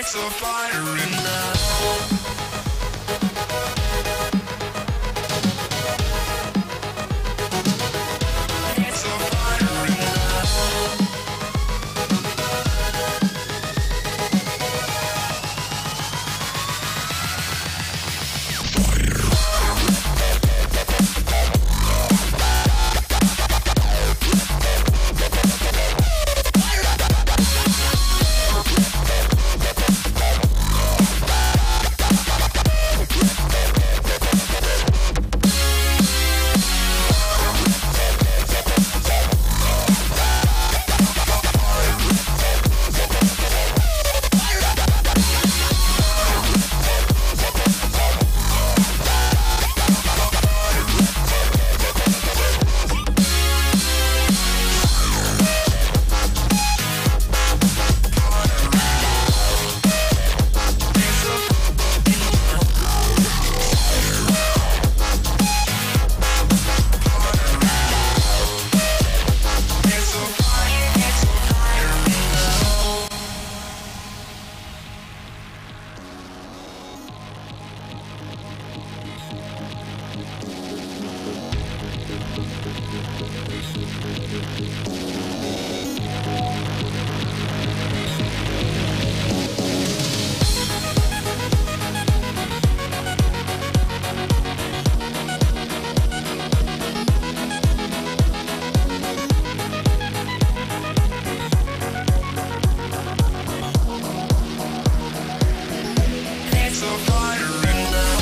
It's a fire in love. It's a fire in love.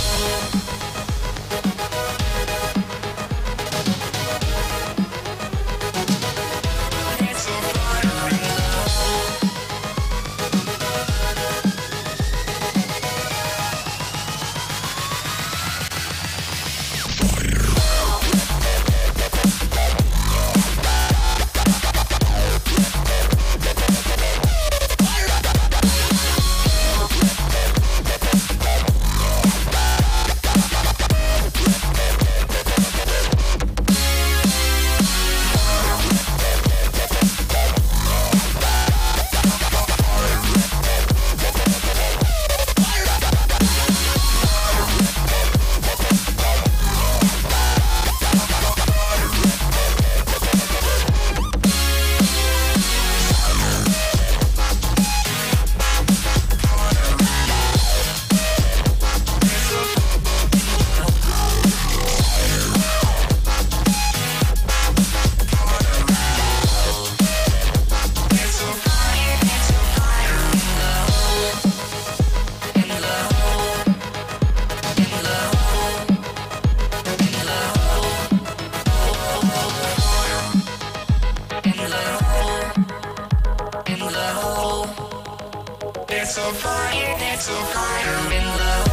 It's a fire in love.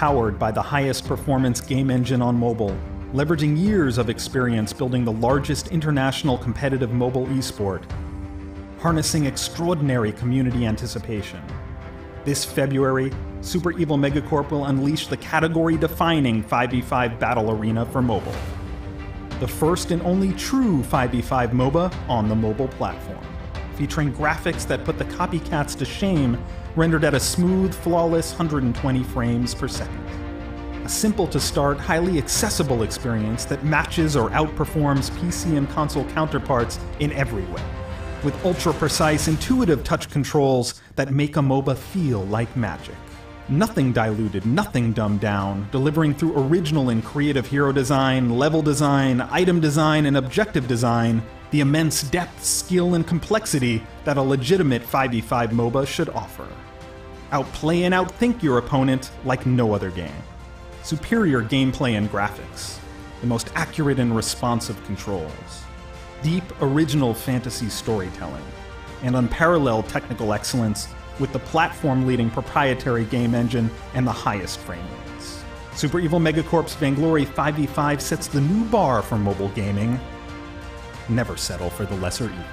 powered by the highest performance game engine on mobile, leveraging years of experience building the largest international competitive mobile esport, harnessing extraordinary community anticipation. This February, Super Evil Megacorp will unleash the category-defining 5v5 battle arena for mobile. The first and only true 5v5 MOBA on the mobile platform, featuring graphics that put the copycats to shame, rendered at a smooth, flawless 120 frames per second. A simple-to-start, highly accessible experience that matches or outperforms PC and console counterparts in every way, with ultra-precise, intuitive touch controls that make a MOBA feel like magic. Nothing diluted, nothing dumbed down, delivering through original and creative hero design, level design, item design, and objective design the immense depth, skill, and complexity that a legitimate 5v5 MOBA should offer. Outplay and outthink your opponent like no other game. Superior gameplay and graphics. The most accurate and responsive controls. Deep, original fantasy storytelling. And unparalleled technical excellence with the platform-leading proprietary game engine and the highest frame rates. Super Evil Megacorp's Vainglory 5v5 sets the new bar for mobile gaming. Never settle for the lesser evil.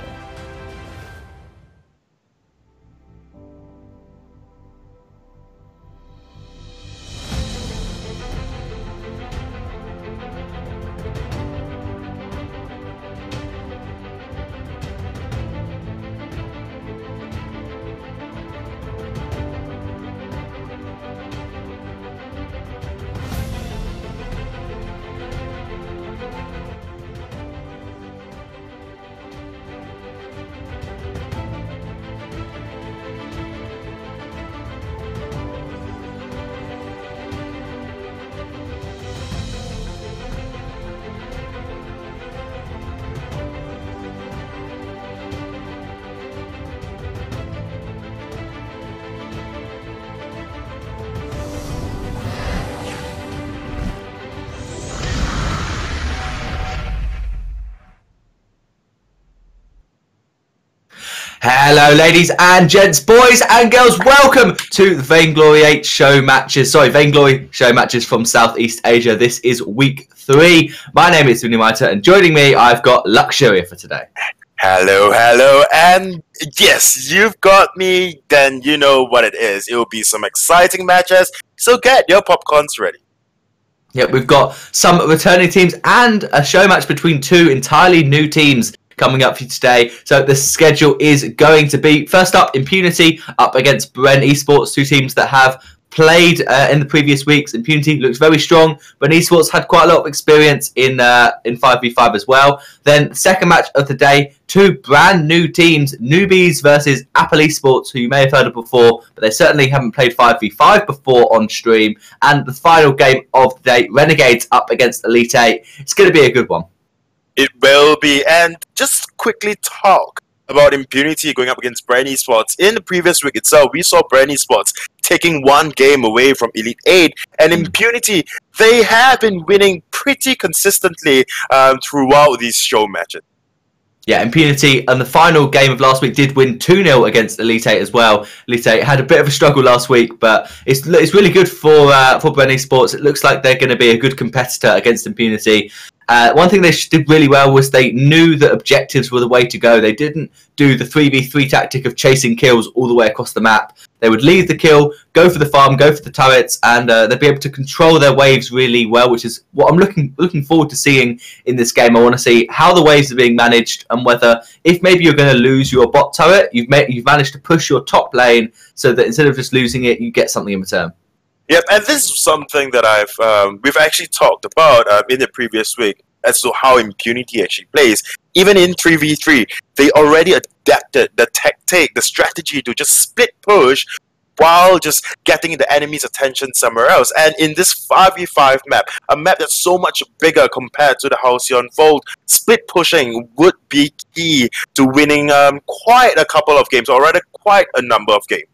Hello ladies and gents, boys and girls, welcome to the Vainglory show matches from Southeast Asia. This is week 3. My name is Unimita and joining me I've got Luxuria for today. Hello, and yes, you've got me, then you know what it is. It will be some exciting matches, so get your popcorns ready. Yep, we've got some returning teams and a show match between two entirely new teams coming up for you today. So the schedule is going to be, first up, Impunity up against Bren Esports, two teams that have played in the previous weeks. Impunity looks very strong. Bren Esports had quite a lot of experience in 5v5 as well. Then the second match of the day, two brand new teams, Newbies versus Apple Esports, who you may have heard of before, but they certainly haven't played 5v5 before on stream. And the final game of the day, Renegades up against Elite 8. It's going to be a good one. It will be, and just quickly talk about Impunity going up against Bren Esports. In the previous week itself, we saw Bren Esports taking one game away from Elite 8, and Impunity, they have been winning pretty consistently throughout these show matches. Yeah, Impunity and the final game of last week did win 2-0 against Elite 8 as well. Elite 8 had a bit of a struggle last week, but it's really good for Bren Esports. It looks like they're going to be a good competitor against Impunity. One thing they did really well was they knew that objectives were the way to go. They didn't do the 3v3 tactic of chasing kills all the way across the map. They would leave the kill, go for the farm, go for the turrets, and they'd be able to control their waves really well, which is what I'm looking forward to seeing in this game. I want to see how the waves are being managed and whether, if maybe you're going to lose your bot turret, you've managed to push your top lane so that instead of just losing it, you get something in return. Yep, and this is something that we've actually talked about in the previous week as to how Impunity actually plays. Even in 3v3, they already adapted the tactic, the strategy to just split push while just getting the enemy's attention somewhere else. And in this 5v5 map, a map that's so much bigger compared to the Halcyon Fold, split pushing would be key to winning quite a couple of games, or rather quite a number of games.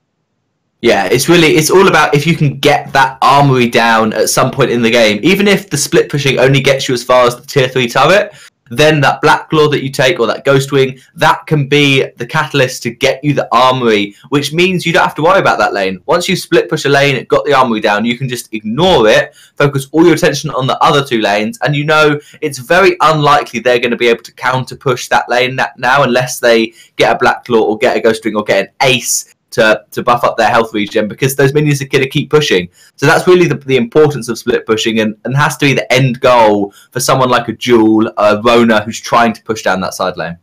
Yeah, it's all about if you can get that armory down at some point in the game. Even if the split pushing only gets you as far as the tier 3 turret, then that Black Claw that you take or that Ghost Wing, that can be the catalyst to get you the armory, which means you don't have to worry about that lane. Once you split push a lane, it got the armory down, you can just ignore it, focus all your attention on the other two lanes, and you know it's very unlikely they're going to be able to counter push that lane now unless they get a Black Claw or get a Ghost Wing or get an Ace to buff up their health regen, because those minions are going to keep pushing. So that's really the importance of split pushing, and has to be the end goal for someone like a Jewel, a Rona, who's trying to push down that side lane.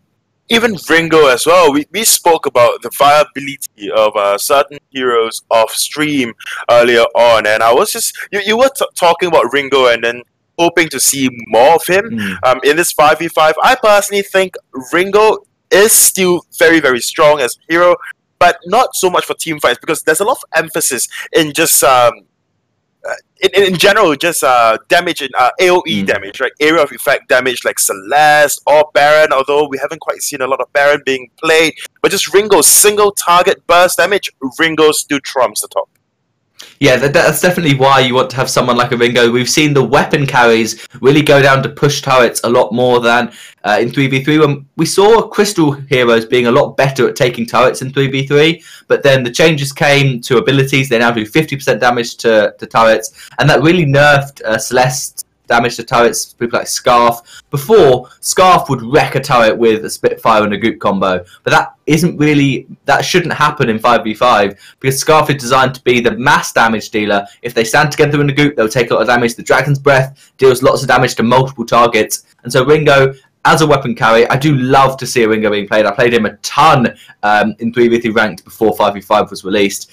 Even Ringo as well. We spoke about the viability of certain heroes off stream earlier on, and I was just you were talking about Ringo and then hoping to see more of him in this 5v5. I personally think Ringo is still very, very strong as a hero, but not so much for team fights because there's a lot of emphasis in just in general, just damage in AoE damage, right? Area of effect damage like Celeste or Baron, although we haven't quite seen a lot of Baron being played. But just Ringo's single target burst damage, Ringo still trumps the top. Yeah, that's definitely why you want to have someone like a Ringo. We've seen the weapon carries really go down to push turrets a lot more than in 3v3. When we saw Crystal heroes being a lot better at taking turrets in 3v3, but then the changes came to abilities. They now do 50% damage to turrets, and that really nerfed Celeste's damage to turrets, people like Scarf. Before, Scarf would wreck a turret with a Spitfire and a Goop combo, but that shouldn't happen in 5v5 because Scarf is designed to be the mass damage dealer. If they stand together in a Goop, they'll take a lot of damage. The Dragon's Breath deals lots of damage to multiple targets, and so Ringo, as a weapon carry, I do love to see a Ringo being played. I played him a ton in 3v3 ranked before 5v5 was released.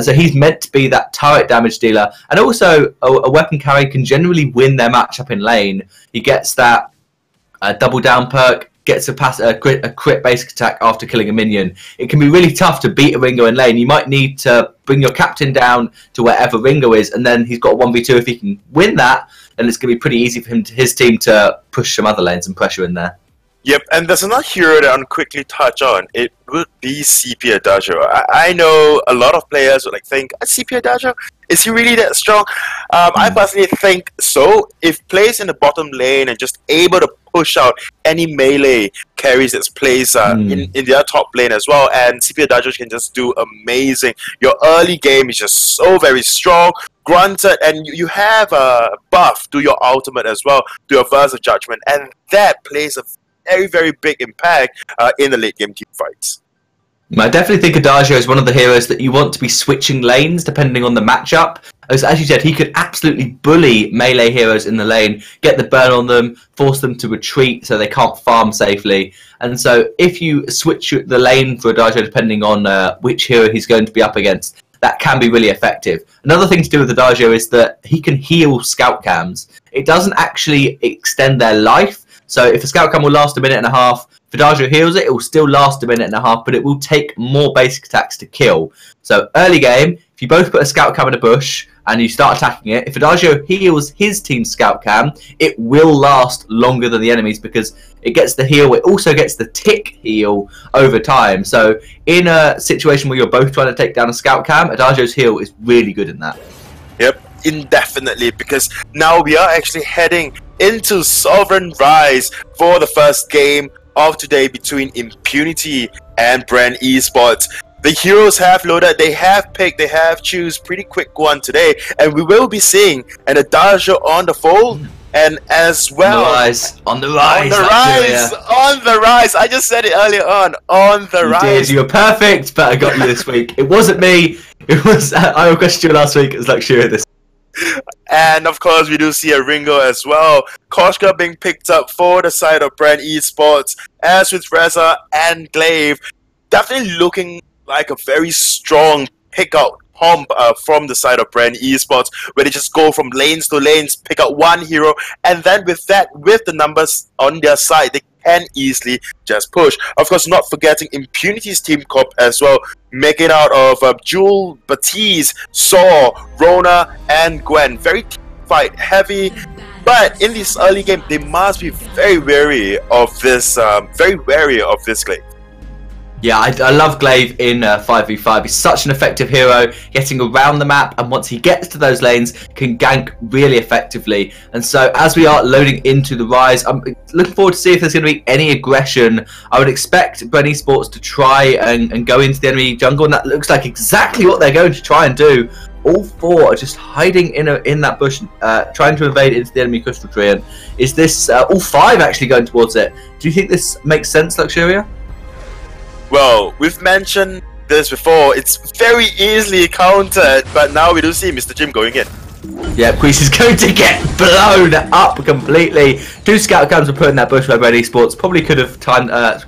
So he's meant to be that turret damage dealer. And also, a weapon carry can generally win their matchup in lane. He gets that double down perk, gets a crit basic attack after killing a minion. It can be really tough to beat a Ringo in lane. You might need to bring your captain down to wherever Ringo is, and then he's got a 1v2. If he can win that, then it's going to be pretty easy for his team to push some other lanes and pressure in there. Yep, and there's another hero that I'll quickly touch on. It would be CP Adagio. I know a lot of players would think, CP Adagio, is he really that strong? I personally think so. If placed in the bottom lane and just able to push out any melee carries that's placed in their top lane as well, and CP Adagio can just do amazing. Your early game is just so very strong. Granted, and you have a buff to your ultimate as well, to your Verse of Judgment, and that plays a very, very big impact in the late game team fights. I definitely think Adagio is one of the heroes that you want to be switching lanes depending on the matchup. As you said, he could absolutely bully melee heroes in the lane, get the burn on them, force them to retreat so they can't farm safely. And so if you switch the lane for Adagio depending on which hero he's going to be up against, that can be really effective. Another thing to do with Adagio is that he can heal scout cams. It doesn't actually extend their life. So if a scout cam will last a minute and a half, if Adagio heals it, it will still last a minute and a half, but it will take more basic attacks to kill. So early game, if you both put a scout cam in a bush and you start attacking it, if Adagio heals his team's scout cam, it will last longer than the enemy's because it gets the heal, it also gets the tick heal over time. So in a situation where you're both trying to take down a scout cam, Adagio's heal is really good in that. Yep, indefinitely, because now we are actually heading into Sovereign Rise for the first game of today between Impunity and Brand Esports. The heroes have loaded, they have picked, they have choose pretty quick one today, and we will be seeing an Adagio on the fold, and as well On the rise. I just said it earlier on the rise. You were perfect, but I got you this week. It wasn't me. It was I requested you last week. It was Luxuria this. And of course, we do see a Ringo as well. Koshka being picked up for the side of Brand Esports, as with Reza and Glaive. Definitely looking like a very strong pick-out pump from the side of Brand Esports, where they just go from lanes to lanes, pick out one hero, and then with that, with the numbers on their side, they can easily just push. Of course, not forgetting Impunity's team comp as well, making out of Jewel, Baptiste, Saw, Rona, and Gwen. Very team fight heavy, but in this early game, they must be very wary of this. Glaive. Yeah, I love Glaive in 5v5. He's such an effective hero, getting around the map, and once he gets to those lanes, can gank really effectively. And so, as we are loading into the Rise, I'm looking forward to see if there's going to be any aggression. I would expect Brand Esports to try and go into the enemy jungle, and that looks like exactly what they're going to try and do. All four are just hiding in that bush, trying to invade into the enemy Crystal Tree. And is this all five actually going towards it? Do you think this makes sense, Luxuria? Well, we've mentioned this before, it's very easily countered, but now we do see Mr. Jim going in. Yeah, Priest is going to get blown up completely. 2 scout cams were put in that bush by Brand Esports. Probably could have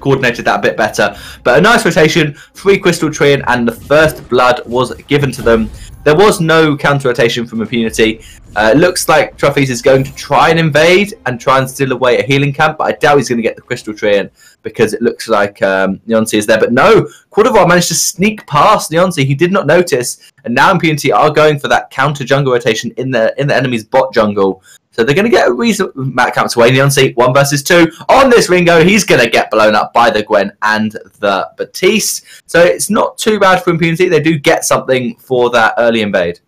coordinated that a bit better. But a nice rotation, 3 Crystal Tree, and the first blood was given to them. There was no counter rotation from Impunity. It looks like Truffes is going to try and invade and try and steal away a healing camp, but I doubt he's going to get the Crystal Tree in because it looks like Neonce is there. But no, Quadrivar managed to sneak past Neonce. He did not notice, and now Impunity are going for that counter jungle rotation in the enemy's bot jungle. So they're going to get a reasonable amount of counts away. Neonce, 1 versus 2. On this Ringo, he's going to get blown up by the Gwen and the Baptiste. So it's not too bad for Impunity. They do get something for that early invade.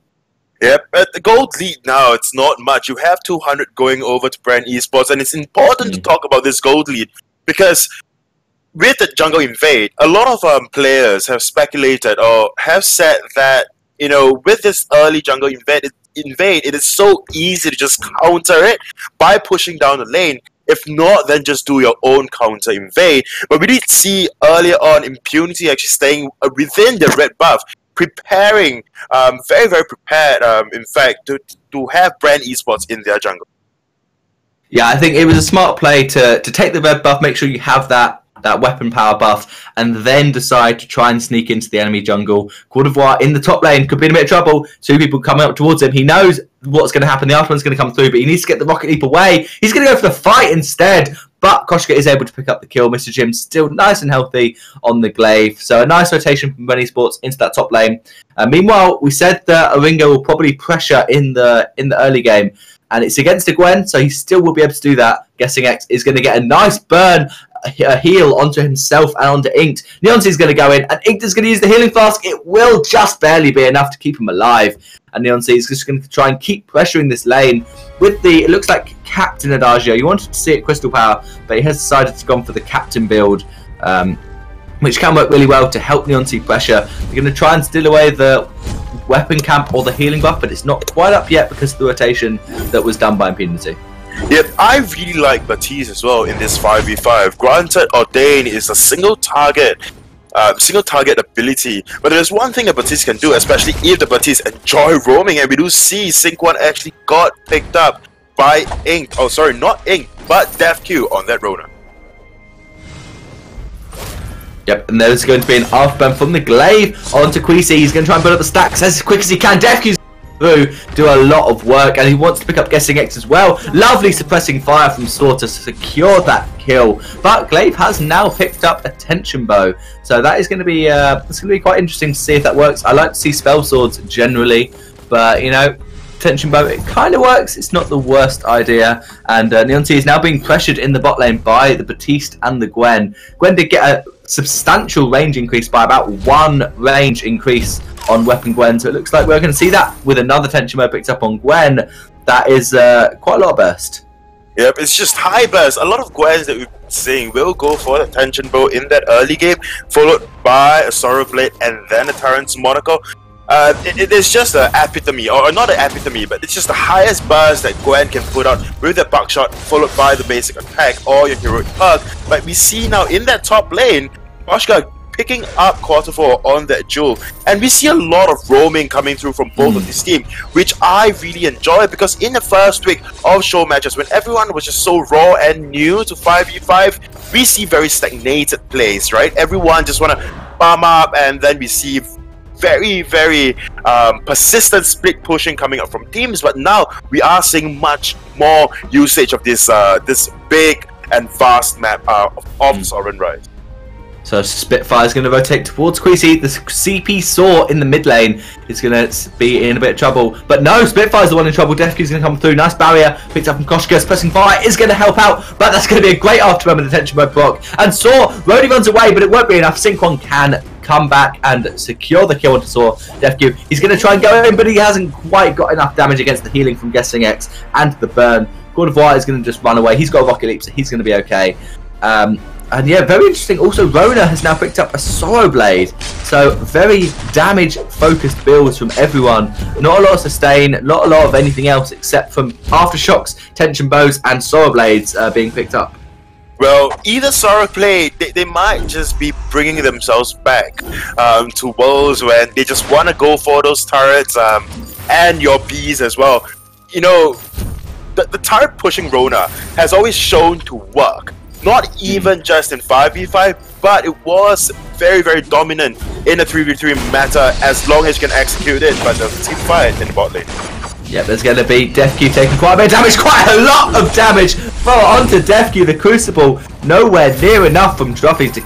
Yep, at the gold lead now, it's not much. You have 200 going over to Brand Esports, and it's important to talk about this gold lead because with the jungle invade, a lot of players have speculated or have said that, you know, with this early jungle invade, it is so easy to just counter it by pushing down the lane. If not, then just do your own counter invade. But we did see earlier on Impunity actually staying within the red buff, preparing, very, very prepared, in fact, to have Brand Esports in their jungle. Yeah, I think it was a smart play to take the red buff, make sure you have that weapon power buff, and then decide to try and sneak into the enemy jungle. Quadrivar in the top lane could be in a bit of trouble. 2 people coming up towards him. He knows what's going to happen. The Archman's going to come through, but he needs to get the Rocket Leap away. He's going to go for the fight instead, but Koshka is able to pick up the kill. Mr. Jim still nice and healthy on the glaive. So a nice rotation from Brand Esports into that top lane. Meanwhile, we said that Oringo will probably pressure in the early game, and it's against a Gwen, so he still will be able to do that. Guessing X is going to get a nice burn, a heal onto himself and onto Inked. Neonce is going to go in, and Inked is going to use the healing flask. It will just barely be enough to keep him alive. And Neonce is just going to try and keep pressuring this lane with the, it looks like Captain Adagio. You wanted to see it Crystal Power, but he has decided to go for the Captain build, which can work really well to help Neonce pressure. They're going to try and steal away the weapon camp or the healing buff, but it's not quite up yet because of the rotation that was done by Impunity. Yep, I really like Baptiste as well in this 5v5. Granted, Ordain is a single target ability, but there's one thing that Baptiste can do, especially if the Baptiste enjoy roaming, and we do see Sync 1 actually got picked up by Ink. Oh, sorry, not Ink, but DevQ on that Rona. Yep, and there's going to be an afterburn from the glaive onto Queasy. He's going to try and build up the stacks as quick as he can. DevQ's through, do a lot of work, and he wants to pick up Guessing X as well. Lovely suppressing fire from Saw to secure that kill, but Glaive has now picked up a tension bow, so that is going to be quite interesting to see if that works. I like to see spell swords generally, but you know, tension bow, it kind of works. It's not the worst idea, and Neonce is now being pressured in the bot lane by the Baptiste and the Gwen. Gwen did get a substantial range increase by about 1 range increase on Weapon Gwen, so it looks like we're going to see that with another tension bow picked up on Gwen. That is quite a lot of burst. Yep, it's just high burst. A lot of Gwens that we've been seeing will go for the tension bow in that early game, followed by a Sorrow Blade and then a Tyrant's Monaco. It is just an epitome, or not an epitome, but it's just the highest burst that Gwen can put out with the buckshot, followed by the basic attack or your heroic perk. But we see now in that top lane, Koshka picking up Quadrivar on that jewel, and we see a lot of roaming coming through from both of this team, which I really enjoy, because in the first week of show matches, when everyone was just so raw and new to 5v5, we see very stagnated plays, right? Everyone just want to farm up, and then we see very, very persistent split pushing coming up from teams. But now we are seeing much more usage of this this big and vast map of Sovereign Rise. So Spitfire is going to rotate towards Queasy. The CP Saw in the mid lane is going to be in a bit of trouble. But no, Spitfire's the one in trouble. DevQ's going to come through. Nice barrier. Picked up from Koshka. Pressing fire is going to help out. But that's going to be a great afterburn with the tension by Brock. And Saw, Rody runs away, but it won't be enough. Synchron can come back and secure the kill onto Saw. DevQ, he's going to try and go in, but he hasn't quite got enough damage against the healing from Guessing X and the burn. Quadrivar is going to just run away. He's got a Rocket Leap, so he's going to be okay. And yeah, very interesting. Also, Rona has now picked up a Sorrow Blade. So, very damage-focused builds from everyone. Not a lot of sustain, not a lot of anything else except from Aftershocks, Tension Bows, and Sorrow Blades being picked up. Well, either Sorrow Blade, they might just be bringing themselves back to Worlds when they just want to go for those turrets and your bees as well. You know, the turret pushing Rona has always shown to work. Not even just in 5v5, but it was very, very dominant in a 3v3 matter as long as you can execute it, but the team fight in the bot lane. Yeah, there's going to be DefQ taking quite a bit of damage, quite a lot of damage. Well, onto DefQ, the Crucible, nowhere near enough from Truffles to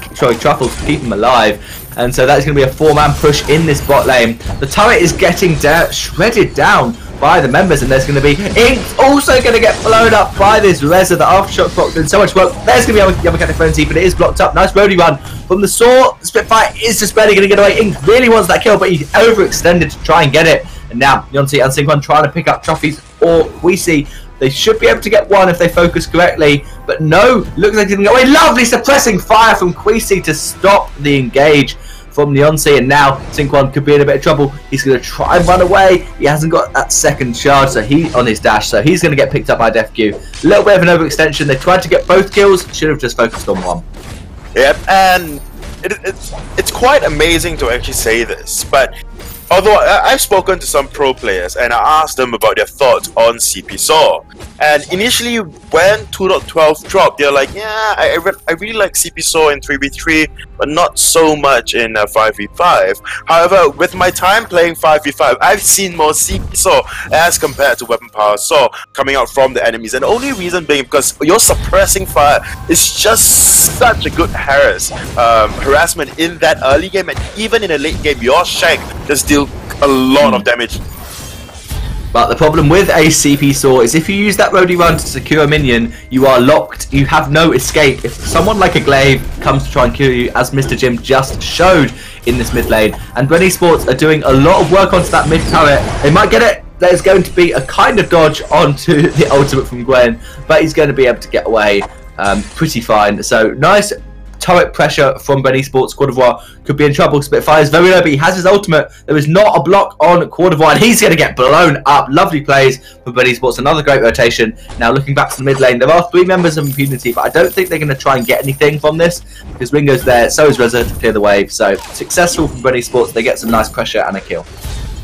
keep him alive. And so that's going to be a 4-man push in this bot lane. The turret is getting shredded down by the members, and there's going to be Ink also going to get blown up by this Reza. The Aftershock block doing so much work. There's going to be a Mechanic Frenzy, but it is blocked up. Nice roadie run from the Saw. Spitfire is just barely going to get away. Ink really wants that kill, but he's overextended to try and get it. And now Yonsei and Synchron trying to pick up trophies, or we see they should be able to get one if they focus correctly, but no, looks like he's going to go away. Lovely suppressing fire from Quisi to stop the engage from Yonsei, and now Synchron could be in a bit of trouble. He's going to try and run away. He hasn't got that second charge, so on his dash, so he's going to get picked up by DefQ. A little bit of an overextension. They tried to get both kills, should have just focused on one. Yep, and it's quite amazing to actually say this, but although I've spoken to some pro players and I asked them about their thoughts on CP Saw, and initially when 2.12 dropped, they're like, yeah, I really like CP Saw in 3v3, but not so much in 5v5. However, with my time playing 5v5, I've seen more CP Saw as compared to Weapon Power Saw coming out from the enemies, and the only reason being because your suppressing fire is just such a good harassment in that early game, and even in a late game, your Shank just deal a lot of damage. But the problem with a CP Saw is if you use that roadie run to secure a minion, you are locked. You have no escape. If someone like a Glaive comes to try and kill you, as Mr. Jim just showed in this mid lane, and Bren Esports are doing a lot of work onto that mid turret, they might get it. There's going to be a kind of dodge onto the ultimate from Gwen, but he's going to be able to get away pretty fine. So nice turret pressure from Bren Esports. Quad d'Ivoire could be in trouble. Spitfire's very low, but he has his ultimate. There is not a block on Quad d'Ivoire, and he's going to get blown up. Lovely plays from Bren Esports. Another great rotation. Now looking back to the mid lane, there are 3 members of Impunity, but I don't think they're going to try and get anything from this because Ringo's there, so is Reza to clear the wave. So successful from Bren Esports. They get some nice pressure and a kill.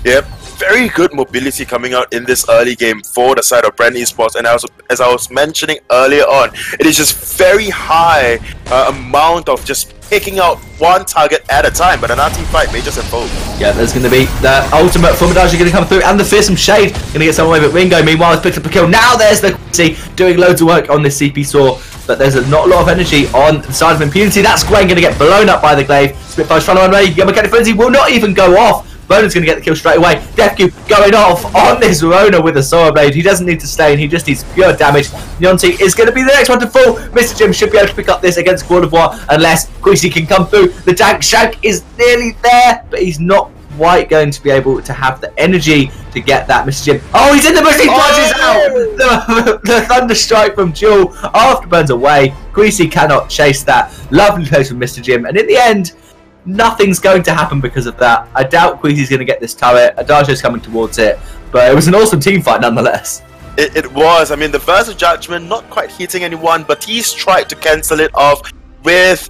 Yep. Very good mobility coming out in this early game for the side of Bren Esports, and as I was mentioning earlier on, it is just very high amount of just picking out one target at a time, but another team fight may just unfold. Yeah, there's going to be the ultimate from Adagio going to come through, and the fearsome shade going to get someone away, but Ringo meanwhile has picked up a kill. Now there's the Quincy doing loads of work on this CP Saw, but there's not a lot of energy on the side of Impunity. That's Gwen going to get blown up by the Glaive. Spitfire's trying to run away. Your Mechanic Frenzy will not even go off. Bonan's going to get the kill straight away. DefQ going off on this Rona with a Sora Blade. He doesn't need to stay, and he just needs pure damage. Yonsei is going to be the next one to fall. Mr. Jim should be able to pick up this against Quad d'Ivoire unless Quisi can come through. The tank Shank is nearly there, but he's not quite going to be able to have the energy to get that. Mr. Jim. Oh, he's in the bush. He dodges out. The Thunder Strike from Jewel afterburns away. Quisi cannot chase that. Lovely place from Mr. Jim, and in the end, nothing's going to happen because of that. I doubt Quisi's going to get this turret. Adagio's coming towards it, but it was an awesome team fight nonetheless. It was. I mean, the Verse of Judgment not quite hitting anyone, but he's tried to cancel it off with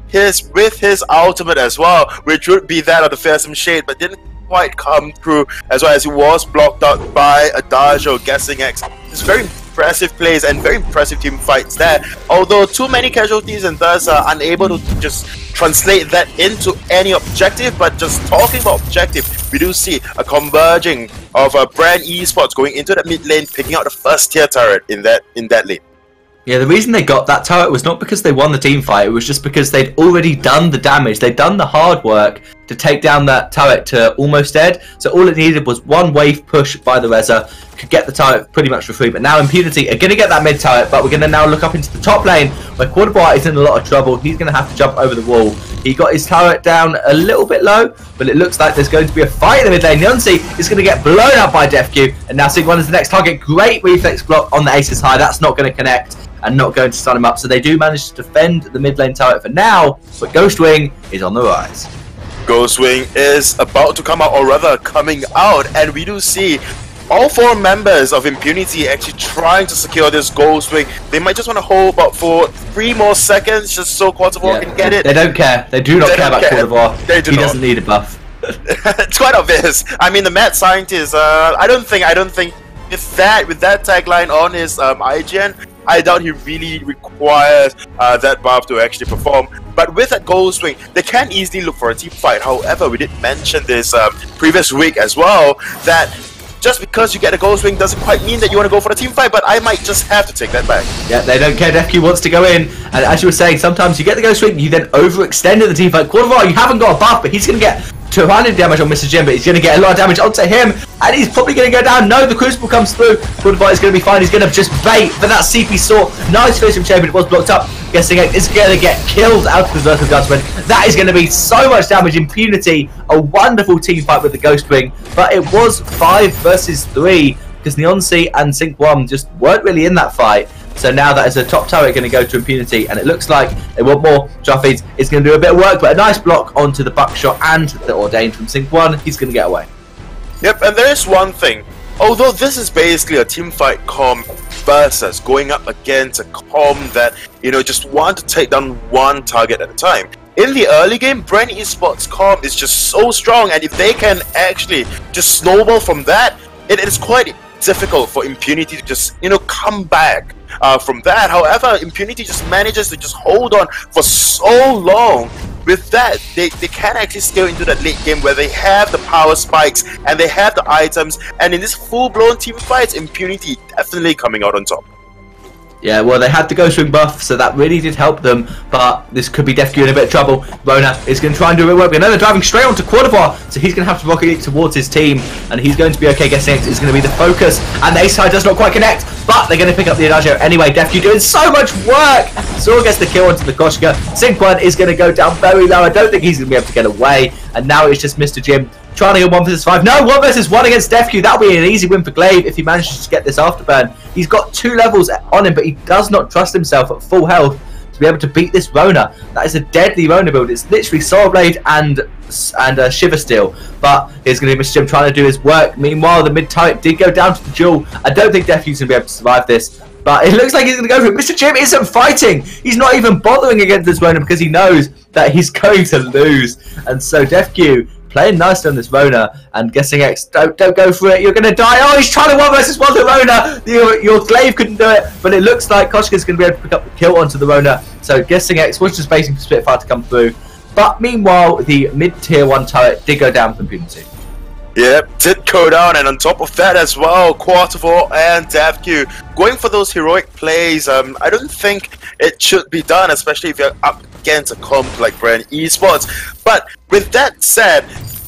his ultimate as well, which would be that of the Fearsome Shade, but didn't quite come through, as well as he was blocked out by Adagio guessing X. It's very impressive plays and very impressive team fights there, although too many casualties and thus are unable to just translate that into any objective. But just talking about objective, we do see a converging of Bren Esports going into that mid lane, picking out the first tier turret in that lane. Yeah, the reason they got that turret was not because they won the team fight, it was just because they'd already done the damage. They'd done the hard work to take down that turret to almost dead, so all it needed was one wave push by the Reza, could get the turret pretty much for free. But now Impunity are going to get that mid turret, but we're going to now look up into the top lane where Quad d'Ivoire is in a lot of trouble. He's going to have to jump over the wall. He got his turret down a little bit low, but it looks like there's going to be a fight in the mid lane. Yonsei is going to get blown up by DefQ, and now Sigma is the next target. Great reflex block on the Aces High. That's not going to connect and not going to stun him up, so they do manage to defend the mid lane turret for now, but Ghostwing is on the rise. Ghostwing is about to come out, or rather coming out, and we do see all 4 members of Impunity actually trying to secure this Ghostwing. They might just want to hold about for 3 more seconds just so Quad d'Ivoire can get it. They don't care. They do not care about Quad d'Ivoire. He doesn't need a buff. It's quite obvious. I mean, the mad scientist, I don't think with that tagline on his IGN, I doubt he really requires that buff to actually perform. But with that gold swing, they can easily look for a team fight. However, we did mention this previous week as well, that just because you get a gold swing doesn't quite mean that you want to go for the team fight, but I might just have to take that back. Yeah, they don't care. DefQ wants to go in, and as you were saying, sometimes you get the ghost swing, you then overextend in the team fight. Quartervar, you haven't got a buff, but he's going to get 200 damage on Mr. Jim, but he's going to get a lot of damage onto him, and he's probably going to go down. No, the Crucible comes through. Quartervar is going to be fine. He's going to just bait, but that CP saw. Nice finish from Chamber, it was blocked up. Guessing it's going to get killed out of the Berserker Guardsman. That is going to be so much damage. Impunity, a wonderful team fight with the Ghost Wing, but it was 5 versus 3 because Neonsea and Sync 1 just weren't really in that fight. So now that is a top turret going to go to Impunity, and it looks like they want more. Jaffies is going to do a bit of work, but a nice block onto the Buckshot and the Ordained from Sync 1. He's going to get away. Yep, and there is one thing. Although this is basically a team fight comp versus going up against a comp that, you know, just want to take down one target at a time. In the early game, Brand Esports comp is just so strong, and if they can actually just snowball from that, it is quite difficult for Impunity to just, you know, come back from that. However, Impunity just manages to just hold on for so long. With that, they can actually scale into that late game where they have the power spikes and they have the items, and in this full-blown team fights, Impunity definitely coming out on top. Yeah, well, they had the Ghost Wing buff, so that really did help them, but this could be DefQ in a bit of trouble. Rona is going to try and do a bit of work, but now they're driving straight onto Quartervar, so he's going to have to rocket it towards his team, and he's going to be okay. Guessing X is going to be the focus, and the ace side does not quite connect, but they're going to pick up the Adagio anyway. DefQ doing so much work! Saw gets the kill onto the Koshka. Sync 1 is going to go down very low. I don't think he's going to be able to get away, and now it's just Mr. Jim trying to go 1 versus 5. No, 1 versus 1 against DefQ. That'll be an easy win for Glaive if he manages to get this afterburn. He's got 2 levels on him, but he does not trust himself at full health to be able to beat this Rona. That is a deadly Rona build. It's literally Soul Blade and Shiver Steel. But here's going to be Mr. Jim trying to do his work. Meanwhile, the mid type did go down to the duel. I don't think DefQ's going to be able to survive this, but it looks like he's going to go for it. Mr. Jim isn't fighting. He's not even bothering against this Rona because he knows that he's going to lose. And so DefQ playing nicely on this Rona, and Guessing X, don't go for it, you're going to die. Oh, he's trying to 1 versus 1 the Rona. Your Glaive couldn't do it, but it looks like Koshka's going to be able to pick up the kill onto the Rona. So Guessing X was just waiting for Spitfire to come through. But meanwhile, the mid-tier 1 turret did go down for Impunity. Yep, did go down, and on top of that as well, Quartervar and DefQ going for those heroic plays. I don't think it should be done, especially if you're up against a comp like Brand Esports. But with that said,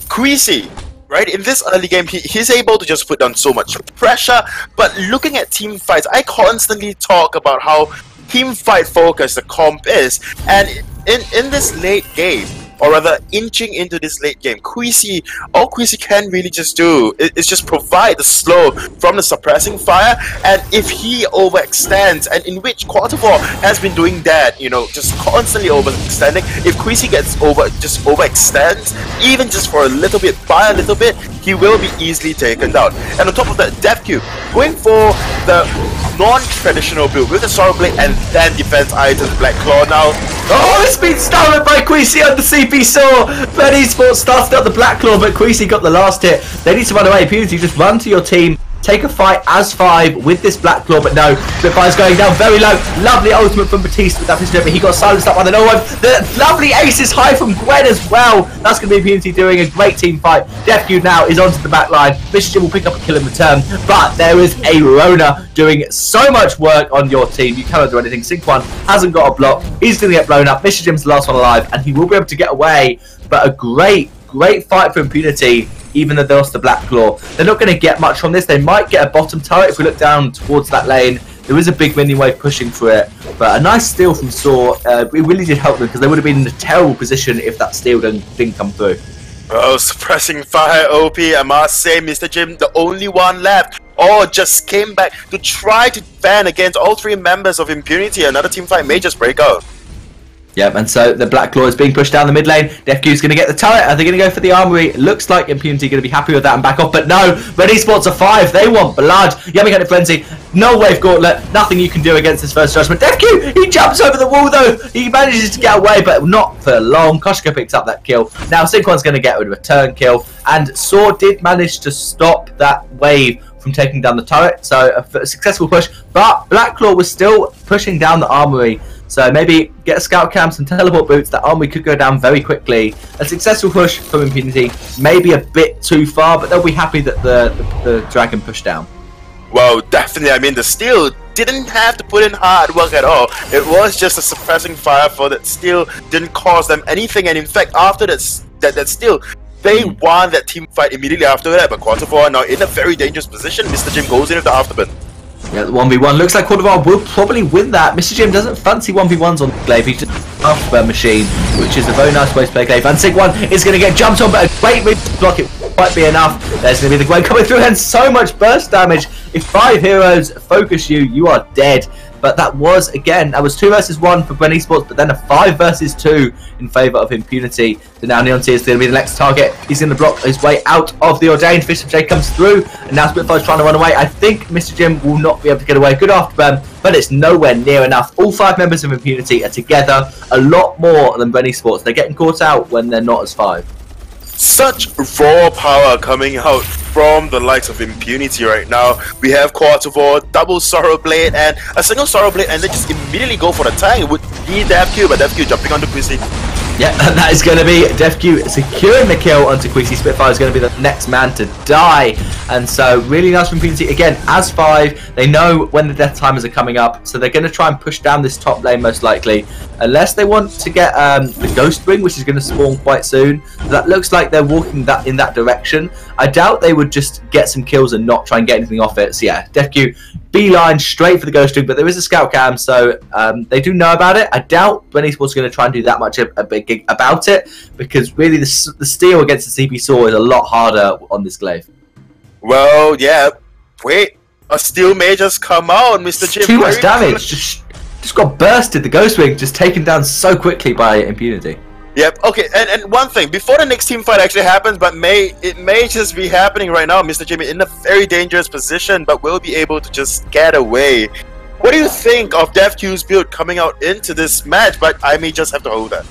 Queasy, right, in this early game, he's able to just put down so much pressure. But looking at team fights, I constantly talk about how team fight focused the comp is, and in this late game, or rather inching into this late game, Queasy, all Queasy can really just do is just provide the slow from the suppressing fire, and if he overextends, and in which Quartervar has been doing that, you know, just constantly overextending, if Queasy gets overextends, even just for a little bit, by a little bit, he will be easily taken down. And on top of that, DefQ going for the non-traditional build with the Sorrow Blade and then defense items, Black Claw now. Oh, it's been stolen by Queasy on the CP Saw. Brand Esports started out the Black Claw, but Queasy got the last hit. They need to run away. Impunity, just run to your team. Take a fight as 5 with this Black Claw, but no, Spitfire's going down very low. Lovely ultimate from Batiste with that pistol, but he got silenced up by the no one. The lovely ace is high from Gwen as well. That's going to be Impunity doing a great team fight. DefQ now is onto the back line. Mr. Jim will pick up a kill in return, but there is a Rona doing so much work on your team. You cannot do anything. Sync 1 hasn't got a block. He's going to get blown up. Mr. Jim's the last one alive, and he will be able to get away, but a great fight for Impunity. Even though they lost the Black Claw, they're not going to get much from this. They might get a bottom turret if we look down towards that lane. There is a big minion wave pushing for it, but a nice steal from Saw. It really did help them because they would have been in a terrible position if that steal didn't come through. Oh, suppressing fire OP, I must say, Mr. Jim, the only one left, or just came back to try to ban against all 3 members of Impunity. Another team fight may just break out. Yep, and so the Black Claw is being pushed down the mid lane. DefQ's going to get the turret. Are they going to go for the armory? It looks like Impunity going to be happy with that and back off, but no. Brand Esports are 5. They want blood. Yummy Gun Frenzy. No Wave Gauntlet. Nothing you can do against this first judgment. DefQ, he jumps over the wall though. He manages to get away, but not for long. Koshka picks up that kill. Now Sync 1's going to get a return kill, and Saw did manage to stop that wave from taking down the turret, so a successful push, but Black Claw was still pushing down the armory. So maybe get a scout cam, some teleport boots. That army could go down very quickly. A successful push from Impunity, maybe a bit too far, but they'll be happy that the dragon pushed down. Well, definitely. I mean, the steel didn't have to put in hard work at all. It was just a suppressing fire for that steel, didn't cause them anything. And in fact, after that steel, they won that team fight immediately after that. But Quarter 4 are now in a very dangerous position. Mr. Jim goes in with the afterburn. Yeah, the 1v1 looks like Quarter 4 will probably win that. Mr. Jim doesn't fancy 1v1s on Glaive. He's just an afterburn machine, which is a very nice way to play Glaive. And Sig 1 is going to get jumped on, but a great move to block it might be enough. There's going to be the Gwen coming through, and so much burst damage. If 5 heroes focus you, you are dead. But that was 2 versus 1 for Bren Esports, but then a 5 versus 2 in favour of Impunity. So now Neon Sea is going to be the next target. He's going to block his way out of the Ordained. Fist of J comes through, and now Spitfire's trying to run away. I think Mr. Jim will not be able to get away. Good afterburn, but it's nowhere near enough. All 5 members of Impunity are together a lot more than Bren Esports. They're getting caught out when they're not as 5. Such raw power coming out from the likes of Impunity right now. We have Quarter 4, double Sorrow Blade, and a single Sorrow Blade, and they just immediately go for the tank. It would be DevQ, but DevQ jumping onto Quizzy. Yeah, and that is going to be DevQ securing the kill onto Quixie. Spitfire is going to be the next man to die. And so, really nice from Impunity. Again, as 5, they know when the death timers are coming up, so they're going to try and push down this top lane most likely. Unless they want to get the Ghost Ring, which is going to spawn quite soon. That looks like they're walking in that direction. I doubt they would just get some kills and not try and get anything off it. So yeah, DevQ beeline straight for the Ghost Ring, but there is a scout cam, so they do know about it. I doubt Bren Esports is going to try and do that much a big gig about it, because really the steal against the CP Saw is a lot harder on this Glaive. Well, yeah. Wait, a steel may just come out, Mr. Jim. Too much damage. Just got bursted. The Ghost Ring just taken down so quickly by Impunity. Yep. Okay. And one thing before the next team fight actually happens, but it may just be happening right now. Mr. Jimmy in a very dangerous position, but will be able to just get away. What do you think of DevQ's build coming out into this match? But I may just have to hold that.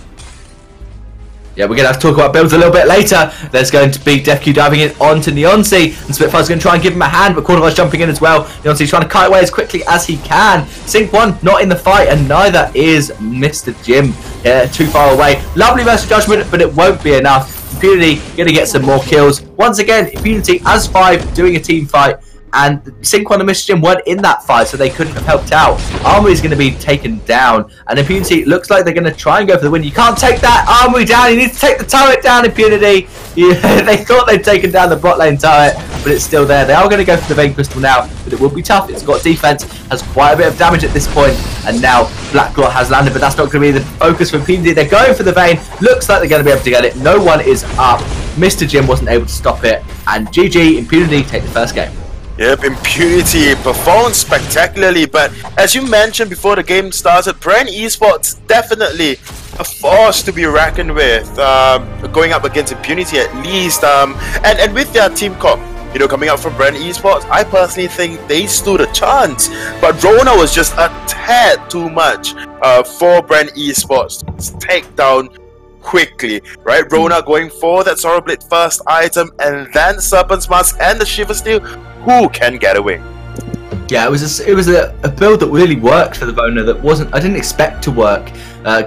Yeah, we're going to have to talk about builds a little bit later. There's going to be DevQ diving in onto Neonsea, and Spitfire's going to try and give him a hand, but Quarterfire's jumping in as well. Neonsea's trying to kite away as quickly as he can. Sync 1 not in the fight, and neither is Mr. Jim. Yeah, too far away. Lovely versus Judgment, but it won't be enough. Impunity going to get some more kills. Once again, Impunity as 5 doing a team fight, and Sync 1 and Mr. Jim weren't in that fight, so they couldn't have helped out. Armory is going to be taken down, and Impunity looks like they're going to try and go for the win. You can't take that Armory down. You need to take the turret down, Impunity. Yeah, they thought they'd taken down the bot lane turret, but it's still there. They are going to go for the Vein Crystal now, but it will be tough. It's got defense, has quite a bit of damage at this point, and now Blackclaw has landed, but that's not going to be the focus for Impunity. They're going for the Vein. Looks like they're going to be able to get it. No one is up. Mr. Jim wasn't able to stop it, and GG, Impunity take the first game. Yep, Impunity performed spectacularly, but as you mentioned before the game started, Bren Esports definitely a force to be reckoned with, going up against Impunity at least, and with their team comp, you know, coming out from Bren Esports, I personally think they stood a chance, but Rona was just a tad too much for Bren Esports to take down quickly, right? Rona going for that Sorrow Blade first item, and then Serpent's Mask and the Shiver Steel. Who can get away? Yeah, it was a build that really worked for the Rona that I didn't expect to work.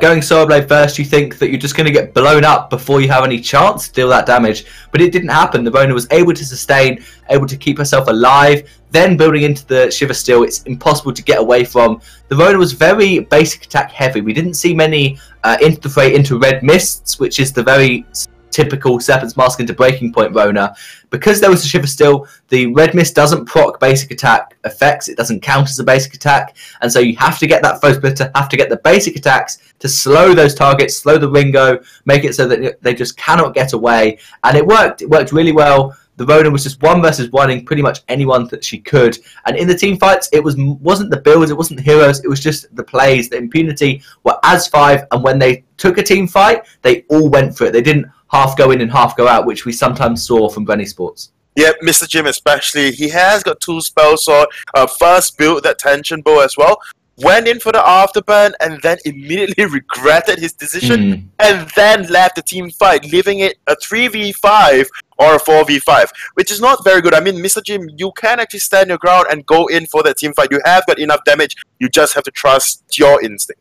Going Sorrow Blade first, you think that you're just going to get blown up before you have any chance to deal that damage, but it didn't happen. The Rona was able to sustain, able to keep herself alive. Then building into the Shiver Steel, it's impossible to get away from. The Rona was very basic attack heavy. We didn't see many into the fray into Red Mists, which is the very typical Serpent's Mask into Breaking Point Rona. Because there was a Shiver Steel, the Red Mist doesn't proc basic attack effects, it doesn't count as a basic attack, and so you have to get that Foe Splitter, have to get the basic attacks to slow those targets, slow the Ringo, make it so that they just cannot get away, and it worked really well. The Rona was just 1 versus 1ing pretty much anyone that she could, and in the team fights it wasn't the builds, it wasn't the heroes, it was just the plays. The Impunity were as 5, and when they took a team fight, they all went for it. They didn't half go in and half go out, which we sometimes saw from Bren Esports. Yep, Mr. Jim especially, he has got 2 spell sword, first built that tension bow as well, went in for the afterburn, and then immediately regretted his decision, and then left the team fight, leaving it a 3v5 or a 4v5, which is not very good. I mean, Mr. Jim, you can actually stand your ground and go in for that team fight. You have got enough damage, you just have to trust your instinct.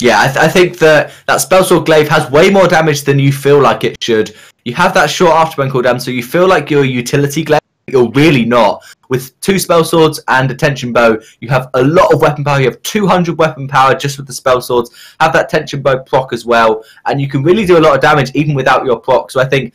Yeah, I think that Spellsword Glaive has way more damage than you feel like it should. You have that short afterburn cooldown, so you feel like you're a utility glaive. You're really not. With 2 spell swords and a tension bow, you have a lot of weapon power. You have 200 weapon power just with the spell swords. Have that tension bow proc as well, and you can really do a lot of damage even without your proc. So I think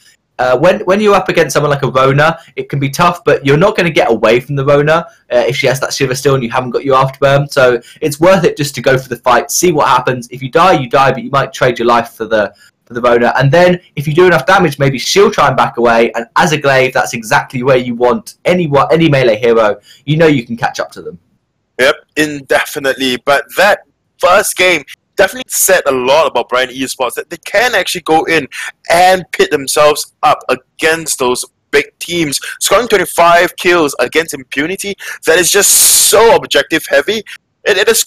when you're up against someone like a Rona, it can be tough, but you're not going to get away from the Rona if she has that Shiver Steel and you haven't got your afterburn. So it's worth it just to go for the fight, see what happens. If you die, you die, but you might trade your life for the Rona. And then if you do enough damage, maybe she'll try and back away. And as a glaive, that's exactly where you want any melee hero. You know you can catch up to them. Yep, indefinitely. But that first game definitely said a lot about Brand Esports, that they can actually go in and pit themselves up against those big teams, scoring 25 kills against Impunity. That is just so objective heavy. It's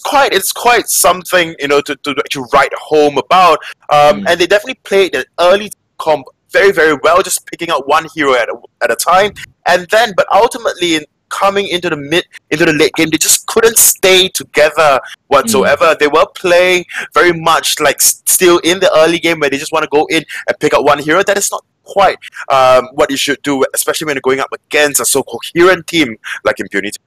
quite something, you know, to actually write home about. And they definitely played the early comp very, very well, just picking out one hero at a time. And then, but ultimately, coming into the late game, they just couldn't stay together whatsoever. They were playing very much like still in the early game, where they just want to go in and pick out one hero. That is not quite what you should do, especially when you're going up against a so coherent team like Impunity.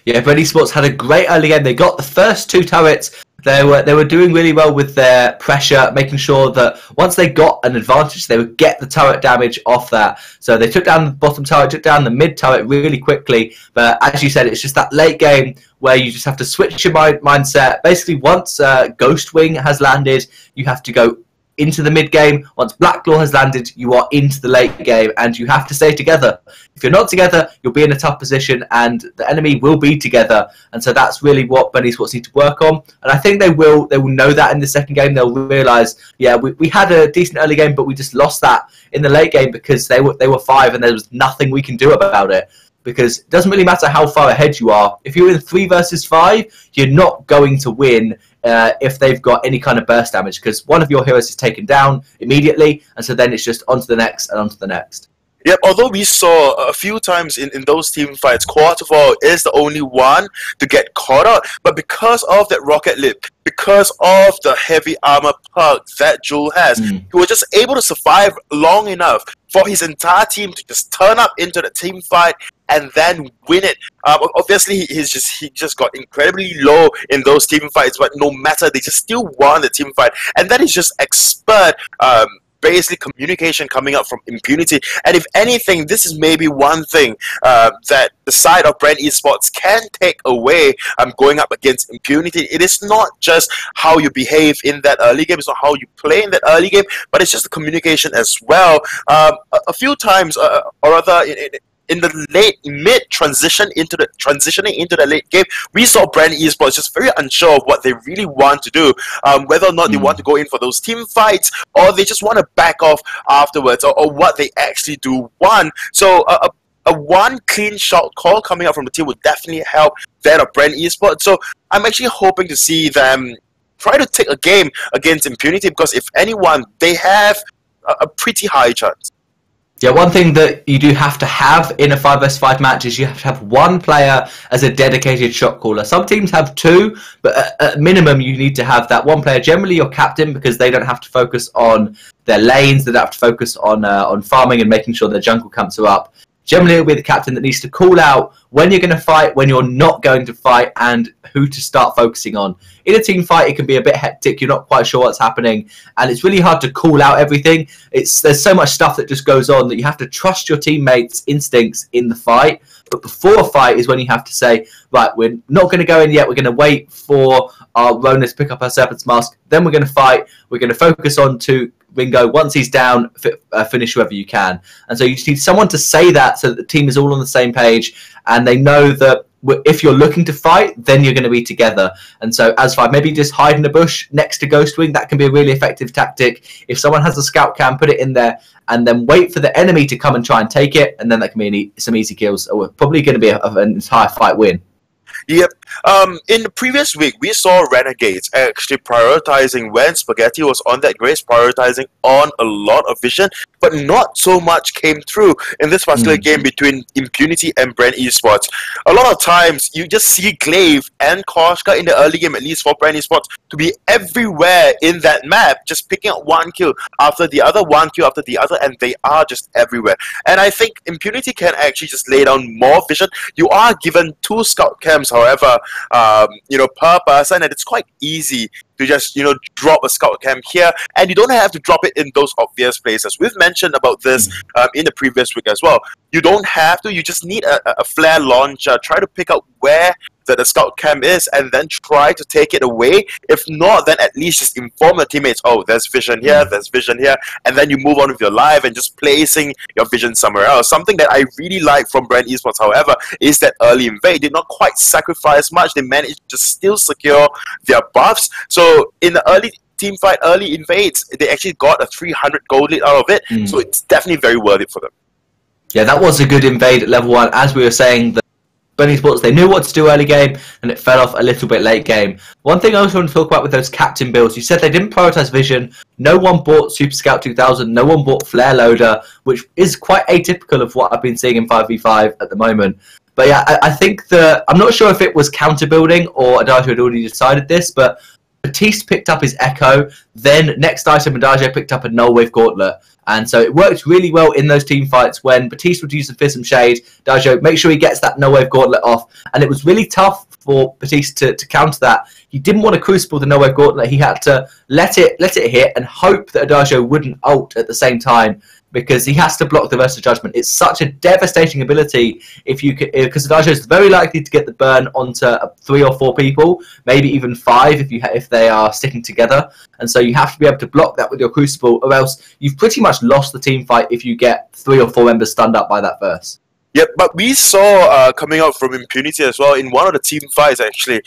Yeah, Brand Esports had a great early game. They got the first 2 turrets. They were doing really well with their pressure, making sure that once they got an advantage, they would get the turret damage off that. So they took down the bottom turret, took down the mid turret really quickly. But as you said, it's just that late game where you just have to switch your mindset. Basically, once Ghost Wing has landed, you have to go into the mid game. Once Blacklaw has landed, you are into the late game, and you have to stay together. If you're not together, you'll be in a tough position, and the enemy will be together. And so that's really what Brand Esports need to work on. And I think they will know that in the second game. They'll realise, yeah, we had a decent early game, but we just lost that in the late game because they were 5, and there was nothing we can do about it. Because it doesn't really matter how far ahead you are. If you're in 3 versus 5, you're not going to win if they've got any kind of burst damage, because one of your heroes is taken down immediately, and so then it's just on to the next and on to the next. Yep, although we saw a few times in those team fights, Quarterfall is the only one to get caught out, but because of that rocket lip, because of the heavy armor perk that Jewel has, he was just able to survive long enough for his entire team to just turn up into the team fight and then win it. Obviously, he just got incredibly low in those team fights, but no matter, they just still won the team fight, and that is just expert basically communication coming up from Impunity. And if anything, this is maybe one thing that the side of Brand Esports can take away going up against Impunity. It is not just how you behave in that early game, it's not how you play in that early game, but it's just the communication as well. A few times, or rather, in the transitioning into the late game, we saw Brand Esports just very unsure of what they really want to do, whether or not they want to go in for those team fights, or they just want to back off afterwards, or what they actually do want. So a one clean shot call coming out from the team would definitely help that of Brand Esports. So I'm actually hoping to see them try to take a game against Impunity, because if anyone, they have a pretty high chance. Yeah, one thing that you do have to have in a 5 vs 5 match is you have to have one player as a dedicated shot caller. Some teams have 2, but at minimum you need to have that one player, generally your captain, because they don't have to focus on their lanes, they don't have to focus on farming and making sure their jungle camps are up. Generally it'll be the captain that needs to call out when you're going to fight, when you're not going to fight, and who to start focusing on. In a team fight, it can be a bit hectic, you're not quite sure what's happening, and it's really hard to call out everything. There's so much stuff that just goes on that you have to trust your teammates' instincts in the fight. But before a fight is when you have to say, right, we're not going to go in yet, we're going to wait for our Rona to pick up our Serpent's Mask, then we're going to fight, we're going to focus on to Ringo, once he's down, finish whoever you can. And so you just need someone to say that so that the team is all on the same page and they know that if you're looking to fight, then you're going to be together. And so as 5, maybe just hide in a bush next to Ghostwing. That can be a really effective tactic. If someone has a scout cam, put it in there and then wait for the enemy to come and try and take it, and then that can be some easy kills, or probably going to be an entire fight win. Yep. In the previous week, we saw Renegades actually prioritizing when Spaghetti was on that grace, prioritizing on a lot of vision. but not so much came through in this particular game between Impunity and Brand Esports. A lot of times, you just see Glaive and Koshka in the early game, at least for Brand Esports, to be everywhere in that map, just picking up one kill after the other, one kill after the other, and they are just everywhere. And I think Impunity can actually just lay down more vision. You are given 2 scout camps, however, per person, and it's quite easy to just, drop a scout camp here, and you don't have to drop it in those obvious places. We've mentioned about this in the previous week as well. You don't have to, you just need a flare launcher, try to pick out where the scout camp is, and then try to take it away. If not, then at least just inform your teammates, oh, there's vision here, there's vision here, and then you move on with your life and just placing your vision somewhere else. Something that I really like from Brand Esports, however, is that early invade did not quite sacrifice much. They managed to still secure their buffs. So in the early team fight, early invades, they actually got a 300 gold lead out of it. So it's definitely very worth it for them. Yeah, that was a good invade at level 1. As we were saying, Brand Esports, they knew what to do early game, and it fell off a little bit late game. One thing I also want to talk about with those captain builds, you said they didn't prioritize vision. No one bought Super Scout 2000. No one bought Flare Loader, which is quite atypical of what I've been seeing in 5v5 at the moment. But yeah, I think I'm not sure if it was counter building or Adagio had already decided this, but Batiste picked up his Echo, then next item Adagio picked up a Null Wave Gauntlet. And so it worked really well in those team fights when Batiste would use the Fism Shade. Adagio, make sure he gets that Null Wave Gauntlet off. And it was really tough for Batiste to counter that. He didn't want to Crucible the Null Wave Gauntlet. He had to let it hit and hope that Adagio wouldn't ult at the same time, because he has to block the Versa Judgment. It's such a devastating ability because Adagio is very likely to get the burn onto 3 or 4 people, maybe even 5 if they are sticking together. And so you have to be able to block that with your Crucible, or else you've pretty much lost the team fight if you get 3 or 4 members stunned up by that Verse. Yep, but we saw coming out from Impunity as well, in one of the team fights actually,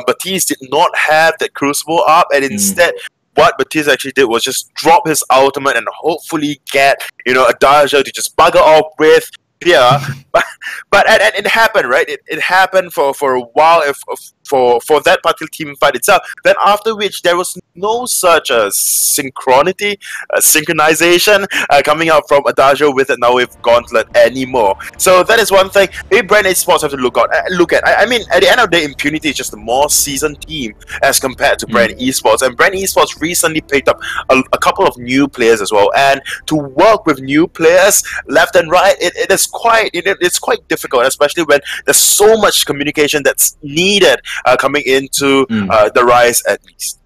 Batiste did not have that Crucible up, and instead what Batiste actually did was just drop his ultimate and hopefully get, Adagio to just bugger off with here. But it happened, right? It happened for a while for that particular team fight itself. Then after which there was no such synchronization coming out from Adagio with it now with Gauntlet anymore. So that is one thing maybe Brand Esports have to look at. I mean, at the end of the day, Impunity is just a more seasoned team as compared to Brand Esports, and Brand Esports recently picked up a couple of new players as well. And to work with new players left and right, it's quite difficult, especially when there's so much communication that's needed coming into the Rise at least.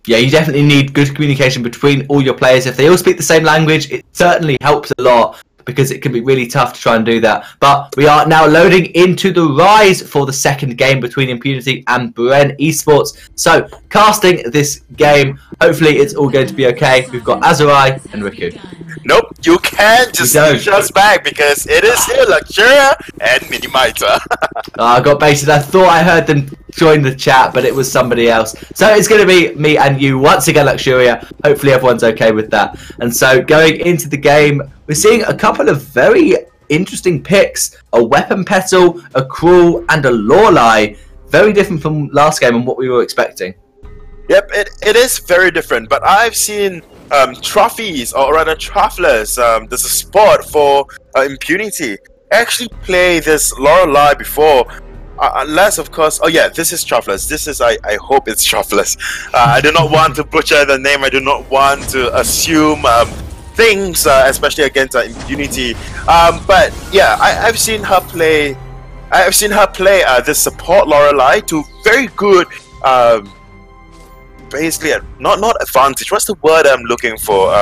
Yeah, you definitely need good communication between all your players. If they all speak the same language, it certainly helps a lot, because it can be really tough to try and do that. But we are now loading into the Rise for the second game between Impunity and Brand Esports. So, casting this game, hopefully it's all going to be okay. We've got Azurai and Riku. Nope, you can't just push us back, because it is still Luxuria and Minimizer. I got baited. I thought I heard them join the chat, but it was somebody else. So it's going to be me and you once again, Luxuria. Hopefully everyone's okay with that. And so going into the game, we're seeing a couple of very interesting picks. A Weapon Petal, a Cruel, and a Lorelei. Very different from last game and what we were expecting. Yep, it is very different, but I've seen trophies, or rather Travelers, there's a spot for Impunity, actually play this Lorelei before, unless of course, oh yeah, this is Travelers, this is, I hope it's Travelers. I do not want to butcher the name, I do not want to assume things, especially against Impunity, but yeah, I've seen her play this support Lorelei to very good, basically, not advantage. What's the word I'm looking for?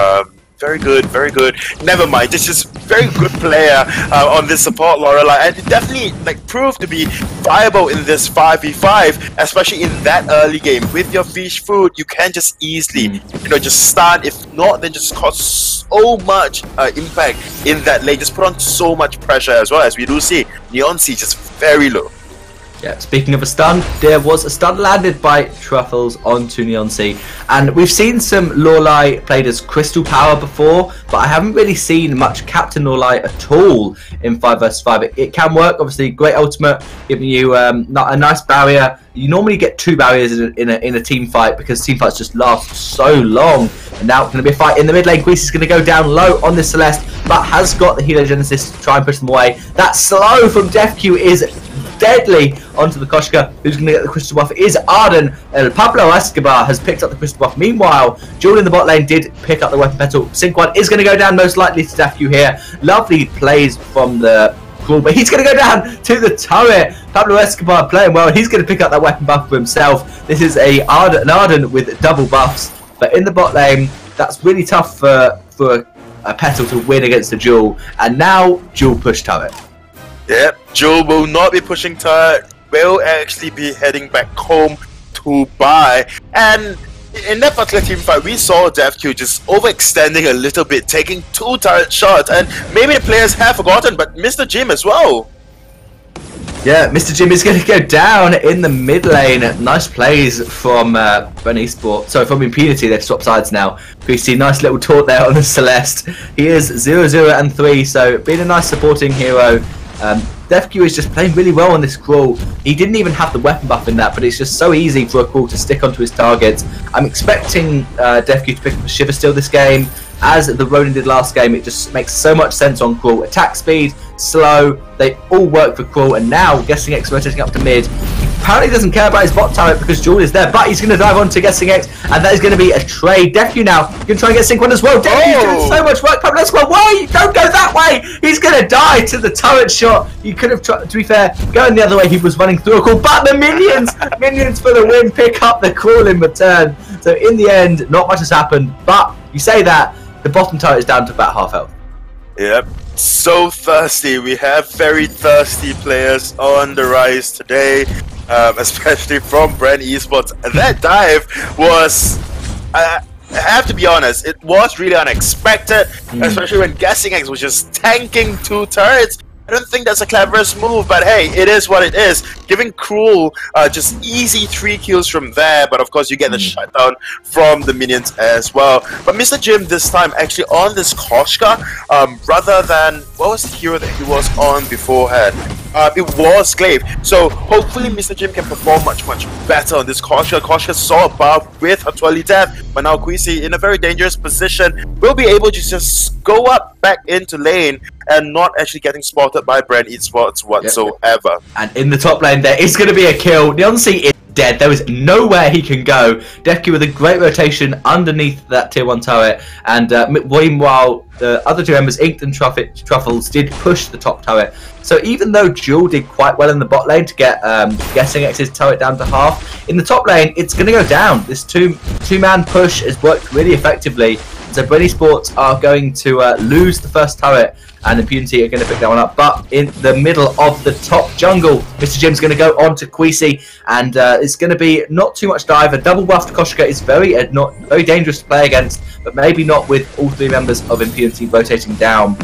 Very good, very good. Never mind. This is very good player on this support Lorelei, and it definitely proved to be viable in this 5v5, especially in that early game. With your fish food, you can just easily, just stun. If not, then just cause so much impact in that lane. Just put on so much pressure as well, as we do see. Neon Sea just very low. Yeah, speaking of a stun, there was a stun landed by Truffles onto Neon Sea. And we've seen some Lorelei played as Crystal Power before, but I haven't really seen much Captain Lorelei at all in 5 vs 5. It can work, obviously, great ultimate, giving you a nice barrier, You normally get 2 barriers in a team fight because team fights just last so long. And now it's going to be a fight in the mid lane. Queesy's going to go down low on this Celeste, but has got the Heliogenesis to try and push them away. That slow from DefQ is deadly onto the Koshka. Who's going to get the crystal buff is Arden. Pablo Escobar has picked up the crystal buff. Meanwhile, Jewel in the bot lane did pick up the weapon petal. Sync1 is going to go down most likely to DefQ here. Lovely plays from the Cruel, but he's going to go down to the turret. Pablo Escobar playing well. He's going to pick up that weapon buff for himself. This is an Arden with double buffs, but in the bot lane, that's really tough for a petal to win against the Jewel. And now Jewel push turret. Yep, Jewel will not be pushing turret, will actually be heading back home to buy. And in that particular team fight, we saw DefQ just overextending a little bit, taking 2 turret shots, and maybe the players have forgotten, but Mr. Jim as well. Yeah, Mr. Jim is going to go down in the mid lane. Nice plays from from Impunity. They've swapped sides now. We see nice little taunt there on the Celeste. He is 0-0-3, so being a nice supporting hero. DefQ is just playing really well on this Crawl. He didn't even have the weapon buff in that, but it's just so easy for a Crawl to stick onto his targets. I'm expecting DefQ to pick up a Shiver Steel this game. As the Ronin did last game, it just makes so much sense on Crawl. Attack speed, slow, they all work for Crawl, and now Guessing X rotating up to mid. Apparently doesn't care about his bot turret because Jewel is there, but he's going to dive on to Guessing X, and that is going to be a trade. DefQ now going to try and get Sync1 as well. DefQ's doing so much work. Pablo Escobar, why? Don't go that way. He's going to die to the turret shot. You could have tried, to be fair, going the other way. He was running through a Crawl, but the minions for the win, pick up the Crawl in return. So in the end, not much has happened, but you say that, the bottom turret is down to about half health. Yep, so thirsty. We have very thirsty players on the rise today, especially from Brand Esports. That dive was, I have to be honest, it was really unexpected, especially when Guessing X was just tanking 2 turrets. I don't think that's the cleverest move, but hey, it is what it is. Giving Cruel just easy 3 kills from there, but of course you get the shutdown from the minions as well. But Mr. Jim this time actually on this Koshka, rather than, what was the hero that he was on beforehand? It was Glaive. So hopefully Mr. Jim can perform much better on this Koshka. Koshka saw a buff with her Twirly Death, but now Queasy in a very dangerous position will be able to just go up back into lane and not actually getting spotted by Brand Esports whatsoever. Yep. And in the top lane there is going to be a kill. Neoncy is dead. There is nowhere he can go. DefQ with a great rotation underneath that tier 1 turret, and meanwhile the other 2 members, Inked and Truffles, did push the top turret. So even though Jewel did quite well in the bot lane to get Guessing X's turret down to half, in the top lane it's going to go down. This two-man push has worked really effectively. So Brand Esports are going to lose the first turret, and Impunity are going to pick that one up. But in the middle of the top jungle, Mr. Jim's going to go on to Queasy, and it's going to be not too much dive. A double buffed Koshka is very dangerous to play against, but maybe not with all 3 members of Impunity rotating down.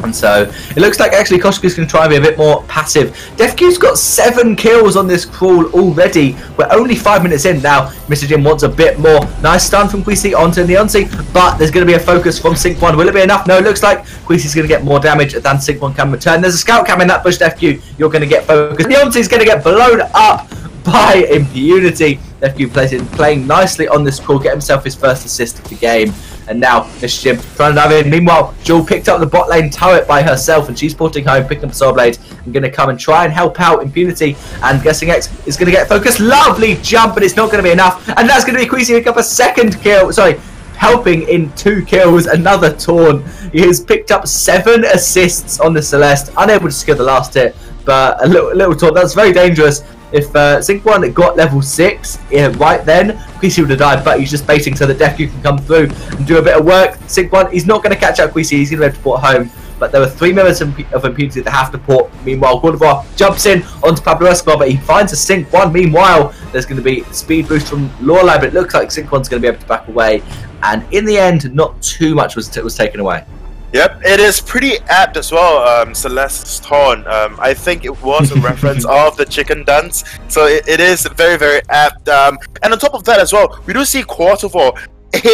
And so it looks like actually Koshka's going to try and be a bit more passive. DefQ's got 7 kills on this Crawl already. We're only 5 minutes in now. Mr. Jim wants a bit more. Nice stun from Queasy onto Neoncy, but there's going to be a focus from Sync1. Will it be enough? No, it looks like Queasy's going to get more damage than Sync1 can return. There's a scout cam in that bush, DefQ. You're going to get focused. Neoncy's going to get blown up by Impunity. DefQ playing nicely on this Crawl, get himself his first assist of the game. And now Mr. Jim trying to dive in. Meanwhile, Jewel picked up the bot lane turret by herself, and she's porting home, picking up the Sword Blade, and going to come and try and help out Impunity. And Guessing X is going to get focused. Lovely jump, but it's not going to be enough. And that's going to be Queasy pick up a second kill. Sorry, helping in 2 kills, another taunt. He has picked up 7 assists on the Celeste, unable to secure the last hit, but a little taunt. That's very dangerous. If Sync1 got level 6 right then, Queasy would have died, but he's just baiting so that DefQ can come through and do a bit of work. Sync1, he's not going to catch up Queasy, he's going to be able to port home, but there were 3 members of Impunity that have to port. Meanwhile, Gordovar jumps in onto Pablo Escobar, but he finds a Sync1. Meanwhile, there's going to be a speed boost from Lorelei, but it looks like Sync1's going to be able to back away, and in the end, not too much was taken away. Yep, it is pretty apt as well, Celeste's taunt. I think it was a reference of the chicken dance, so it is very apt. And on top of that as well, we do see Quartervore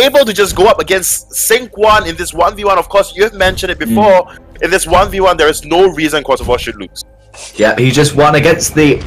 able to just go up against Sync1 in this 1v1. Of course, you've mentioned it before. In this 1v1, there is no reason Quartervore should lose. Yeah, he just won against the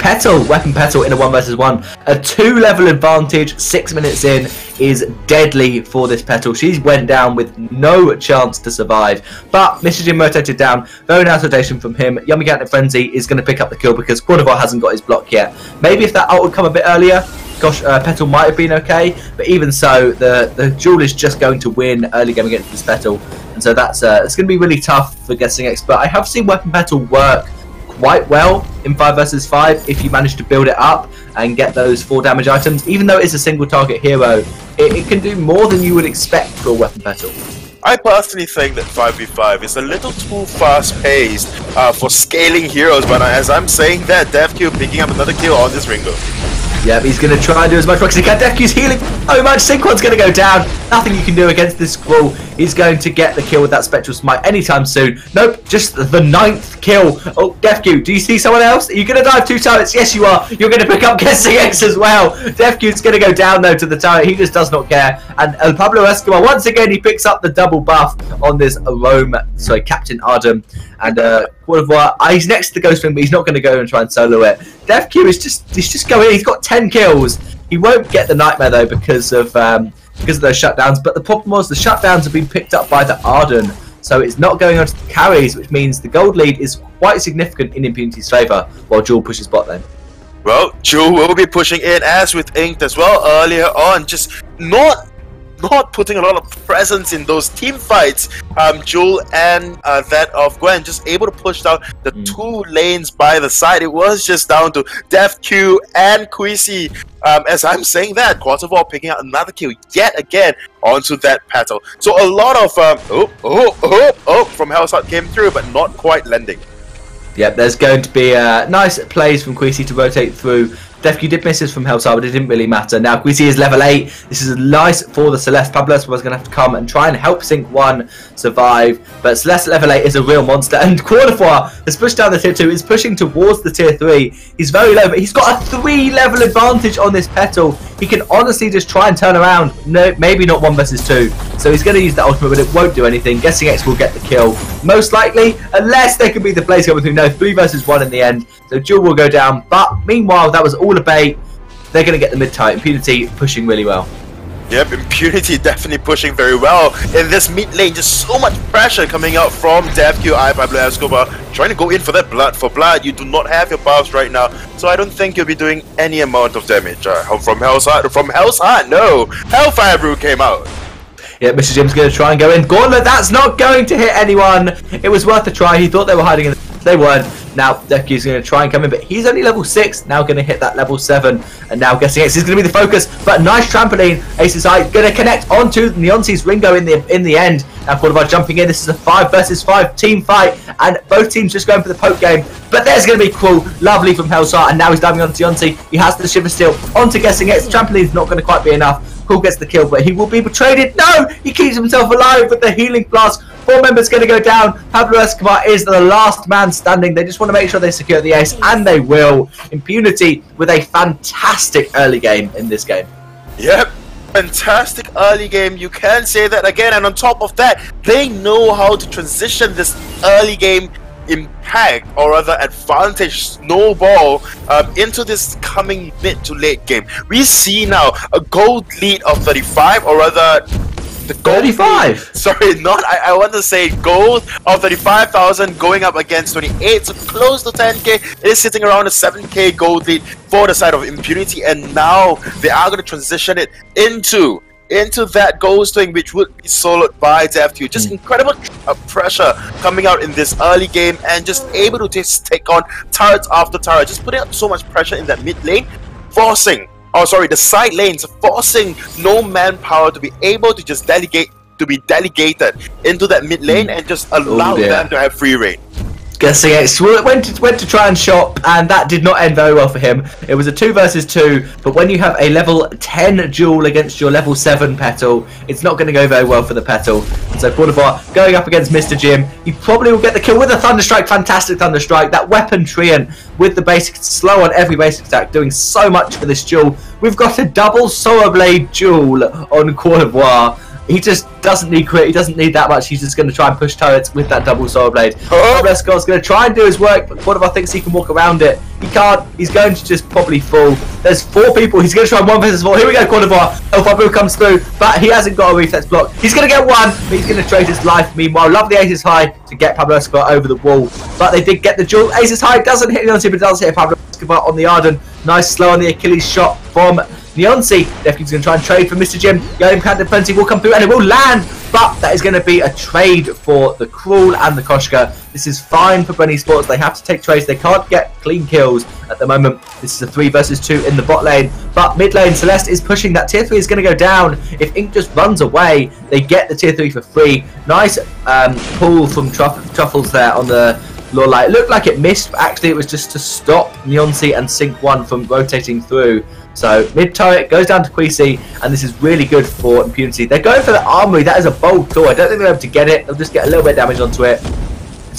Petal, Weapon Petal in a 1 versus 1. A 2-level advantage, 6 minutes in, is deadly for this Petal. She went down with no chance to survive. But Mr. Jim rotated down. Very nice rotation from him. Yummy Frenzy is going to pick up the kill because Quadrivar hasn't got his block yet. Maybe if that ult would come a bit earlier, gosh, Petal might have been okay. But even so, the duel is just going to win early game against this Petal. And so that's it's going to be really tough for Guessing X. But I have seen Weapon Petal work quite well in 5 versus 5 if you manage to build it up and get those 4 damage items. Even though it's a single target hero, it can do more than you would expect for a Weapon Petal. I personally think that 5v5 is a little too fast-paced for scaling heroes, but as I'm saying that, DevQ picking up another kill on this Ringo. Yep, he's going to try and do as much work as he can. DevQ's healing so much. Synchron's going to go down. Nothing you can do against this Squall. He's going to get the kill with that Spectral Smite anytime soon. Nope, just the 9th kill. Oh, DevQ, do you see someone else? Are you going to dive 2 turrets? Yes, you are. You're going to pick up Guessing X as well. DevQ's going to go down, though, to the turret. He just does not care. And Pablo Escobar, once again, he picks up the double buff on this Captain Ardem. And Quadrivar, he's next to the Ghost Wing, but he's not going to go and try and solo it. DevQ is just going in. He's got 10 kills. He won't get the Nightmare, though, because of those shutdowns. But the problem was the shutdowns have been picked up by the Arden. So it's not going on to the carries, which means the gold lead is quite significant in Impunity's favour, while Jewel pushes bot lane. Well, Jewel will be pushing in, as with Inked as well earlier on, just not putting a lot of presence in those team fights. Jewel and that of Gwen just able to push down the 2 lanes by the side. It was just down to DevQ and Quisi. As I'm saying that, Quadrivar picking out another kill yet again onto that Petal. So a lot of from Hellsheart came through, but not quite landing. Yep, there's going to be nice plays from Quisi to rotate through. DevQ did misses from Hellstar, but it didn't really matter. Now Quisi is level 8. This is nice for the Celeste. Pablo was going to have to come and try and help Sync 1 survive. But Celeste level 8 is a real monster. And Quadrivar has pushed down the tier 2. Is pushing towards the tier 3. He's very low, but he's got a 3-level advantage on this Petal. He can honestly just try and turn around. No, maybe not 1 versus 2. So he's going to use the ultimate, but it won't do anything. Guessing X will get the kill. Most likely, unless there could be the plays coming through. No, 3 versus 1 in the end. So Jewel will go down. But meanwhile, that was all a bait. They're going to get the mid-tight. Impunity pushing really well. Yep, Impunity definitely pushing very well in this mid lane. Just so much pressure coming out from DevQ, Pablo Escobar, trying to go in for that blood for blood. You do not have your buffs right now, so I don't think you'll be doing any amount of damage. From Hellsheart, no! Hellfire Brew came out. Yeah, Mr. Jim's going to try and go in. Gauntlet, that's not going to hit anyone. It was worth a try. He thought they were hiding in. They weren't. Now DevQ's going to try and come in, but he's only level 6. Now going to hit that level 7, and now Guessing X is going to be the focus. But nice trampoline. Ace's Eye going to connect onto Neonce's Ringo in the end. Now Quadrivar jumping in. This is a 5 versus 5 team fight, and both teams just going for the poke game. But there's going to be Cruel, lovely from Hellstar, and now he's diving onto Neonce. He has the Shiver Steel onto Guessing X. Trampoline's not going to quite be enough. Cruel gets the kill, but he will be betrayed. No, he keeps himself alive with the healing flask. 4 members going to go down. Pablo Escobar is the last man standing. They just want to make sure they secure the ace, and they will. Impunity with a fantastic early game in this game. Yep, fantastic early game. You can say that again, and on top of that, they know how to transition this early game impact, or rather advantage, snowball into this coming mid to late game. We see now a gold lead of 35, or rather the gold 35. Sorry, not I want to say gold of 35,000 going up against 28, so close to 10k. It is sitting around a 7k gold lead for the side of Impunity, and now they are going to transition it into that ghost wing, which would be soloed by DevQ. Just incredible pressure coming out in this early game, and just able to just take on turrets after turret, just putting up so much pressure in that mid lane, forcing the side lanes, forcing no manpower to be able to just delegated into that mid lane and just allow them to have free reign. Guessing X went to try and shop, and that did not end very well for him. It was a 2 versus 2, but when you have a level 10 duel against your level 7 Petal, it's not going to go very well for the Petal. And so Quadrivar going up against Mr. Jim, he probably will get the kill with a Thunderstrike. Fantastic Thunderstrike. That weapon Treant with the basic slow on every basic attack, doing so much for this duel. We've got a double Sora Blade duel on Quadrivar. He just doesn't need crit. He doesn't need that much. He's just going to try and push turrets with that double soul blade. Pablo Escobar's going to try and do his work, but Cordova thinks he can walk around it. He can't. He's going to just probably fall. There's 4 people. He's going to try 1 versus 4. Here we go, Cordova. El Fabio comes through, but he hasn't got a reflex block. He's going to get 1, but he's going to trade his life. Meanwhile, lovely aces high to get Pablo Escobar over the wall, but they did get the duel. Aces high doesn't hit Leonti, but does hit Pablo Escobar on the Arden. Nice slow on the Achilles shot from Neonsi. Defke's going to try and trade for Mr. Jim. Young Captain Plenty will come through and it will land, but that is going to be a trade for the Cruel and the Koshka. This is fine for Brenny Sports. They have to take trades. They can't get clean kills at the moment. This is a 3 versus 2 in the bot lane, but mid lane Celeste is pushing. That tier 3 is going to go down. If Ink just runs away, they get the tier 3 for free. Nice pull from Truffles there on the Lorelei. It looked like it missed, but actually it was just to stop Neonsi and Sync 1 from rotating through. So mid turret goes down to Queasy, and this is really good for Impunity. They're going for the armory. That is a bold call. I don't think they're able to get it. They'll just get a little bit of damage onto it.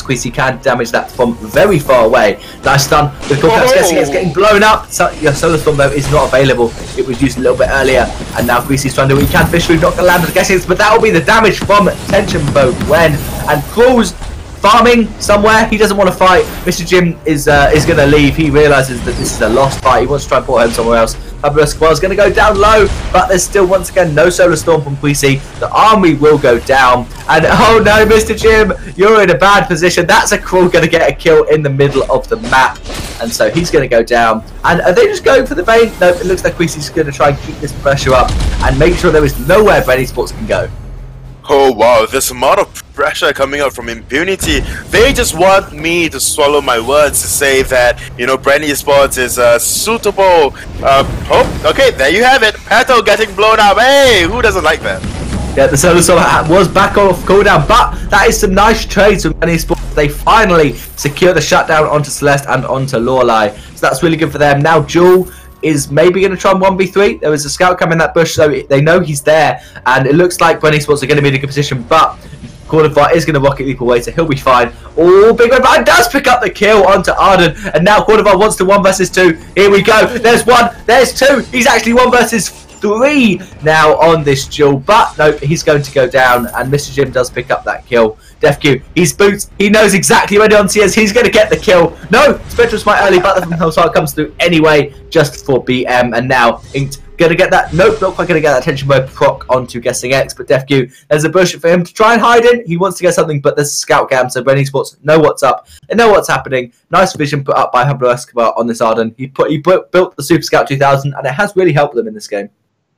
Queasy can damage that from very far away. Nice stun. The guessing it's getting blown up. So, your Solar Storm though is not available. It was used a little bit earlier, and now Queasy's trying to do what he can. Fish Food not going to land the guessings, but that will be the damage from Tension Bow Gwen. And Cruel's farming somewhere. He doesn't want to fight. Mr. Jim is going to leave. He realises that this is a lost fight. He wants to try and port home somewhere else. Pablo Escobar is going to go down low, but there's still once again no Solar Storm from Queasy. The army will go down, and oh no, Mr. Jim, you're in a bad position. That's a Cruel going to get a kill in the middle of the map, and so he's going to go down. And are they just going for the Vayne? No, it looks like Queasy's going to try and keep this pressure up and make sure there is nowhere Brenny Sports can go. Oh wow, there's a lot of pressure coming out from Impunity. They just want me to swallow my words to say that, you know, Brandy Sports is suitable. Okay, there you have it. Petal getting blown up. Hey, who doesn't like that? Yeah, the Solar Storm was back off cooldown, but that is some nice trades from Brandy Sports. They finally secure the shutdown onto Celeste and onto Lorelei. So that's really good for them. Now Jewel is maybe going to try and 1v3. There was a scout coming in that bush, so they know he's there, and it looks like Brenny Sports are going to be in a good position, but Cordova is going to rocket leap away, so he'll be fine. Oh, Big Red Blind does pick up the kill onto Arden, and now Cordova wants to 1 versus 2. Here we go. There's 1, there's 2. He's actually 1 versus 3 now on this duel, but no, he's going to go down, and Mr. Jim does pick up that kill. DefQ, he's boots, he knows exactly where Leonti is, he's going to get the kill. No, Spectral Smite early, but the from Hellstar comes through anyway, just for BM, and now Inked going to get that, nope, not quite going to get that tension mode proc onto Guessing X, but DefQ, there's a bush for him to try and hide in. He wants to get something, but there's a scout cam, so Brenny Sports know what's up, they know what's happening. Nice vision put up by Pablo Escobar on this Arden. He built the Super Scout 2000, and it has really helped them in this game.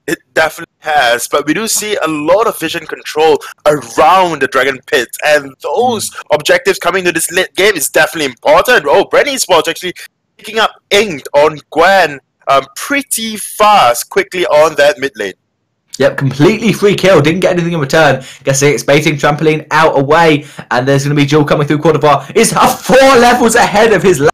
It definitely has, but we do see a lot of vision control around the Dragon Pit, and those objectives coming to this late game is definitely important. Oh, Brenny Sports actually picking up Inked on Gwen pretty fast, quickly on that mid lane. Yep, completely free kill, didn't get anything in return. Guessing it's baiting trampoline out away, and there's going to be Jewel coming through Cordova. Is 4 levels ahead of his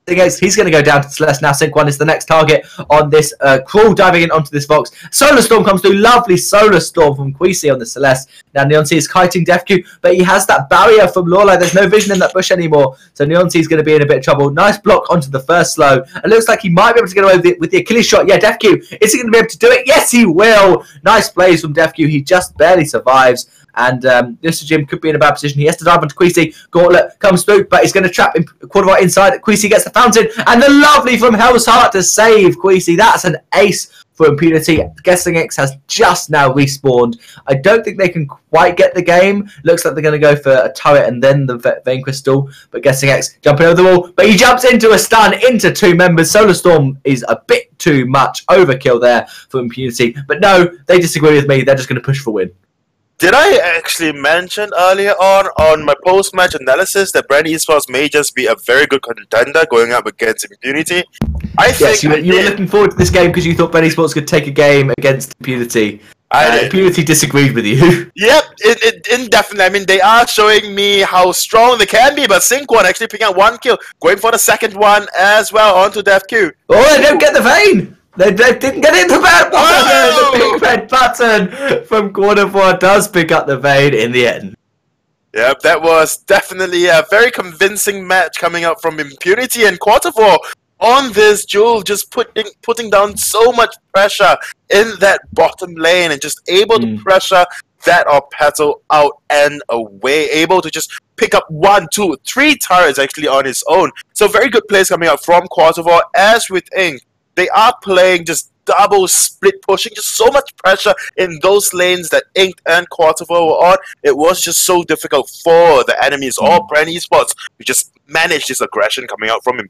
he's going to go down to Celeste now. Sync 1 is the next target on this Cruel diving in onto this Vox. Solar Storm comes through. Lovely Solar Storm from Queasy on the Celeste. Now Neonsi is kiting DefQ, but he has that barrier from Lorelei. There's no vision in that bush anymore, so Neonsi is going to be in a bit of trouble. Nice block onto the first slow. It looks like he might be able to get away with the Achilles shot. Yeah, DefQ, is he going to be able to do it? Yes, he will. Nice plays from DefQ. He just barely survives. And Mr. Jim could be in a bad position. He has to dive onto Queasy. Gauntlet comes through, but he's going to trap Cordova inside. Queasy gets the fountain, and the lovely from Hell's Heart to save Queasy. That's an ace for Impunity. Guessing X has just now respawned. I don't think they can quite get the game. Looks like they're going to go for a turret and then the Vein Crystal. But Guessing X jumping over the wall, but he jumps into a stun into 2 members. Solar Storm is a bit too much overkill there for Impunity. But no, they disagree with me. They're just going to push for win. Did I actually mention earlier on my post-match analysis that Brandy Esports may just be a very good contender going up against Impunity? Yes, you were looking forward to this game because you thought Brandy Esports could take a game against Impunity. Impunity disagreed with you. Yep, indefinitely. I mean, they are showing me how strong they can be, but Sync 1 actually picking up 1 kill, going for the second one as well onto DefQ. Oh, they don't get the Vein! They didn't get it. The red button! Oh! The big red button from Cordova does pick up the Vein in the end. Yep, that was definitely a very convincing match coming up from Impunity, and Quarter 4 on this, Jewel just putting down so much pressure in that bottom lane and just able to pressure that Orpeto out and away, able to just pick up 1, 2, 3 turrets actually on his own. So very good plays coming out from Quartervore. As with Ink, they are playing just double split pushing, just so much pressure in those lanes that Ink and Quartervore were on. It was just so difficult for the enemies or Brand Esports to just manage this aggression coming out from him.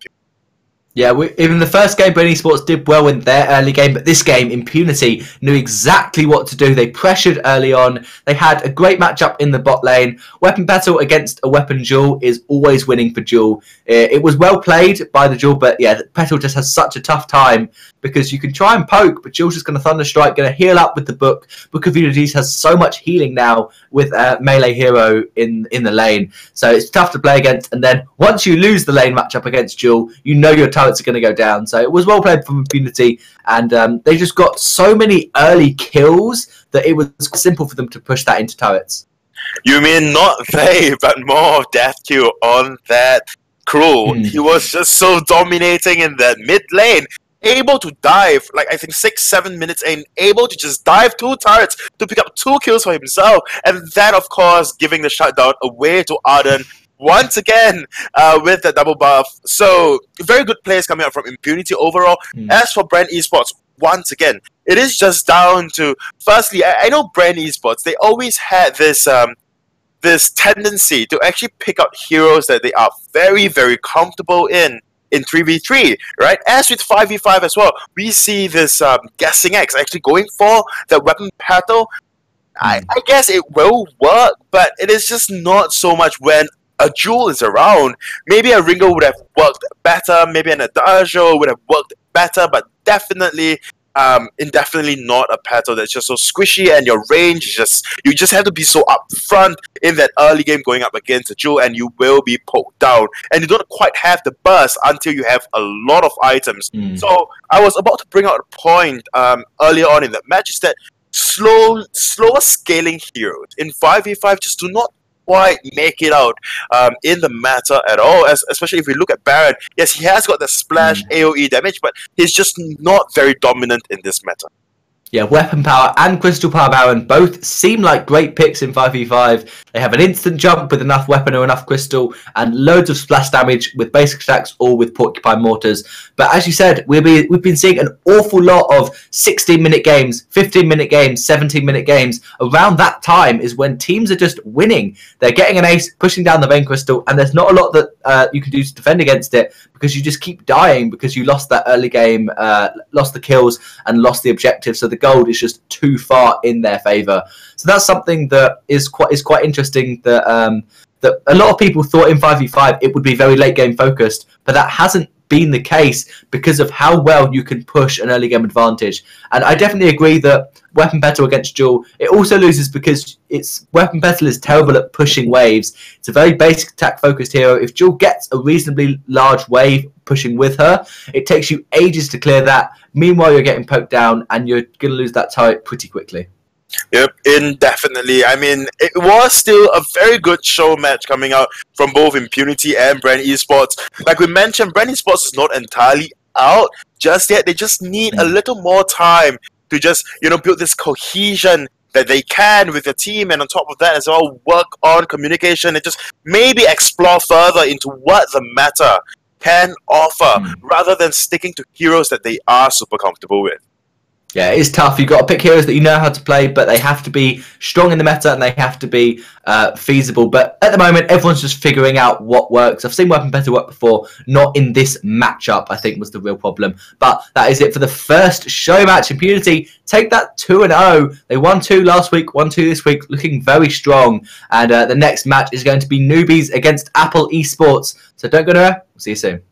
Yeah, even the first game, Brain Esports did well in their early game, but this game, Impunity knew exactly what to do. They pressured early on. They had a great matchup in the bot lane. Weapon battle against a weapon Jewel is always winning for Jewel. It was well played by the Jewel, but yeah, Petal just has such a tough time because you can try and poke, but Jewel's just going to Thunderstrike, going to heal up with the Book. Book of Unities has so much healing now with melee hero in the lane, so it's tough to play against. And then once you lose the lane matchup against Jewel, you know your turrets are going to go down. So it was well played from Impunity, and they just got so many early kills that it was simple for them to push that into turrets. You mean not they, but more of Deathq on that crew. He was just so dominating in that mid lane, able to dive, like I think 6-7 minutes in, able to just dive 2 turrets to pick up 2 kills for himself, and then of course giving the shutdown away to Arden once again with the double buff. So very good plays coming out from Impunity overall. As for Brand Esports, once again, it is just down to, firstly, I know Brand Esports, they always had this this tendency to actually pick out heroes that they are very, very comfortable in 3v3, right? As with 5v5 as well, we see this Guessing X actually going for the weapon battle. I guess it will work, but it is just not so much when a Jewel is around. Maybe a Ringo would have worked better, maybe an Adagio would have worked better, but definitely indefinitely not a battle that's just so squishy, and your range is just, you just have to be so upfront in that early game going up against a Jewel, and you will be poked down, and you don't quite have the burst until you have a lot of items. So I was about to bring out a point earlier on in the match, is that slower scaling heroes in 5v5 just do not quite make it out in the meta at all, especially if we look at Baron. Yes, he has got the splash AoE damage, but he's just not very dominant in this meta. Yeah, Weapon Power and Crystal Power Baron both seem like great picks in 5v5. They have an instant jump with enough weapon or enough crystal, and loads of splash damage with basic stacks or with Porcupine Mortars. But as you said, we've been seeing an awful lot of 16-minute games, 15-minute games, 17-minute games. Around that time is when teams are just winning. They're getting an ace, pushing down the Vein Crystal, and there's not a lot that you can do to defend against it, because you just keep dying because you lost that early game, lost the kills, and lost the objective. So the gold is just too far in their favour. So that's something that is quite interesting, that that a lot of people thought in 5v5 it would be very late game focused, but that hasn't been the case because of how well you can push an early game advantage. And I definitely agree that Weapon Petal against Jewel, it also loses because Weapon Petal is terrible at pushing waves. It's a very basic attack focused hero. If Jewel gets a reasonably large wave pushing with her, it takes you ages to clear that. Meanwhile, you're getting poked down and you're going to lose that turret pretty quickly. Yep, indefinitely. I mean, it was still a very good show match coming out from both Impunity and Brand Esports. Like we mentioned, Brand Esports is not entirely out just yet. They just need a little more time to just, build this cohesion that they can with the team, and on top of that as well, work on communication and just maybe explore further into what the meta can offer, rather than sticking to heroes that they are super comfortable with. Yeah, it's tough. You've got to pick heroes that you know how to play, but they have to be strong in the meta and they have to be feasible. But at the moment, everyone's just figuring out what works. I've seen Weapon Petal work before, not in this matchup, I think was the real problem. But that is it for the first show match. Impunity take that 2-0. They won 2 last week, won 2 this week, looking very strong. And the next match is going to be Newbies against Apple Esports. So don't go nowhere. We'll see you soon.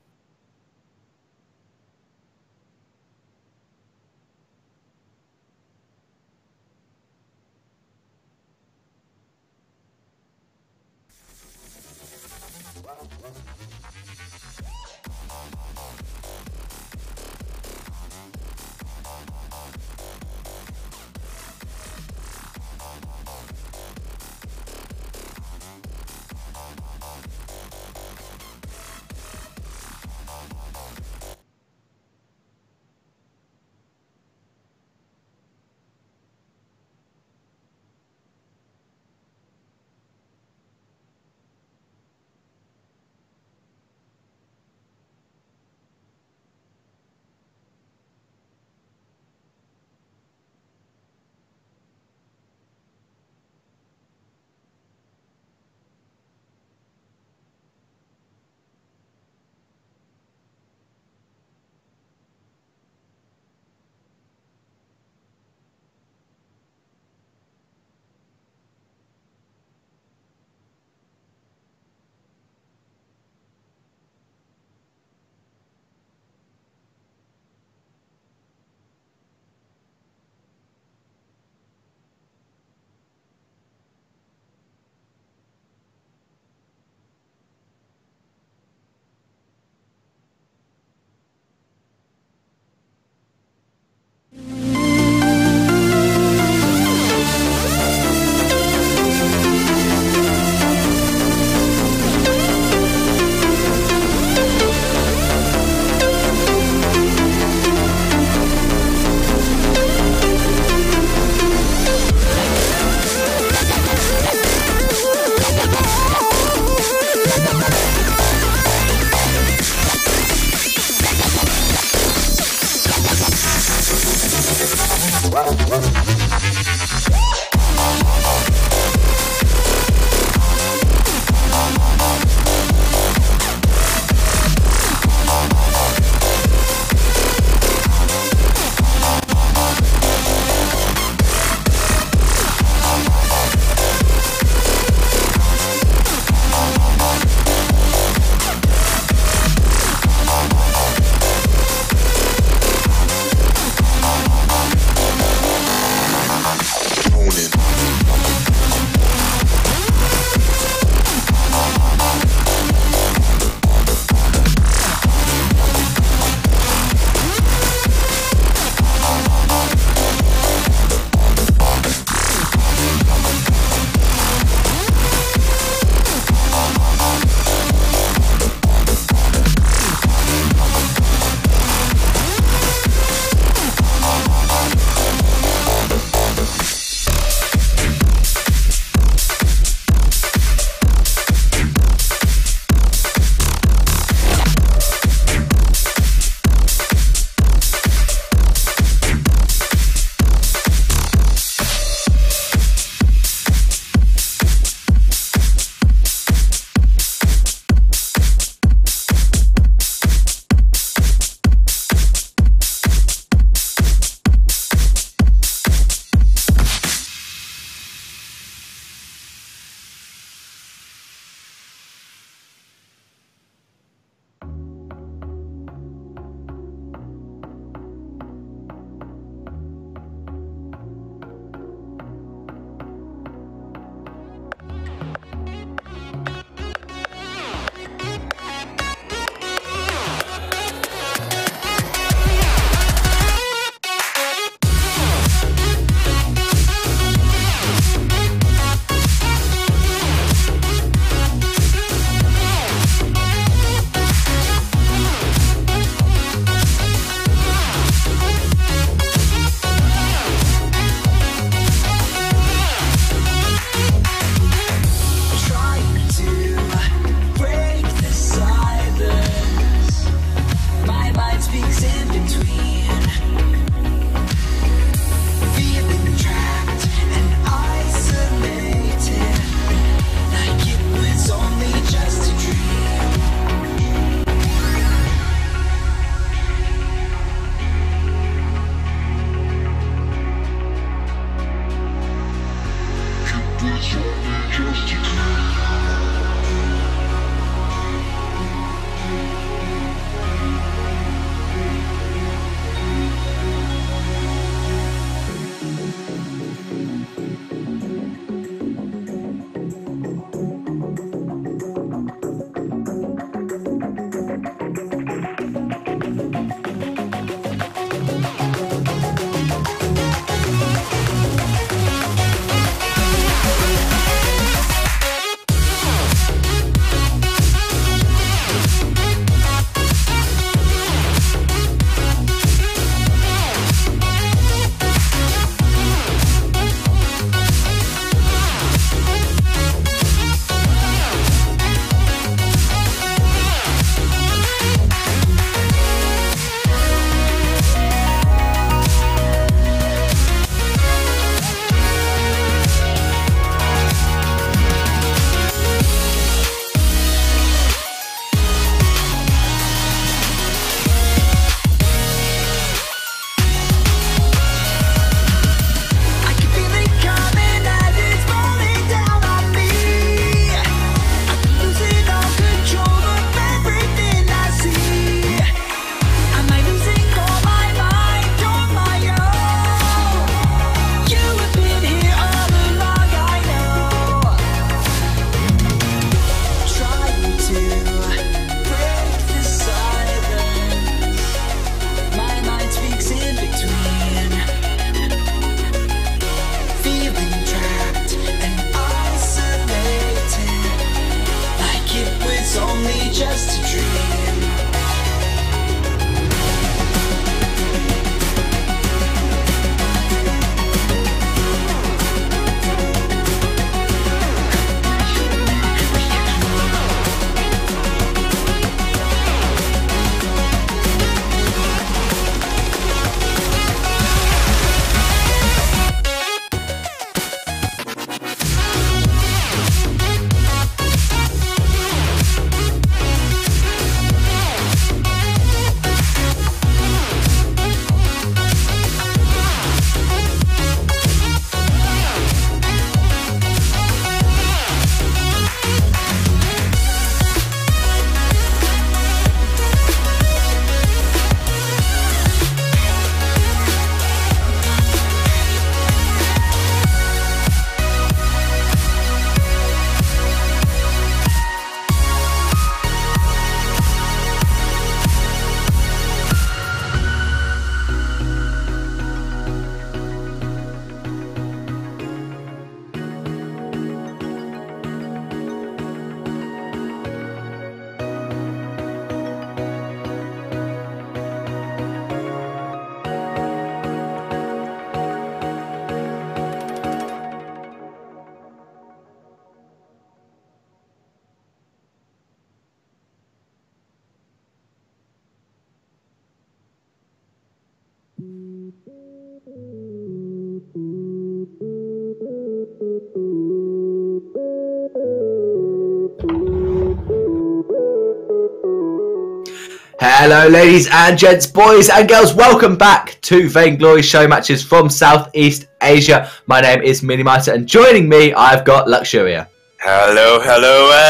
Hello, ladies and gents, boys and girls. Welcome back to Vainglory show matches from Southeast Asia. My name is Minimiter, and joining me, I've got Luxuria. Hello,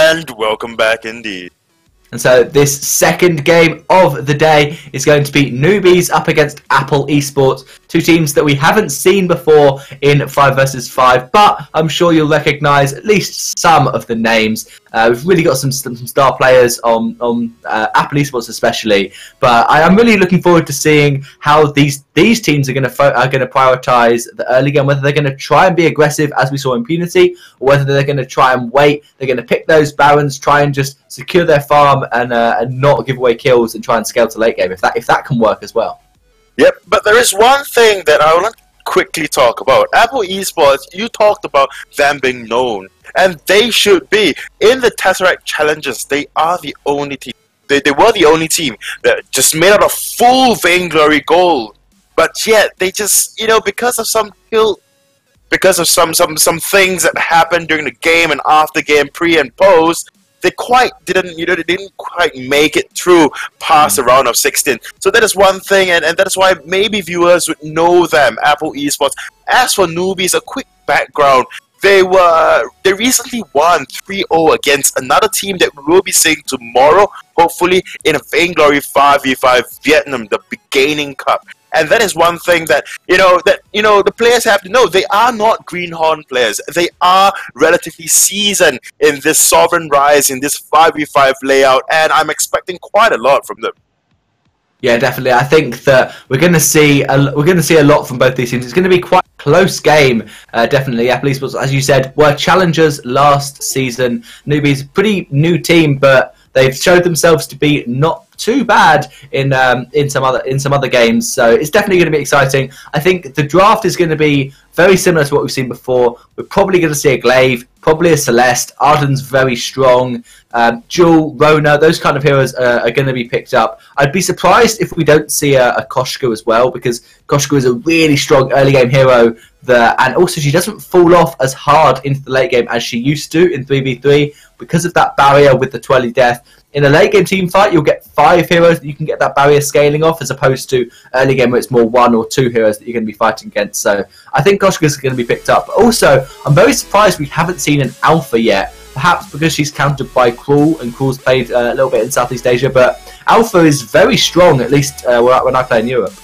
and welcome back indeed. And so this second game of the day is going to be Newbies up against Apple Esports, two teams that we haven't seen before in 5 vs 5, but I'm sure you'll recognise at least some of the names. We've really got some star players on Apple Esports especially, but I am really looking forward to seeing how these teams are going to prioritise the early game, whether they're going to try and be aggressive as we saw in Punity, or whether they're going to try and wait. They're going to pick those Barons, try and just secure their farm and not give away kills and try and scale to late game if that can work as well. Yep, but there is one thing that I want to quickly talk about. Apple Esports, you talked about them being known, and they should be. In the Tesseract Challenges, they are the only team. They were the only team that just made out a full Vainglory gold, but yet they just, because of some things that happened during the game and after game, pre and post, they didn't quite make it through past the round of 16. So that is one thing, and that is why maybe viewers would know them, Apple Esports. As for Newbies, a quick background. They recently won 3-0 against another team that we will be seeing tomorrow, hopefully in a Vainglory 5v5 Vietnam, the Beginning Cup. And that is one thing that the players have to know. They are not Greenhorn players. They are relatively seasoned in this Sovereign Rise, in this 5v5 layout, and I'm expecting quite a lot from them. Yeah, definitely. I think that we're going to see a lot from both these teams. It's going to be quite a close game. Definitely, Apple Esports, as you said, were challengers last season. Newbies, pretty new team, but they've showed themselves to be not too bad in some other games. So it's definitely going to be exciting. I think the draft is going to be very similar to what we've seen before. We're probably going to see a Glaive, probably a Celeste. Arden's very strong. Jewel, Rona, those kind of heroes are going to be picked up. I'd be surprised if we don't see a Koshka as well, because Koshka is a really strong early game hero. And also she doesn't fall off as hard into the late game as she used to in 3v3 because of that barrier with the Twirly Death. In a late game team fight, you'll get 5 heroes that you can get that barrier scaling off, as opposed to early game where it's more 1 or 2 heroes that you're going to be fighting against. So I think Koshka's going to be picked up. But also, I'm very surprised we haven't seen an Alpha yet. Perhaps because she's countered by Cruel, and Cruel's played a little bit in Southeast Asia. But Alpha is very strong, at least when I play in Europe.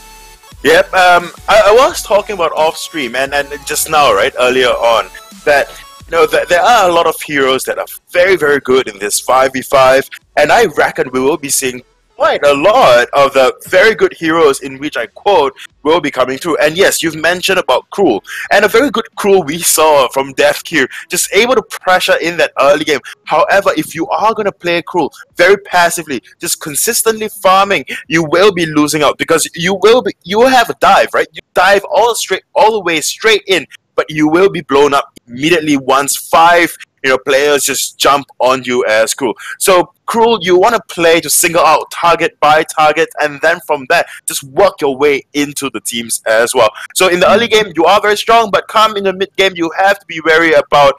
Yep, I was talking about off stream and just now, right, earlier on, that there are a lot of heroes that are very, very good in this 5v5, and I reckon we will be seeing quite a lot of the very good heroes in which I quote will be coming through. And yes, you've mentioned about Cruel, and a very good Cruel we saw from DevQ, just able to pressure in that early game. However, if you are going to play Cruel very passively, just consistently farming, you will be losing out, because you will have a dive, right? You dive all the way straight in, but you will be blown up immediately once 5 players just jump on you as Cruel. So Cruel, you want to play to single out target by target, and then from there just work your way into the teams as well. So in the early game you are very strong, but come in the mid game you have to be wary about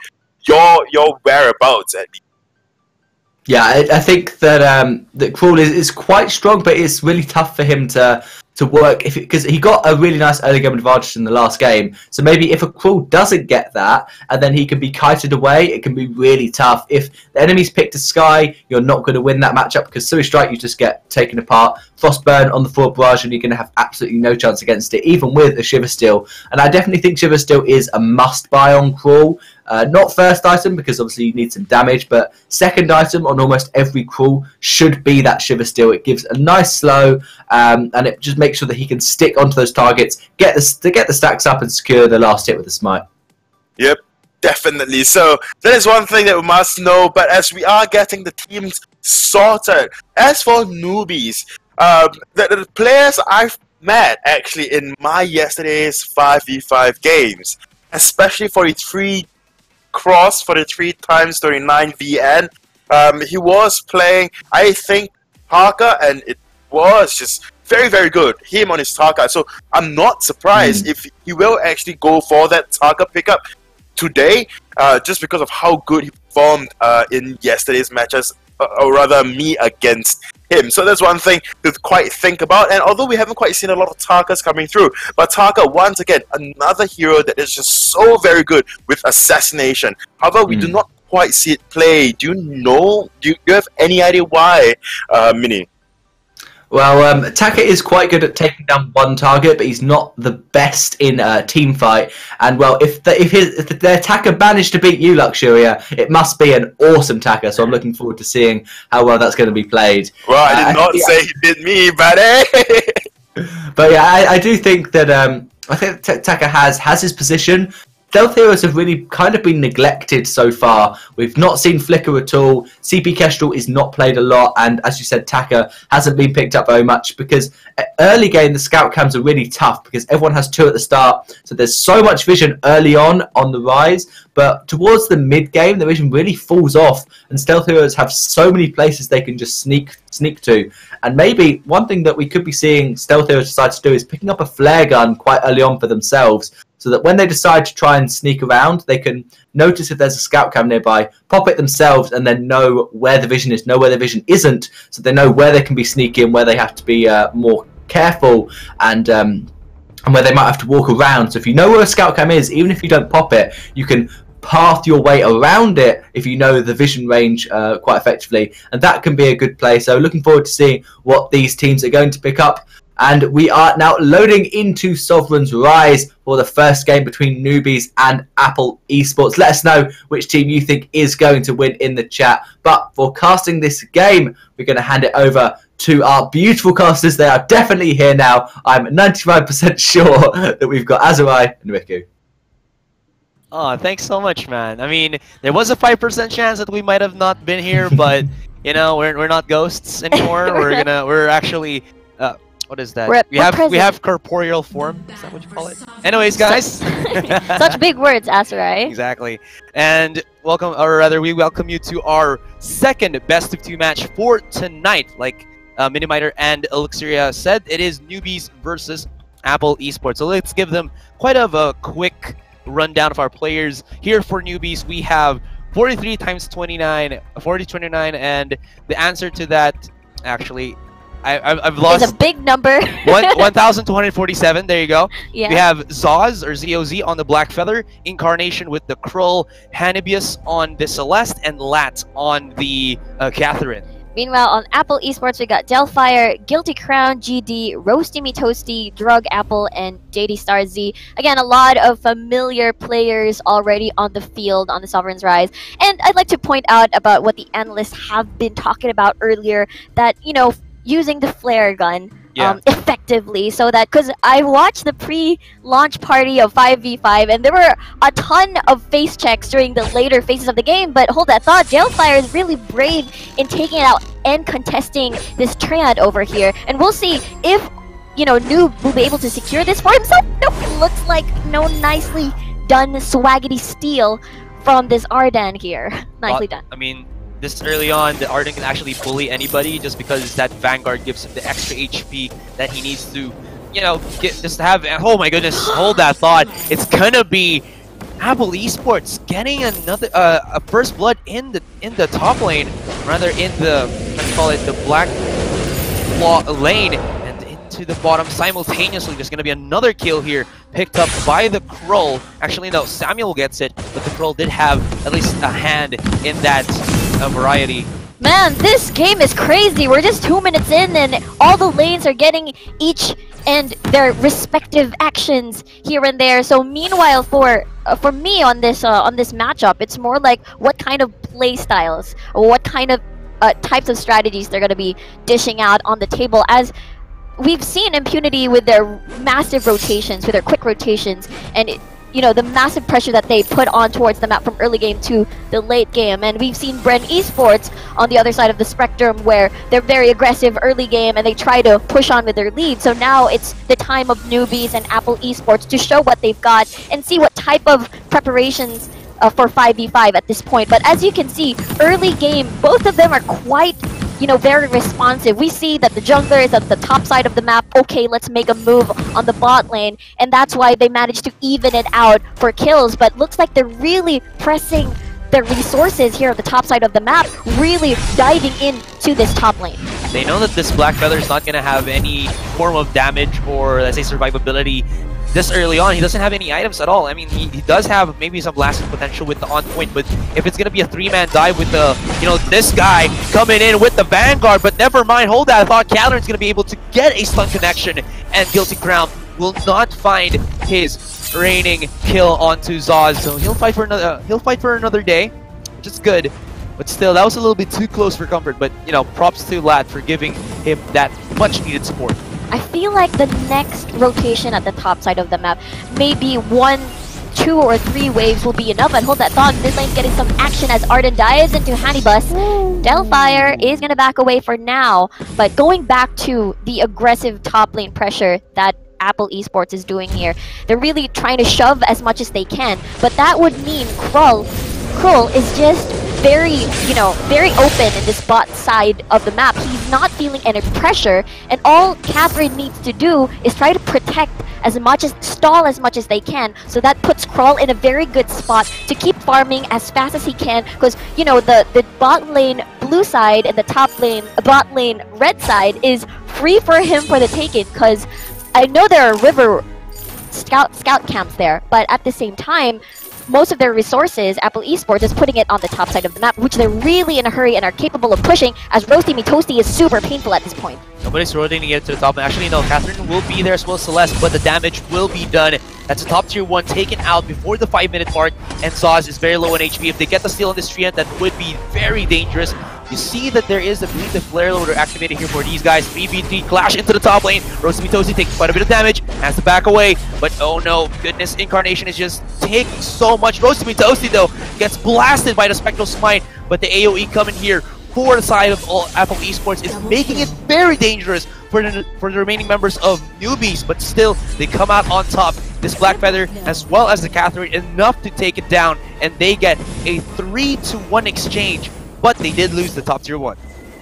your whereabouts at least. Yeah, I think that Cruel is quite strong, but it's really tough for him to work, because he got a really nice early game advantage in the last game. So maybe if a Cruel doesn't get that, and then he can be kited away, it can be really tough. If the enemy's picked a Sky, you're not going to win that matchup, because Sui Strike, you just get taken apart. Frostburn on the forward barrage, and you're going to have absolutely no chance against it, even with a Shiver Steel. And I definitely think Shiver Steel is a must-buy on Cruel. Not first item, because obviously you need some damage, but second item on almost every Cruel should be that Shiver Steel. It gives a nice slow, and it just makes sure that he can stick onto those targets, get the stacks up, and secure the last hit with the smite. Yep, definitely. So that is one thing that we must know. But as we are getting the teams sorted, as for Newbies, the players I've met actually in my yesterday's 5v5 games, especially for the 3 cross, for the 3x39 VN, he was playing, I think, Parker, and it was just very, very good. Him on his Taka. So I'm not surprised if he will actually go for that Taka pickup today, just because of how good he performed in yesterday's matches, or rather me against him. So that's one thing to quite think about. And although we haven't quite seen a lot of Takas coming through, but Taka, once again, another hero that is just so very good with assassination. However, we do not quite see it play. Do you have any idea why, Mini? Well, Taka is quite good at taking down one target, but he's not the best in a team fight. And well, if their Taka managed to beat you, Luxuria, it must be an awesome Taka. So I'm looking forward to seeing how well that's going to be played. Well, I did not say he beat me, buddy. But yeah, I do think that I think Taka has his position. Stealth heroes have really kind of been neglected so far. We've not seen Flicker at all. CP Kestrel is not played a lot, and as you said, Taka hasn't been picked up very much because early game the scout cams are really tough because everyone has 2 at the start, so there's so much vision early on the rise. But towards the mid game, the vision really falls off, and stealth heroes have so many places they can just sneak to. And maybe one thing that we could be seeing stealth heroes decide to do is picking up a flare gun quite early on for themselves, so that when they decide to try and sneak around, they can notice if there's a scout cam nearby, pop it themselves, and then know where the vision is, know where the vision isn't, so they know where they can be sneaking, where they have to be more careful, and where they might have to walk around. So if you know where a scout cam is, even if you don't pop it, you can path your way around it if you know the vision range quite effectively, and that can be a good play. So looking forward to seeing what these teams are going to pick up. And we are now loading into Sovereign's Rise for the first game between Newbies and Apple Esports. Let us know which team you think is going to win in the chat. But for casting this game, we're going to hand it over to our beautiful casters. They are definitely here now. I'm 95% sure that we've got Azurai and Riku. Oh, thanks so much, man. I mean, there was a 5% chance that we might have not been here, but you know, we're not ghosts anymore. We're actually what is that? We have corporeal form. Is that what you call it? Anyways, guys. Such big words, Azurai. Exactly. And welcome, or rather, we welcome you to our second best of 2 match for tonight. Like Minimiter and Elixria said, it is Newbies versus Apple Esports. So let's give them quite of a quick rundown of our players. Here for Newbies, we have 43 times 29, 4029, and the answer to that, actually, I've lost. It's a big number. 1,247. There you go. Yeah. We have Zoz or ZOZ on the Black Feather, Incarnation with the Krull, Hanibius on the Celeste, and Lat on the Catherine. Meanwhile, on Apple Esports, we got Delfire, Guilty Crown, GD, Roasty Me Toasty, Drug Apple, and JD Star Z. Again, a lot of familiar players already on the field on the Sovereign's Rise. And I'd like to point out about what the analysts have been talking about earlier, that, you know, using the flare gun effectively, so that, because I watched the pre-launch party of 5v5 and there were a ton of face checks during the later phases of the game, but hold that thought, Jailfire is really brave in taking it out and contesting this triad over here, and we'll see if, you know, Noob will be able to secure this for himself. Nope, it looks like no nicely done swaggity steal from this Ardan here. Nicely done. I mean, this early on, the Arden can actually bully anybody just because that Vanguard gives him the extra HP that he needs to, you know, just have. Oh my goodness, hold that thought. It's gonna be Apple Esports getting another a first blood in the top lane, rather in the, let's call it the black lane, and into the bottom simultaneously. There's gonna be another kill here picked up by the Krull. Actually, no, Samuel gets it, but the Krull did have at least a hand in that variety. Man, this game is crazy. We're just 2 minutes in and all the lanes are getting each and their respective actions here and there. So meanwhile, for me on this matchup, it's more like what kind of play styles or what kind of types of strategies they're going to be dishing out on the table, as we've seen Impunity with their massive rotations, with their quick rotations, and you know, the massive pressure that they put on towards the map from early game to the late game. And we've seen Bren Esports on the other side of the spectrum, where they're very aggressive early game and they try to push on with their lead. So now it's the time of Newbies and Apple Esports to show what they've got and see what type of preparations for 5v5 at this point. But as you can see, early game, both of them are quite very responsive. We see that the jungler is at the top side of the map. Okay, let's make a move on the bot lane, and that's why they managed to even it out for kills. But looks like they're really pressing their resources here at the top side of the map, really diving into this top lane. They know that this Black Feather is not going to have any form of damage or, let's say, survivability this early on. He doesn't have any items at all. I mean, he does have maybe some blasting potential with the on point, but if it's going to be a 3-man dive with the, this guy coming in with the Vanguard, but never mind, hold that thought. Catherine's going to be able to get a stun connection, and Guilty Crown will not find his reigning kill onto Zaz, so he'll fight for another day, which is good. But still, that was a little bit too close for comfort. But props to Lad for giving him that much needed support. I feel like the next rotation at the top side of the map, maybe 1, 2, or 3 waves will be enough. And hold that thought, this lane's getting some action as Arden dives into Hannibus. Delfire is gonna back away for now, but going back to the aggressive top lane pressure that Apple Esports is doing here, they're really trying to shove as much as they can, but that would mean Krull is just very open in this bot side of the map. He's not feeling any pressure, and all Catherine needs to do is try to protect stall as much as they can, so that puts Krull in a very good spot to keep farming as fast as he can, because the bot lane blue side and the top lane bot lane red side is free for him for the taking, because I know there are river scout camps there, but at the same time, most of their resources, Apple Esports is putting it on the top side of the map, which they're really in a hurry and are capable of pushing, as Roasty Me Toasty is super painful at this point. Nobody's rotating it to the top. Actually, no, Catherine will be there as well as Celeste, but the damage will be done. That's a top tier 1 taken out before the 5-minute mark, and Zaz is very low on HP. If they get the steal on this Treant, that would be very dangerous. You see that there is, I believe, the flare loader activated here for these guys. 3v3 clash into the top lane. Roasty Me Toasty takes quite a bit of damage, has to back away, but oh no, goodness, Incarnation is just taking so much. Roasty Me Toasty, though, gets blasted by the Spectral Smite, but the AoE coming here for the side of Apple Esports is making it very dangerous for the remaining members of Newbies, but still, they come out on top. This Black Feather, as well as the Catherine, enough to take it down, and they get a 3-to-1 exchange, but they did lose the top tier 1.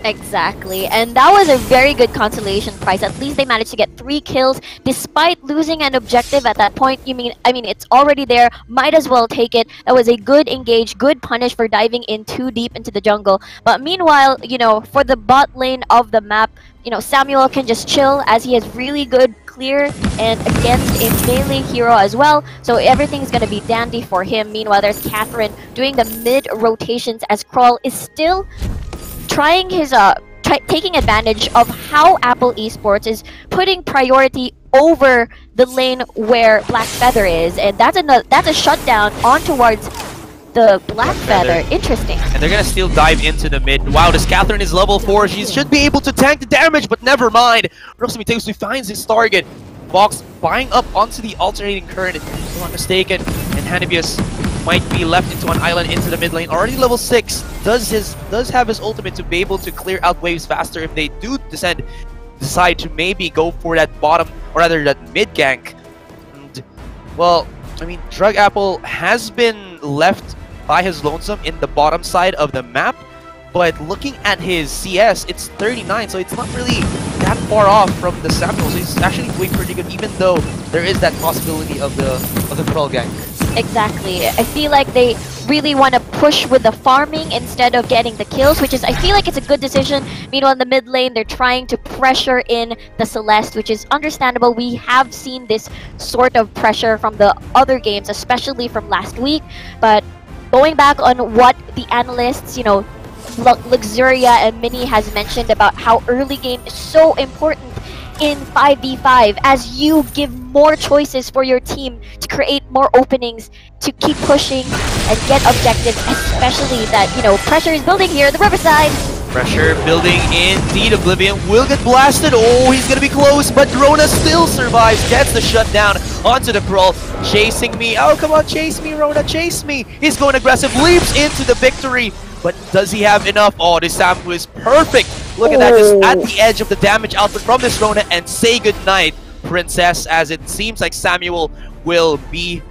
Exactly, and that was a very good consolation prize. At least they managed to get 3 kills despite losing an objective at that point. I mean, it's already there. Might as well take it. That was a good engage, good punish for diving in too deep into the jungle. But meanwhile, for the bot lane of the map, Samuel can just chill as he has really good clear and against a melee hero as well. So everything's gonna be dandy for him. Meanwhile, there's Catherine doing the mid rotations as Krull is still trying his taking advantage of how Apple Esports is putting priority over the lane where Black Feather is, and that's a shutdown on towards the Black Feather. Interesting. And they're gonna still dive into the mid. Wow, this Catherine is level 4. She should be able to tank the damage, but never mind. Roasty Me Toasty finds his target. Fox buying up onto the alternating current, if I'm not mistaken, and Hannibus might be left into an island into the mid lane. Already level 6, does have his ultimate to be able to clear out waves faster if they do decide to maybe go for that bottom, or rather that mid gank. And, well, I mean, Drug Apple has been left by his lonesome in the bottom side of the map, but looking at his CS, it's 39, so it's not really that far off from the Samuel. So he's actually doing pretty good, even though there is that possibility of the Krull gank. Exactly. I feel like they really want to push with the farming instead of getting the kills, which is, I feel like it's a good decision. Meanwhile, in the mid lane, they're trying to pressure in the Celeste, which is understandable. We have seen this sort of pressure from the other games, especially from last week. But going back on what the analysts, Luxuria and Mini has mentioned about how early game is so important in 5v5 as you give more choices for your team to create more openings to keep pushing and get objectives, especially that, pressure is building here, the Riverside. Pressure building indeed. Oblivion will get blasted. Oh, he's gonna be close, but Rona still survives, gets the shutdown onto the Krull. Chasing me. Oh, come on, chase me, Rona, chase me. He's going aggressive, leaps into the victory, but does he have enough? Oh, this Samu is perfect. Look at that, just at the edge of the damage output from this Rona, and say goodnight, Princess, as it seems like Samuel will be,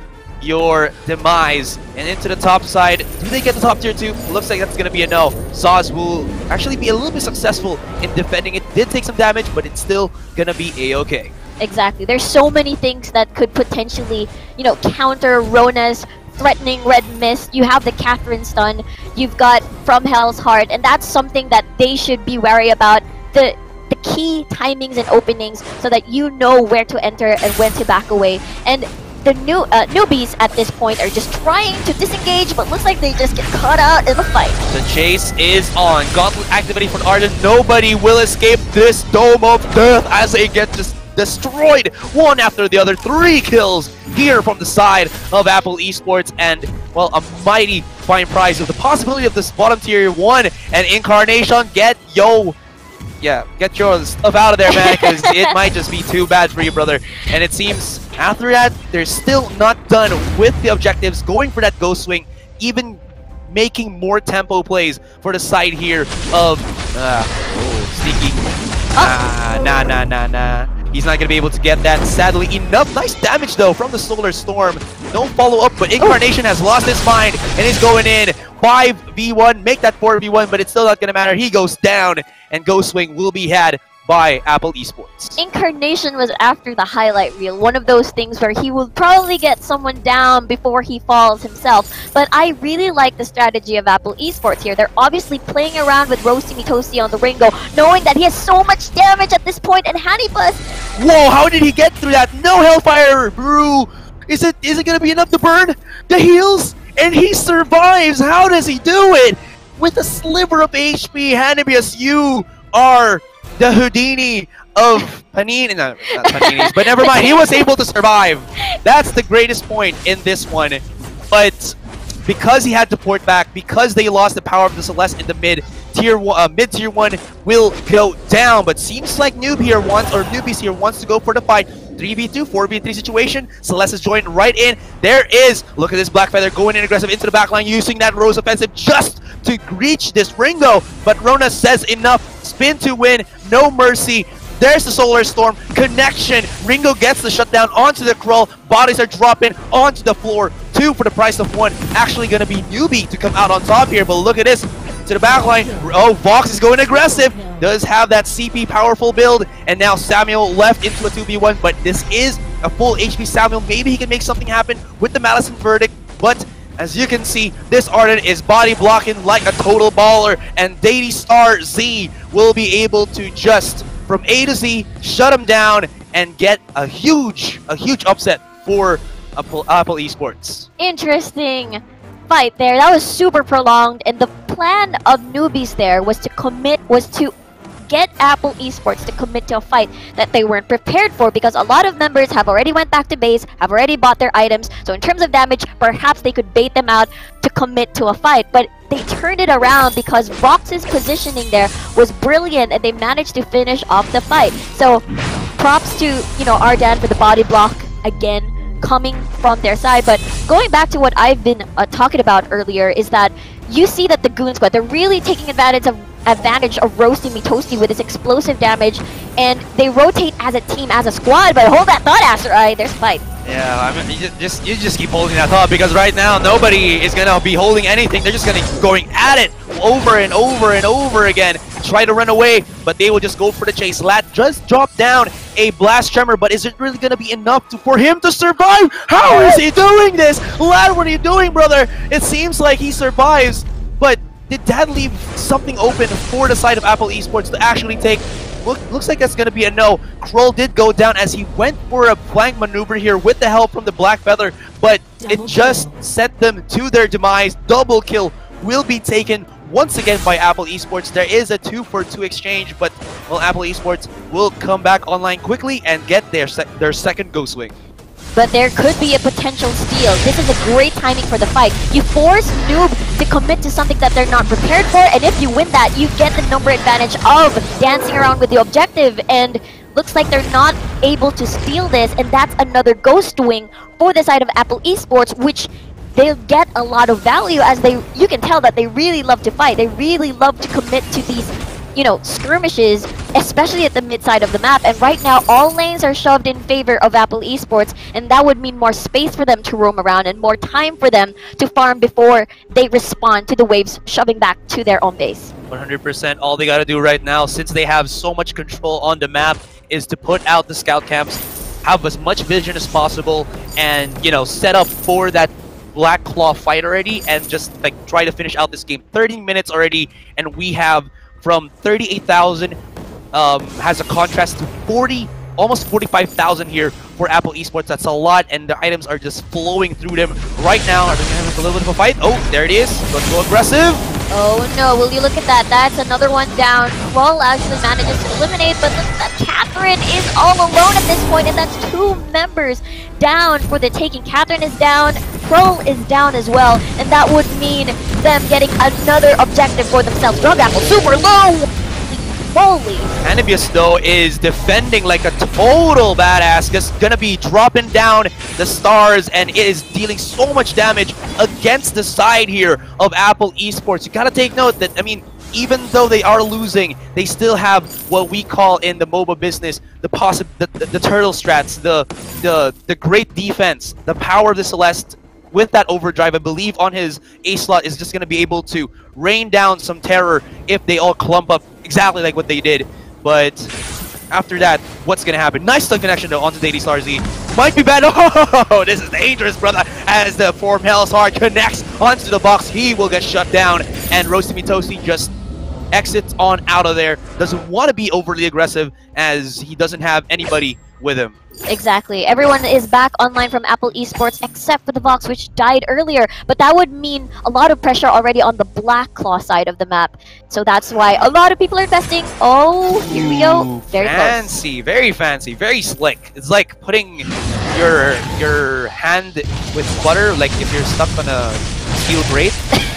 your demise. And into the top side, do they get the top tier 2? Looks like that's going to be a no. Zaz will actually be a little bit successful in defending it. Did take some damage, but it's still going to be a-okay. Exactly. There's so many things that could potentially, counter Rona's threatening red mist. You have the Catherine stun. You've got From Hell's Heart, and that's something that they should be wary about. The key timings and openings so that you know where to enter and when to back away. And the newbies at this point are just trying to disengage, but looks like they just get caught out in the fight. The chase is on. Gauntlet activating for Arden. Nobody will escape this Dome of Death as they get just destroyed one after the other. 3 kills here from the side of Apple Esports, and well, a mighty fine prize of the possibility of this bottom tier 1 and Incarnation. Get your stuff out of there, man, because it might just be too bad for you, brother. And it seems after that, they're still not done with the objectives, going for that ghost swing, even making more tempo plays for the side here of sneaky. Nah. He's not going to be able to get that, sadly enough. Nice damage, though, from the Solar Storm. No follow-up, but Incarnation has lost his mind and is going in. 5v1, make that 4v1, but it's still not going to matter. He goes down, and Ghost Swing will be had by Apple Esports. Incarnation was after the highlight reel, one of those things where he will probably get someone down before he falls himself. But I really like the strategy of Apple Esports here. They're obviously playing around with Roasty Me Toasty on the Ringo, knowing that he has so much damage at this point, and Hannibus. Whoa, how did he get through that? No Hellfire Brew! Is it gonna be enough to burn the heals? And he survives! How does he do it? With a sliver of HP, Hannibus, you are the Houdini of Panini. No, not Panini's, but never mind. He was able to survive. That's the greatest point in this one. But because he had to port back, because they lost the power of the Celeste in the mid-tier 1 will go down. But seems like newbies here wants to go for the fight. 3v2, 4v3 situation. Celeste is joined right in. There is, look at this Black Feather going in aggressive into the backline, using that Rose offensive just to reach this Ringo. But Rona says enough. Spin to win, no mercy. There's the Solar Storm connection. Ringo gets the shutdown onto the crawl. Bodies are dropping onto the floor. 2 for the price of 1. Actually going to be newbie to come out on top here. But look at this. To the backline. Oh, Vox is going aggressive. Does have that CP powerful build. And now Samuel left into a 2v1. But this is a full HP Samuel. Maybe he can make something happen with the Malison Verdict. But as you can see, this Arden is body blocking like a total baller. And Deity Star Z will be able to just, from A to Z, shut him down and get a huge upset for Apple Esports. Interesting fight there. That was super prolonged, and the plan of newbies there was to get Apple Esports to commit to a fight that they weren't prepared for, because a lot of members have already went back to base, have already bought their items, so in terms of damage, perhaps they could bait them out to commit to a fight. But they turned it around because Vox's positioning there was brilliant, and they managed to finish off the fight. So props to, Ardan for the body block again, coming from their side. But going back to what I've been talking about earlier, is that you see that the Goon Squad, they're really taking advantage of Roasting Me Toasty with his explosive damage, and they rotate as a team, as a squad. But hold that thought, Asteroid, there's a fight. Yeah, I mean, you just keep holding that thought, because right now nobody is gonna be holding anything. They're just gonna going at it over and over and over again. Try to run away, but they will just go for the chase. Lat just dropped down a blast tremor, but is it really gonna be enough for him to survive? How is he doing this? Lat, what are you doing, brother? It seems like he survives, but did that leave something open for the side of Apple Esports to actually take? Looks like that's going to be a no. Kroll did go down as he went for a flank maneuver here with the help from the Black Feather, but it just sent them to their demise. Double kill will be taken once again by Apple Esports. There is a 2-for-2 exchange, but well, Apple Esports will come back online quickly and get their second Ghost Wing. But there could be a potential steal. This is a great timing for the fight. You force Noob to commit to something that they're not prepared for, and if you win that, you get the number advantage of dancing around with the objective, and looks like they're not able to steal this, and that's another Ghost Wing for the side of Apple Esports, which they'll get a lot of value, as you can tell that they really love to fight. They really love to commit to these, skirmishes especially at the mid side of the map. And right now, all lanes are shoved in favor of Apple Esports, and that would mean more space for them to roam around and more time for them to farm before they respond to the waves shoving back to their own base. 100%. All they gotta do right now, since they have so much control on the map, is to put out the scout camps, have as much vision as possible, and, you know, set up for that Black Claw fight already, and just like try to finish out this game. 30 minutes already, and we have from 38,000 has a contrast to 40, almost 45,000 here for Apple Esports. That's a lot, and the items are just flowing through them right now. Are they gonna have a little bit of a fight? Oh, there it is. Let's go aggressive. Oh no, will you look at that? That's another one down. Kroll actually manages to eliminate, but look at that. Catherine is all alone at this point, and that's 2 members down for the taking. Catherine is down, Kroll is down as well, and that would mean them getting another objective for themselves. Drug Apple super low! Holy! Anibius, though, is defending like a total badass, just gonna be dropping down the stars, and it is dealing so much damage against the side here of Apple Esports. You gotta take note that, I mean, even though they are losing, they still have what we call in the MOBA business the turtle strats, the great defense, the power of the Celeste. With that overdrive, I believe on his A slot is just going to be able to rain down some terror if they all clump up exactly like what they did. But after that, what's going to happen? Nice stun connection though onto Daily Star Z. Might be bad. Oh, this is dangerous, brother. As the Form Hell's Heart connects onto the box, he will get shut down. And Roasty Toasty just exits on out of there. Doesn't want to be overly aggressive as he doesn't have anybody with him. Exactly. Everyone is back online from Apple Esports except for the Vox, which died earlier. But that would mean a lot of pressure already on the Black Claw side of the map. So that's why a lot of people are investing. Oh, here we go. Very fancy, close. very fancy, very slick. It's like putting your hand with butter, like if you're stuck on a steel grate.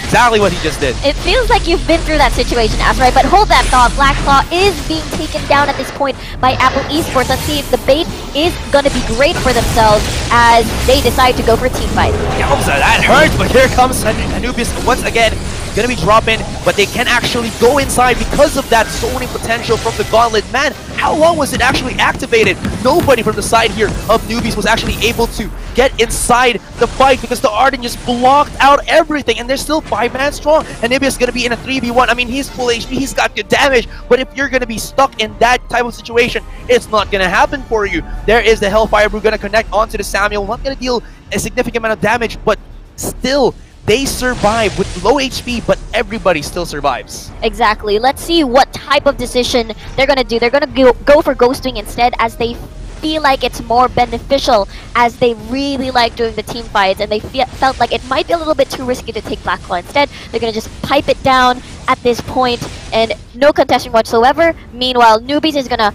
Exactly what he just did. It feels like you've been through that situation, Azrai, but hold that thought. Black Claw is being taken down at this point by Apple Esports. Let's see if the bait is going to be great for themselves as they decide to go for a team fight. Yowza, that hurts, but here comes Anubius once again. Going to be dropping, but they can actually go inside because of that zoning potential from the Gauntlet. Man, how long was it actually activated? Nobody from the side here of Newbies was actually able to get inside the fight because the Arden just blocked out everything, and they're still 5-man strong. And Anubius is going to be in a 3v1. I mean, he's full HP, he's got good damage, but if you're going to be stuck in that type of situation, it's not going to happen for you. There is the Hellfire Brew going to connect onto the Samuel, not going to deal a significant amount of damage, but still, they survive with low HP, but everybody still survives. Exactly. Let's see what type of decision they're going to do. They're going to go for Ghostwing instead, as they feel like it's more beneficial, as they really like doing the team fights, and they felt like it might be a little bit too risky to take Black Claw. Instead, they're going to just pipe it down at this point, and no contesting whatsoever. Meanwhile, Newbies is going to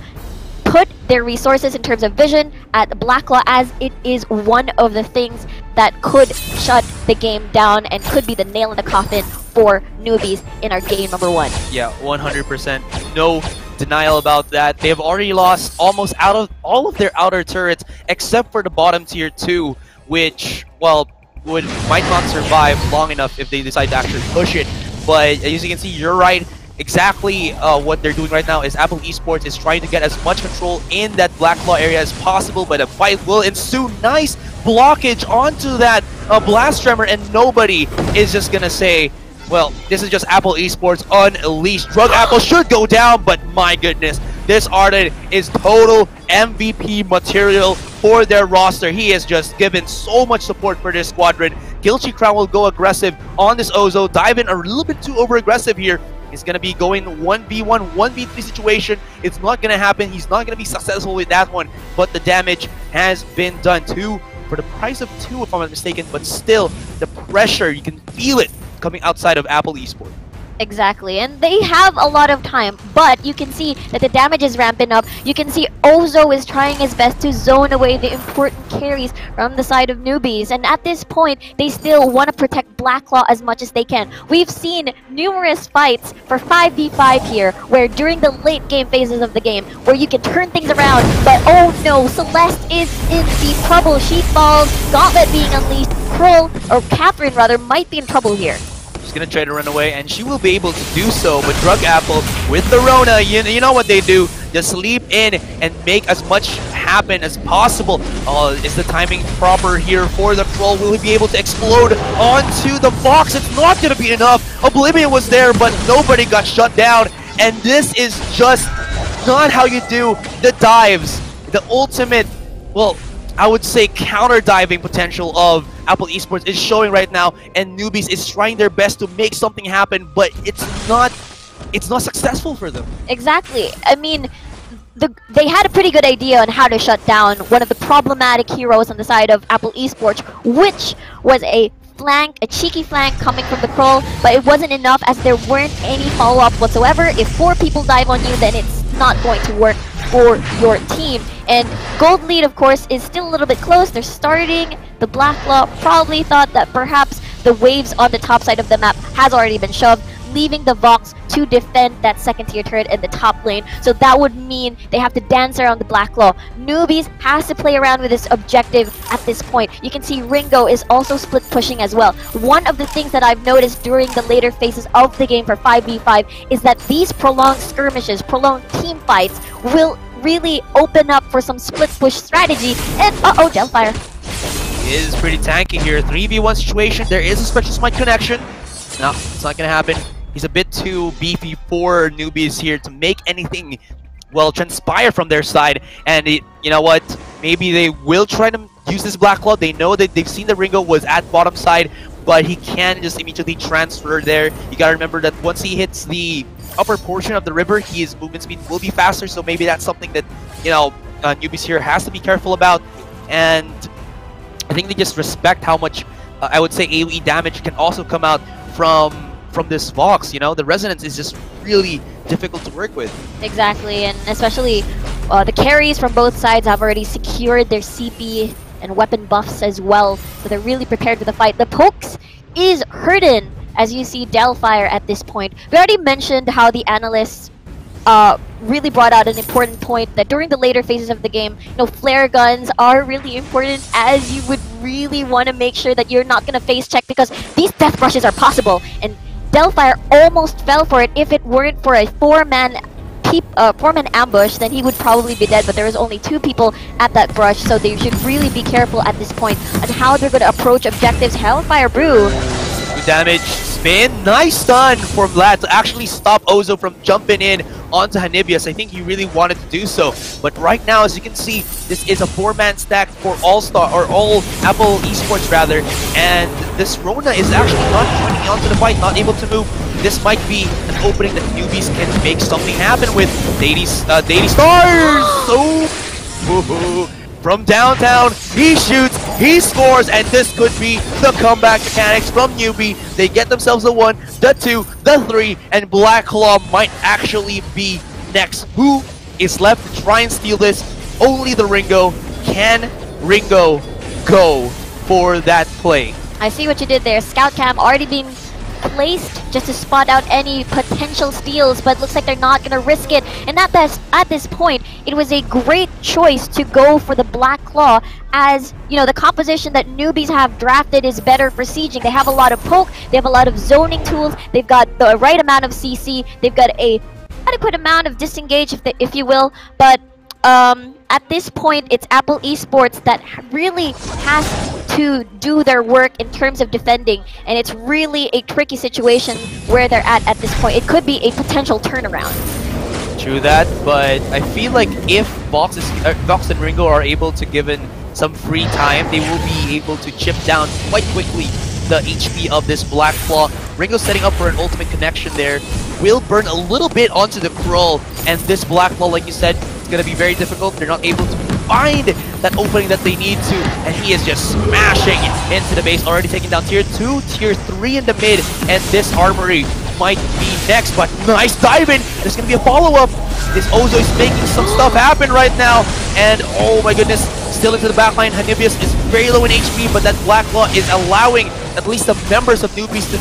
put their resources in terms of vision at Black Claw, as it is one of the things that could shut the game down and could be the nail in the coffin for Newbies in our game number 1. Yeah, 100%. No denial about that. They have already lost almost out of all of their outer turrets except for the bottom tier 2, which, well, might not survive long enough if they decide to actually push it. But as you can see, you're right. Exactly what they're doing right now is Apple Esports is trying to get as much control in that Black Claw area as possible, but a fight will ensue. Nice blockage onto that Blast Tremor, and nobody is just gonna say, well, this is just Apple Esports unleashed. Drug Apple should go down, but my goodness, this Arden is total MVP material for their roster. He has just given so much support for this squadron. Guilty Crown will go aggressive on this Ozo, dive in a little bit too over-aggressive here. He's going to be going 1v1, 1v3 situation. It's not going to happen. He's not going to be successful with that one, but the damage has been done. 2 for the price of 2, if I'm not mistaken, but still, the pressure, you can feel it coming outside of Apple Esports. Exactly, and they have a lot of time, but you can see that the damage is ramping up. You can see Ozo is trying his best to zone away the important carries from the side of Newbies, and at this point, they still want to protect Black Claw as much as they can. We've seen numerous fights for 5v5 here, where during the late game phases of the game, where you can turn things around, but oh no, Celeste is in deep trouble. She falls, Gauntlet being unleashed, Kroll, or Catherine rather, might be in trouble here. She's gonna try to run away, and she will be able to do so. But Drug Apple with the Rona, you know what they do. Just leap in and make as much happen as possible. Is the timing proper here for the troll? Will he be able to explode onto the box? It's not gonna be enough. Oblivion was there, but nobody got shut down. And this is just not how you do the dives. The ultimate, well, I would say counter-diving potential of Apple Esports is showing right now, and Newbies is trying their best to make something happen, but it's not successful for them. Exactly. I mean, they had a pretty good idea on how to shut down one of the problematic heroes on the side of Apple Esports, which was a cheeky flank coming from the Kroll, but it wasn't enough as there weren't any follow-up whatsoever. If 4 people dive on you, then it's not going to work for your team. And Gold lead, of course, is still a little bit close. They're starting. The Black Claw probably thought that perhaps the waves on the top side of the map has already been shoved, leaving the Vox to defend that second tier turret in the top lane. So that would mean they have to dance around the Black Claw. Newbies has to play around with this objective at this point. You can see Ringo is also split pushing as well. One of the things that I've noticed during the later phases of the game for 5v5 is that these prolonged skirmishes, prolonged team fights will really open up for some split push strategy. And uh-oh, Gelfire Is pretty tanky here. 3v1 situation. There is a special smite connection. No, it's not gonna happen. He's a bit too beefy for Newbies here to make anything, well, transpire from their side. And you know what? Maybe they will try to use this Black Claw. They know that they've seen the Ringo was at bottom side, but he can just immediately transfer there. You gotta remember that once he hits the upper portion of the river, his movement speed will be faster. So maybe that's something that, you know, Newbies here has to be careful about. And I think they just respect how much, I would say, AoE damage can also come out from this Vox. You know, the resonance is just really difficult to work with. Exactly, and especially the carries from both sides have already secured their CP and weapon buffs as well, so they're really prepared for the fight. The pokes is hurting, as you see Delfire at this point. We already mentioned how the analysts really brought out an important point that during the later phases of the game, you know, flare guns are really important, as you would really want to make sure that you're not going to face check, because these death brushes are possible, and Delfire almost fell for it. If it weren't for a four-man ambush, then he would probably be dead, but there was only 2 people at that brush, so they should really be careful at this point on how they're going to approach objectives. Hellfire Brew. Good damage, spin, nice stun for Vlad to actually stop Ozo from jumping in onto Hanibius. I think he really wanted to do so, but right now, as you can see, this is a 4-man stack for All-Star, or all Apple Esports rather, and this Rona is actually not joining onto the fight, not able to move. This might be an opening that Newbies can make something happen with. Deity Stars! Oh, from downtown, he shoots, he scores, and this could be the comeback mechanics from Newbie. They get themselves the 1, the 2, the 3, and Black Claw might actually be next. Who is left to try and steal this? Only the Ringo. Can Ringo go for that play? I see what you did there. Scout cam already being placed just to spot out any potential steals, but looks like they're not going to risk it. And at this point, it was a great choice to go for the Black Claw, as, you know, the composition that Newbies have drafted is better for sieging. They have a lot of poke, they have a lot of zoning tools, they've got the right amount of CC, they've got a adequate amount of disengage, if you will, but at this point, it's Apple Esports that really has to do their work in terms of defending, and it's really a tricky situation where they're at this point. It could be a potential turnaround. True that, but I feel like if Vox and Ringo are able to given some free time, they will be able to chip down quite quickly the HP of this Black Claw. Ringo setting up for an ultimate connection there, will burn a little bit onto the Kroll, and this Black Claw, like you said, it's going to be very difficult. They're not able to find that opening that they need to, and he is just smashing into the base, already taking down tier 2, tier 3 in the mid, and this Armory might be next, but nice dive in. There's going to be a follow-up. This Ozo is making some stuff happen right now, and oh my goodness, still into the backline. Hanibius is very low in HP, but that Black Claw is allowing at least the members of Newbies to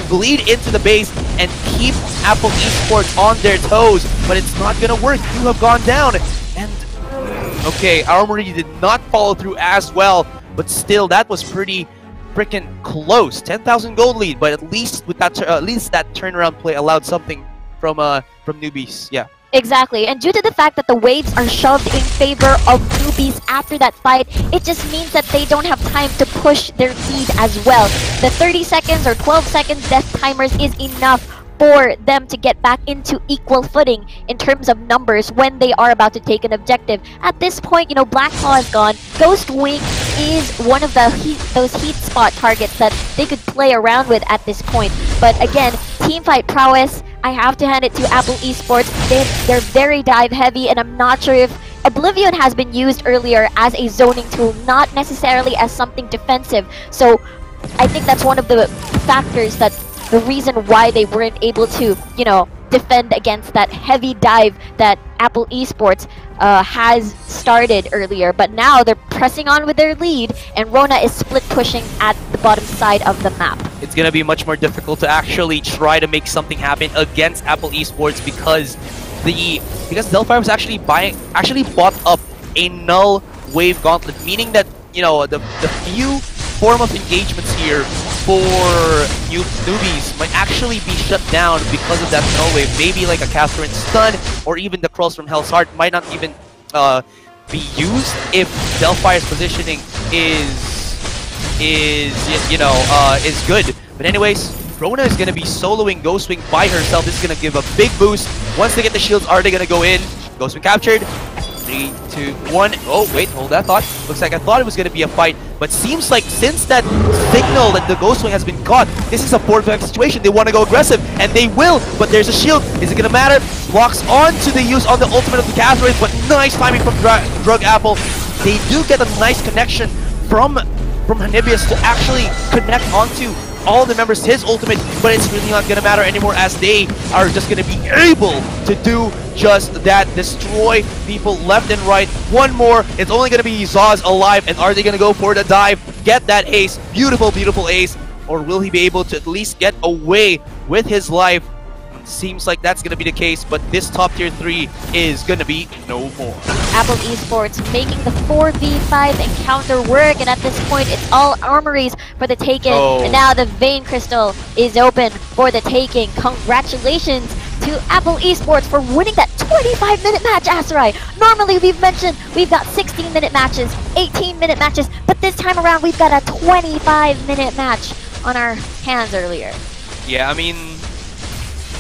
bleed into the base and keep Apple Esports on their toes, but it's not going to work. You have gone down, and okay, Armory did not follow through as well, but still, that was pretty freaking close. 10,000 gold lead, but at least with that, at least that turnaround play allowed something from newbies. Yeah. Exactly, and due to the fact that the waves are shoved in favor of newbies after that fight, it just means that they don't have time to push their lead as well. The 30 seconds or 12 seconds death timers is enough for them to get back into equal footing in terms of numbers when they are about to take an objective. At this point, you know, Black Claw is gone. Ghost Wing is one of those heat spot targets that they could play around with at this point. But again, teamfight prowess, I have to hand it to Apple Esports. They're very dive heavy, and I'm not sure if Oblivion has been used earlier as a zoning tool, not necessarily as something defensive. So I think that's one of the factors that the reason why they weren't able to, you know, defend against that heavy dive that Apple Esports has started earlier. But now they're pressing on with their lead, and Rona is split pushing at the bottom side of the map. It's gonna be much more difficult to actually try to make something happen against Apple Esports because Delphi was actually bought up a null wave gauntlet, meaning that, you know, the few form of engagements here for newbies might actually be shut down because of that null wave. Maybe like a Catherine stun or even the crawls from Hell's Heart might not even be used if Delphi's positioning is good. But anyways, Rona is gonna be soloing Ghostwing by herself. This is gonna give a big boost. Once they get the shields, are they gonna go in? Ghostwing captured. 3, 2, 1. Oh, wait, hold that thought. Looks like I thought it was going to be a fight, but seems like since that signal that the Ghostwing has been caught, this is a board-back situation. They want to go aggressive, and they will, but there's a shield. Is it going to matter? Blocks onto the use on the ultimate of the Catherine, but nice timing from Drug Apple. They do get a nice connection from Hanibius to actually connect onto all the members his ultimate, but it's really not gonna matter anymore as they are just gonna be able to do just that, destroy people left and right. One more, it's only gonna be Zaz alive, and are they gonna go for the dive, get that ace, beautiful ace, or will he be able to at least get away with his life? Seems like that's gonna be the case, but this top tier 3 is gonna be no more. Apple Esports making the 4v5 encounter work, and at this point it's all armories for the taking. Oh. And now the Vein Crystal is open for the taking. Congratulations to Apple Esports for winning that 25-minute match, Asarai. Normally we've mentioned we've got 16-minute matches, 18-minute matches, but this time around we've got a 25-minute match on our hands earlier. Yeah, I mean,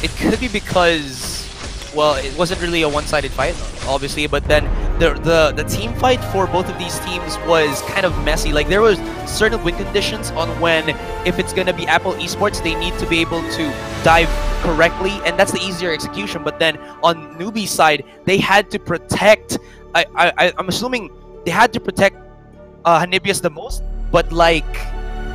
it could be because, well, it wasn't really a one-sided fight, obviously, but then the team fight for both of these teams was kind of messy. Like, there was certain win conditions on when, if it's gonna be Apple Esports, they need to be able to dive correctly, and that's the easier execution. But then on newbie side, they had to protect. I'm assuming they had to protect Hanibius the most, but like,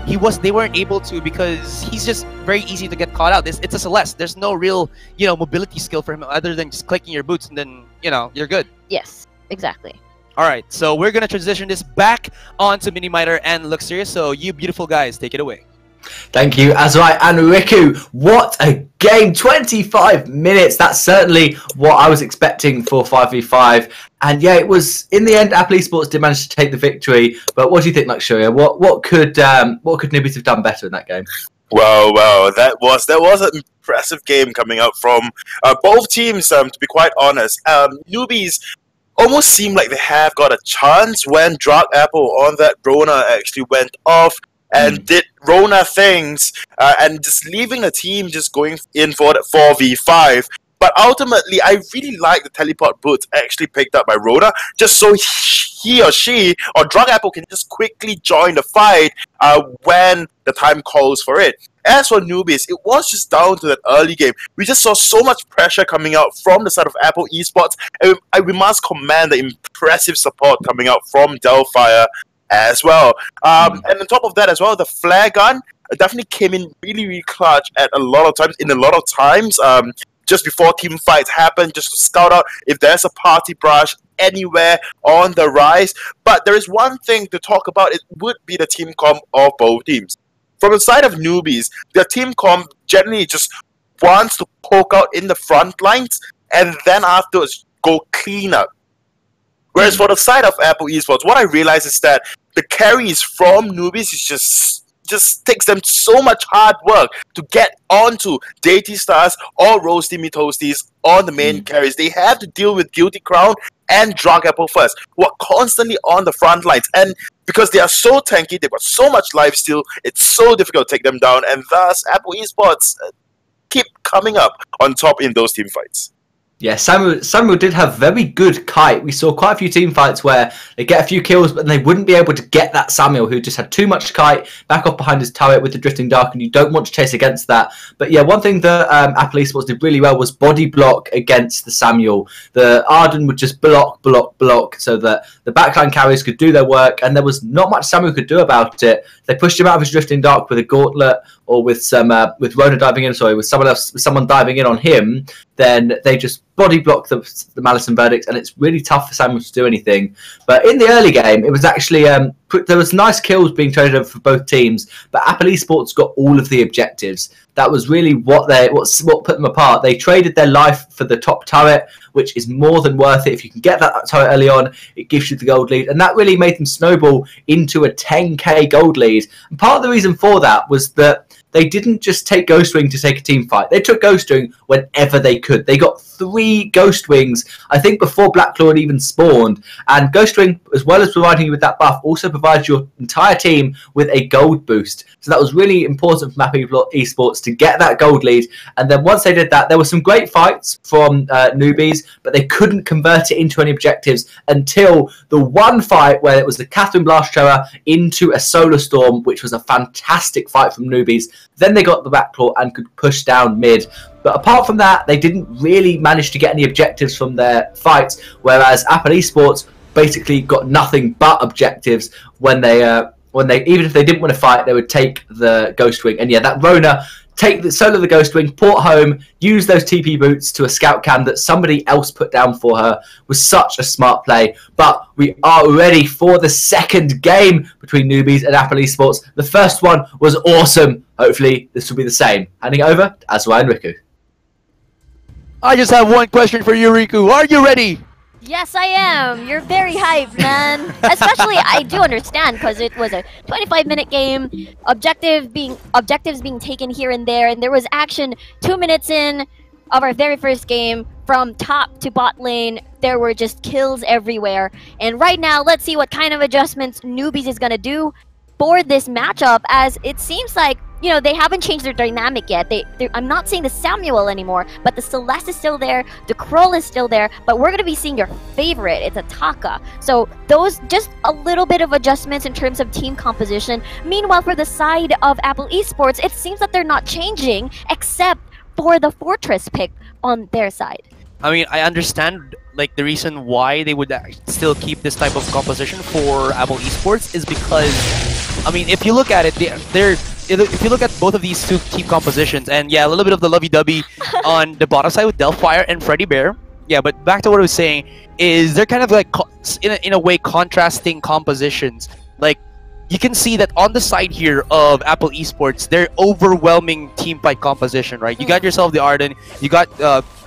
they weren't able to because he's just very easy to get caught out. It's a Celeste. There's no real, you know, mobility skill for him other than just clicking your boots and then, you know, you're good. Yes, exactly. Alright, so we're gonna transition this back onto Minimiter and Luxurious, so you beautiful guys, take it away. Thank you, Azurai and Riku. What a game! 25 minutes. That's certainly what I was expecting for 5v5. And yeah, it was, in the end, Apple Esports did manage to take the victory. But what do you think, Luxuria? What could Nibbies have done better in that game? Well, that was an impressive game coming out from both teams. To be quite honest, newbies almost seem like they have got a chance when Drug Apple on that Rona actually went off and did Rona things, and just leaving the team just going in for that 4v5. But ultimately, I really like the teleport boots actually picked up by Rona, just so he or she or Drug Apple can just quickly join the fight when the time calls for it. As for newbies, it was just down to that early game. We just saw so much pressure coming out from the side of Apple Esports, and we must commend the impressive support coming out from Delphi as well. And on top of that as well, the flare gun definitely came in really clutch at a lot of times. Just before team fights happen, just to scout out if there's a party brush anywhere on the rise. But there is one thing to talk about, it would be the team comp of both teams. From the side of newbies, the team comp generally just wants to poke out in the front lines and then afterwards go clean up. Whereas for the side of Apple Esports, what I realize is that the carries from newbies is just just takes them so much hard work to get onto Deity Stars or Roasty Me Toasties on the main carries. They have to deal with Guilty Crown and Drug Apple first, who are constantly on the front lines. And because they are so tanky, they've got so much lifesteal, it's so difficult to take them down. And thus, Apple Esports keep coming up on top in those team fights. Yeah, Samuel did have very good kite. We saw quite a few team fights where they get a few kills, but they wouldn't be able to get that Samuel, who just had too much kite back off behind his turret with the Drifting Dark, and you don't want to chase against that. But yeah, one thing that Apple Esports did really well was body block against the Samuel. The Arden would just block, so that the backline carriers could do their work, and there was not much Samuel could do about it. They pushed him out of his Drifting Dark with a Gauntlet, or with Rona diving in, with someone diving in on him, then they just body block the Malice and Verdicts, and it's really tough for Samuel to do anything. But in the early game, it was actually there was nice kills being traded over for both teams, but Apple Esports got all of the objectives. That was really what put them apart. They traded their life for the top turret, which is more than worth it. If you can get that turret early on, it gives you the gold lead, and that really made them snowball into a 10k gold lead. And part of the reason for that was that they didn't just take Ghostwing to take a team fight. They took Ghostwing whenever they could. They got 3 Ghostwings, I think, before Blacklaw had even spawned. And Ghostwing, as well as providing you with that buff, also provides your entire team with a gold boost. So that was really important for Apple Esports to get that gold lead. And then once they did that, there were some great fights from newbies, but they couldn't convert it into any objectives until the one fight where it was the Catherine Blast Terror into a Solar Storm, which was a fantastic fight from newbies. Then they got the Blacklaw and could push down mid. But apart from that, they didn't really manage to get any objectives from their fights, whereas Apple Esports basically got nothing but objectives when they even if they didn't want to fight, they would take the Ghostwing. And yeah, that Rona, take the solo the Ghostwing, port home, use those TP boots to a scout cam that somebody else put down for her, was such a smart play. But we are ready for the second game between newbies and Apple Esports. The first one was awesome. Hopefully this will be the same. Handing it over to Azwai and Riku. I just have one question for you, Riku. Are you ready? Yes, I am. You're very hyped, man. Especially, I do understand because it was a 25-minute game, objectives being taken here and there was action 2 minutes in of our very first game. From top to bot lane, there were just kills everywhere. And right now, let's see what kind of adjustments Newbies is gonna do for this matchup, as it seems like, you know, they haven't changed their dynamic yet. I'm not seeing the Samuel anymore, but the Celeste is still there, the Kroll is still there, but we're going to be seeing your favorite. It's a Taka. So those, just a little bit of adjustments in terms of team composition. Meanwhile, for the side of Apple Esports, it seems that they're not changing, except for the Fortress pick on their side. I mean, I understand like the reason why they would still keep this type of composition for Apple Esports is because, I mean, if you look at it, if you look at both of these two team compositions, and yeah, a little bit of the lovey-dovey on the bottom side with Delfire and Freddy Bear. Yeah, but back to what I was saying, is they're kind of like, in a way, contrasting compositions. Like, you can see that on the side here of Apple Esports, they're overwhelming team fight composition, right? You got yourself the Arden, you got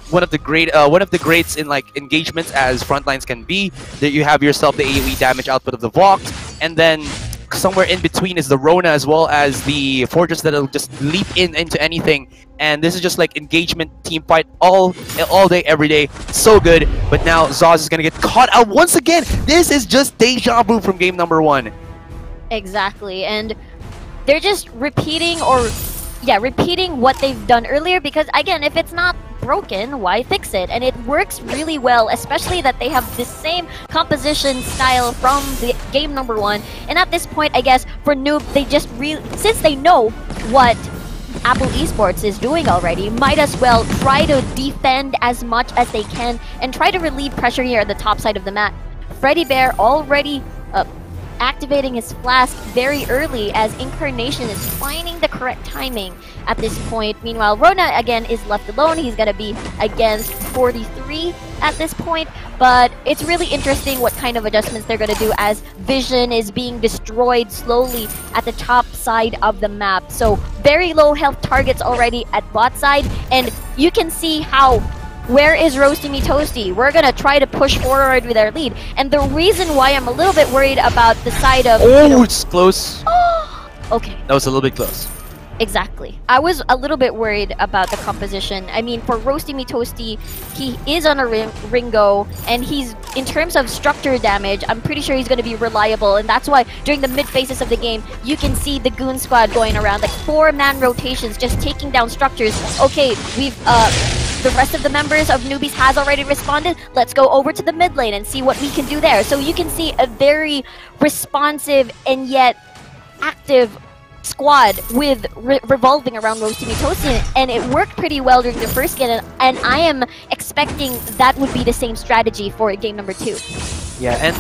one of the greats in like engagements as frontlines can be. That you have yourself the AoE damage output of the Vox, and then somewhere in between is the Rona, as well as the Fortress that'll just leap into anything. And this is just like engagement team fight all day, every day. So good. But now Zaz is gonna get caught out once again. This is just deja vu from game number 1. Exactly, and they're just repeating what they've done earlier, because again, if it's not broken, why fix it? And it works really well, especially that they have the same composition style from the game number 1. And at this point, I guess for Noob, they just since they know what Apple Esports is doing already, might as well try to defend as much as they can and try to relieve pressure here at the top side of the map. Freddy Bear already activating his flask very early, as Incarnation is finding the correct timing at this point. Meanwhile, Rona again is left alone. He's gonna be against 43 at this point, but it's really interesting what kind of adjustments they're gonna do, as Vision is being destroyed slowly at the top side of the map. So very low health targets already at bot side, and you can see how, where is Roasty Me Toasty? We're gonna try to push forward with our lead. And the reason why I'm a little bit worried about the side of... Oh, it's close. Okay. That was a little bit close. Exactly. I was a little bit worried about the composition. I mean, for Roasty Me Toasty, he is on a Ringo, and he's, in terms of structure damage, I'm pretty sure he's going to be reliable, and that's why during the mid phases of the game, you can see the Goon Squad going around, like 4-man rotations, just taking down structures. Okay, the rest of the members of Newbies has already responded. Let's go over to the mid lane and see what we can do there. So you can see a very responsive and yet active squad with revolving around Roasty Me Toasty, and it worked pretty well during the first game, and I am expecting that would be the same strategy for game number 2. Yeah, and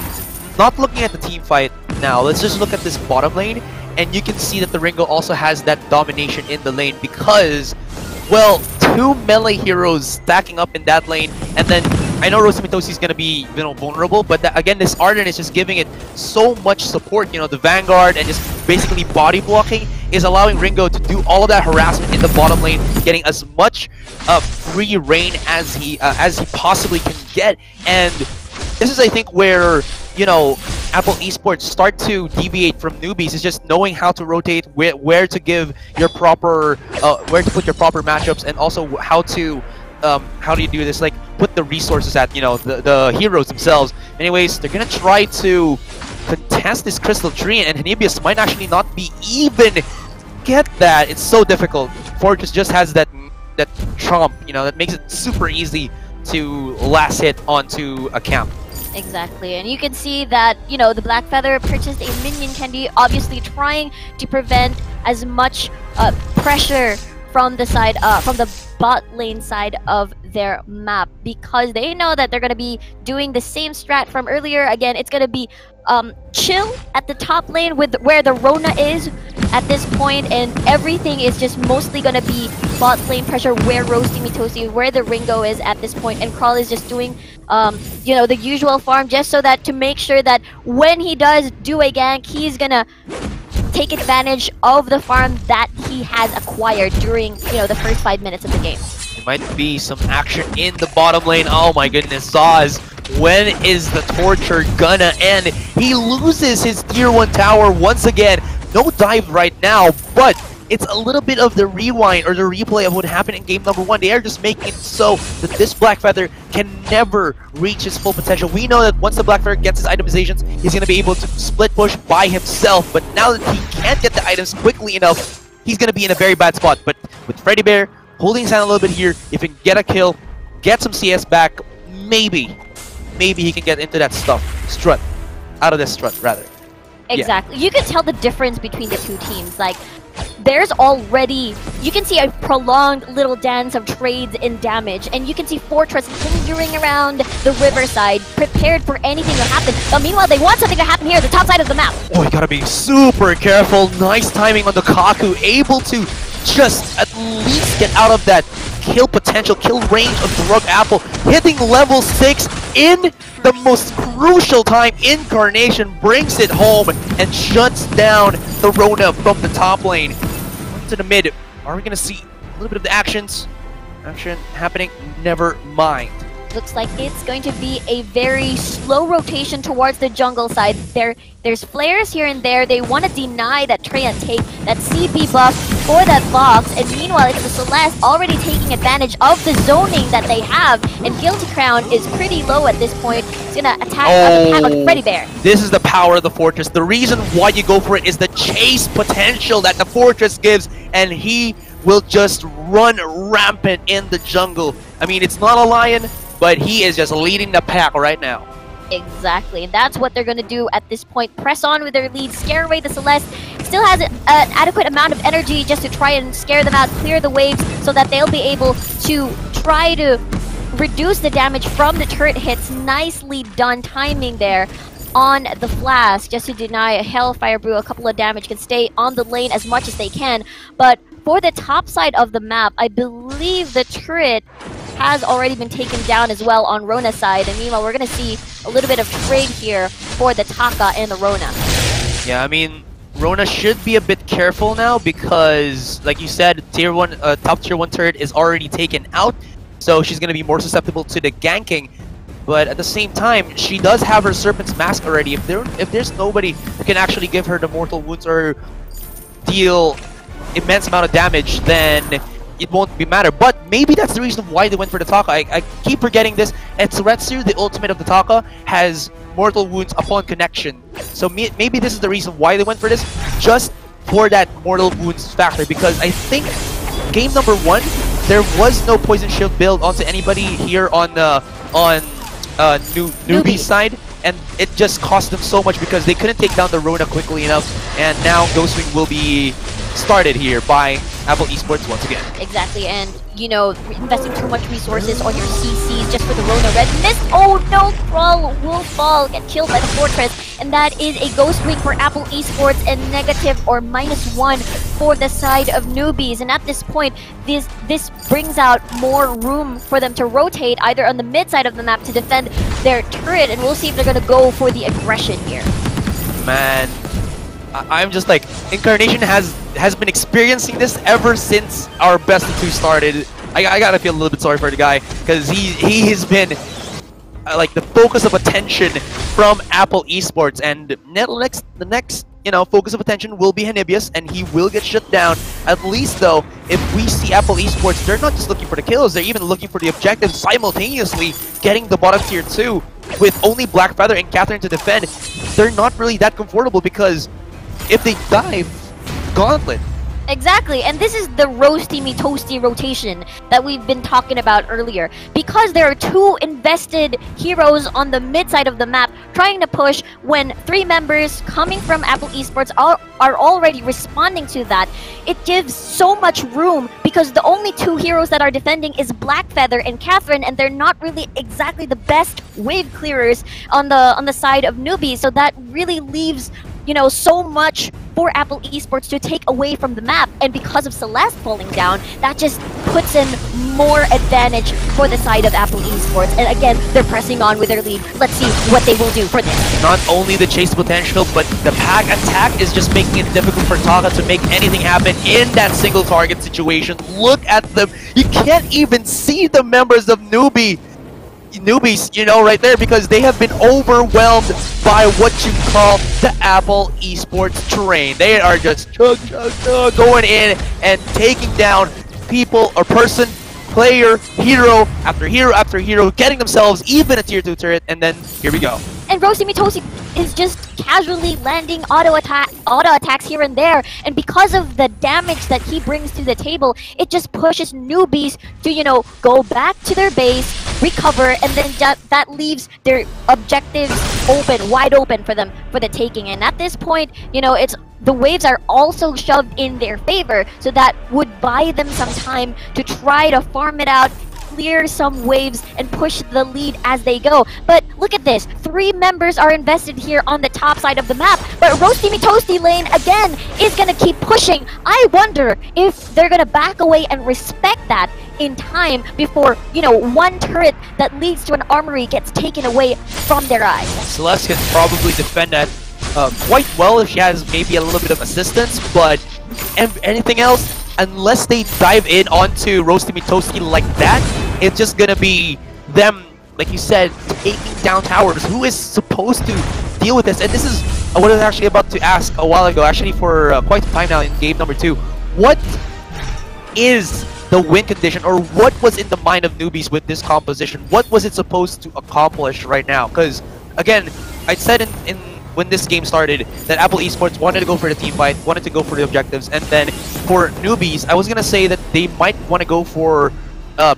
not looking at the team fight now, let's just look at this bottom lane, and you can see that the Ringo also has that domination in the lane because, well, 2 melee heroes stacking up in that lane, and then I know Roasty Me Toasty is going to be, vulnerable, but again, this Arden is just giving it so much support. The Vanguard and just basically body blocking is allowing Ringo to do all of that harassment in the bottom lane, getting as much free reign as he possibly can get. And this is, I think, where Apple Esports start to deviate from Newbies, is just knowing how to rotate, where to give your proper, where to put your proper matchups, and also how do you do this? Like, put the resources at the heroes themselves. Anyways, they're gonna try to contest this Crystal Tree, and Hanibius might actually not be even get that. It's so difficult. Fortress just has that trump, that makes it super easy to last hit onto a camp. Exactly, and you can see that, the Black Feather purchased a minion candy, obviously trying to prevent as much pressure from the side, from the bot lane side of their map, because they know that they're going to be doing the same strat from earlier. Again, it's going to be chill at the top lane with where the Rona is at this point, and everything is just mostly going to be bot lane pressure where Roasty Me Toasty, where the Ringo is at this point, and Crawl is just doing the usual farm, just so that to make sure that when he does do a gank, he's gonna take advantage of the farm that he has acquired during the first 5 minutes of the game. There might be some action in the bottom lane. Oh my goodness, Zaz, when is the torture gonna end? He loses his tier 1 tower once again. No dive right now, but it's a little bit of the rewind or the replay of what happened in game number 1. They are just making it so that this Black Feather can never reach his full potential. We know that once the Black Feather gets his itemizations, he's going to be able to split push by himself. But now that he can't get the items quickly enough, he's going to be in a very bad spot. But with Freddy Bear holding his hand a little bit here, if he can get a kill, get some CS back, maybe he can get into that strut. Out of this strut, rather. Exactly. Yeah. You can tell the difference between the two teams. Like, there's already, you can see a prolonged little dance of trades in damage, and you can see Fortress lingering around the riverside, prepared for anything to happen. But meanwhile, they want something to happen here at the top side of the map. Oh, you gotta be super careful. Nice timing on the Kaku, able to just at least get out of that kill potential, kill range of Drug Apple, hitting level 6 in the most crucial time. Incarnation brings it home and shuts down the Rona from the top lane. To the mid, are we gonna see a little bit of the action happening? Never mind. Looks like it's going to be a very slow rotation towards the jungle side. There's flares here and there. They want to deny that Treant take that CP buff for that box, and meanwhile it's the Celeste already taking advantage of the zoning that they have, and Guilty Crown is pretty low at this point. He's gonna attack on Freddy Bear. This is the power of the Fortress. The reason why you go for it is the chase potential that the Fortress gives, and he will just run rampant in the jungle. I mean, it's not a lion, but he is just leading the pack right now. Exactly, and that's what they're going to do at this point. Press on with their lead, scare away the Celeste. Still has an adequate amount of energy just to try and scare them out, clear the waves, so that they'll be able to try to reduce the damage from the turret hits. Nicely done timing there on the Flask, just to deny a Hellfire Brew a couple of damage, can stay on the lane as much as they can. But for the top side of the map, I believe the turret has already been taken down as well on Rona's side, and meanwhile we're going to see a little bit of trade here for the Taka and the Rona. Yeah, I mean, Rona should be a bit careful now because, like you said, top tier 1 turret is already taken out, so she's going to be more susceptible to the ganking. But at the same time, she does have her Serpent's Mask already. If there's nobody who can actually give her the mortal wounds or deal immense amount of damage, then it won't be matter. But maybe that's the reason why they went for the Taka. I keep forgetting this. Etsuretsu, the ultimate of the Taka, has mortal wounds upon connection. So maybe this is the reason why they went for this, just for that mortal wounds factor. Because I think game number 1, there was no poison shield build onto anybody here on newbie's side, and it just cost them so much because they couldn't take down the Rona quickly enough. And now Ghostwing will be started here by Apple Esports once again. Exactly, and you know, investing too much resources on your CCs just for the Rona Red missed. Oh no, Thrall will fall, get killed by the Fortress, and that is a Ghostwing for Apple Esports and negative or -1 for the side of newbies. And at this point, this brings out more room for them to rotate either on the mid side of the map to defend their turret, and we'll see if they're gonna go for the aggression here. Man, I'm just like, Incarnation has been experiencing this ever since our best of 2 started. I gotta feel a little bit sorry for the guy, because he has been like the focus of attention from Apple Esports, and the next focus of attention will be Hanibius, and he will get shut down. At least though, if we see Apple Esports, they're not just looking for the kills, they're even looking for the objectives simultaneously, getting the bottom tier 2 with only Black Feather and Catherine to defend. They're not really that comfortable, because if they dive, Gauntlet. Exactly, and this is the roasty me toasty rotation that we've been talking about earlier. Because there are 2 invested heroes on the mid side of the map trying to push, when 3 members coming from Apple Esports are already responding to that, it gives so much room, because the only 2 heroes that are defending is Black Feather and Catherine, and they're not really exactly the best wave clearers on the side of newbies. So that really leaves so much for Apple Esports to take away from the map, and because of Celeste falling down, that just puts in more advantage for the side of Apple Esports. And again, they're pressing on with their lead. Let's see what they will do for this. Not only the chase potential, but the pack attack is just making it difficult for Taka to make anything happen in that single target situation. Look at them. You can't even see the members of newbies, right there, because they have been overwhelmed by what you call the Apple Esports terrain. They are just going in and taking down people or person, player, hero after hero after hero, getting themselves even a tier 2 turret, and then here we go. And Rosie Mitosi is just casually landing auto attacks here and there, and because of the damage that he brings to the table, it just pushes newbies to go back to their base, recover, and then that leaves their objectives wide open for them for the taking. And at this point, it's the waves are also shoved in their favor, so that would buy them some time to try to farm it out, clear some waves, and push the lead as they go. But look at this, 3 members are invested here on the top side of the map, but Roasty Me Toasty lane again is gonna keep pushing. I wonder if they're gonna back away and respect that in time before, one turret that leads to an armory gets taken away from their eyes. Celeste can probably defend that quite well if she has maybe a little bit of assistance, but anything else, unless they dive in onto Roasty Me Toasty like that, it's just gonna be them, like you said, taking down towers. Who is supposed to deal with this? And this is what I was actually about to ask a while ago, actually for quite some time now in game number 2. What is the win condition, or what was in the mind of newbies with this composition? What was it supposed to accomplish right now? Because, again, I said in when this game started that Apple Esports wanted to go for the team fight, wanted to go for the objectives, and then for newbies, I was gonna say that they might want to go for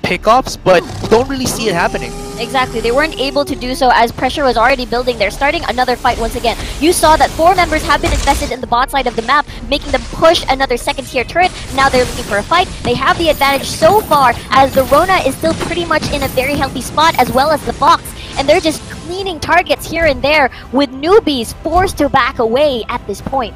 pickoffs, but don't really see it happening. Exactly, they weren't able to do so as pressure was already building. They're starting another fight once again. You saw that 4 members have been invested in the bot side of the map, making them push another second tier turret. Now they're looking for a fight. They have the advantage so far, as the Rona is still pretty much in a very healthy spot, as well as the Fox, and they're just cleaning targets here and there, with newbies forced to back away at this point.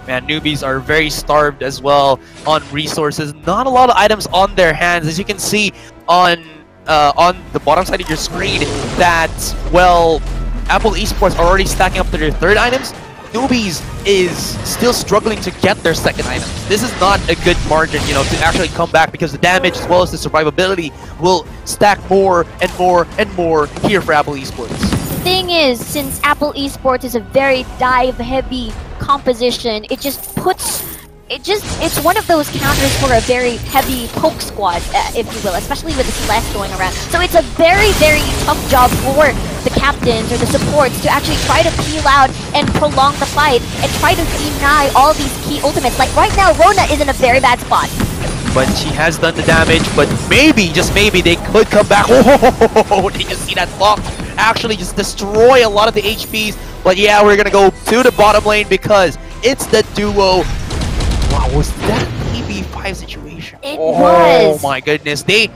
Man, newbies are very starved as well on resources. Not a lot of items on their hands, as you can see on the bottom side of your screen. That, well, Apple Esports are already stacking up to their 3rd items. Newbies is still struggling to get their 2nd items. This is not a good margin, to actually come back, because the damage as well as the survivability will stack more and more and more here for Apple Esports. Thing is, since Apple Esports is a very dive-heavy composition, it just puts it's one of those counters for a very heavy poke squad, if you will, especially with the Celeste going around. So it's a very, very tough job for the captains or the supports to actually try to peel out and prolong the fight and try to deny all these key ultimates. Like right now, Rona is in a very bad spot. But she has done the damage, but maybe, just maybe, they could come back. Oh, did you see that block? Actually just destroy a lot of the HPs. But yeah, we're gonna go to the bottom lane because it's the duo. Wow, was that an EV5 situation? It was. Oh my goodness, they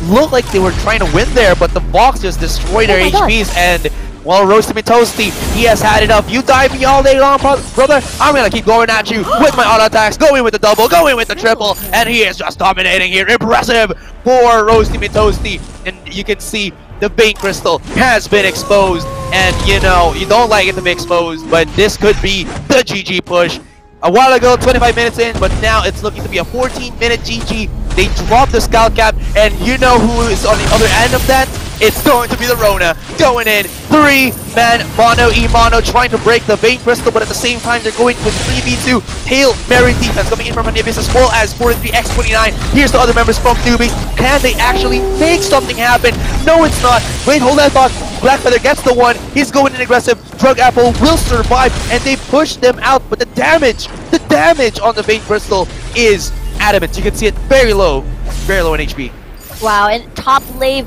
looked like they were trying to win there, but the box just destroyed their HPs. And well, Roasty Me Toasty, he has had enough. You dive me all day long, brother. I'm gonna keep going at you with my auto attacks, going with the double, going with the triple, and he is just dominating here. Impressive for Roasty Me Toasty. And you can see the Vein Crystal has been exposed. And you know, you don't like it to be exposed, but this could be the GG push. A while ago, 25 minutes in, but now it's looking to be a 14-minute GG. They dropped the Scout Cap, and you know who is on the other end of that? It's going to be the Rona, going in, 3-man mono, trying to break the Vein Crystal, but at the same time, they're going with 3v2, Hail Mary defense coming in from Anubis, as well as 43x29. Here's the other members from Newbie. Can they actually make something happen? No, it's not. Wait, hold that thought. Blackfeather gets the one. He's going in aggressive. Drug Apple will survive, and they push them out, but the damage on the Vein Crystal is adamant. You can see it very low in HP. Wow, and top wave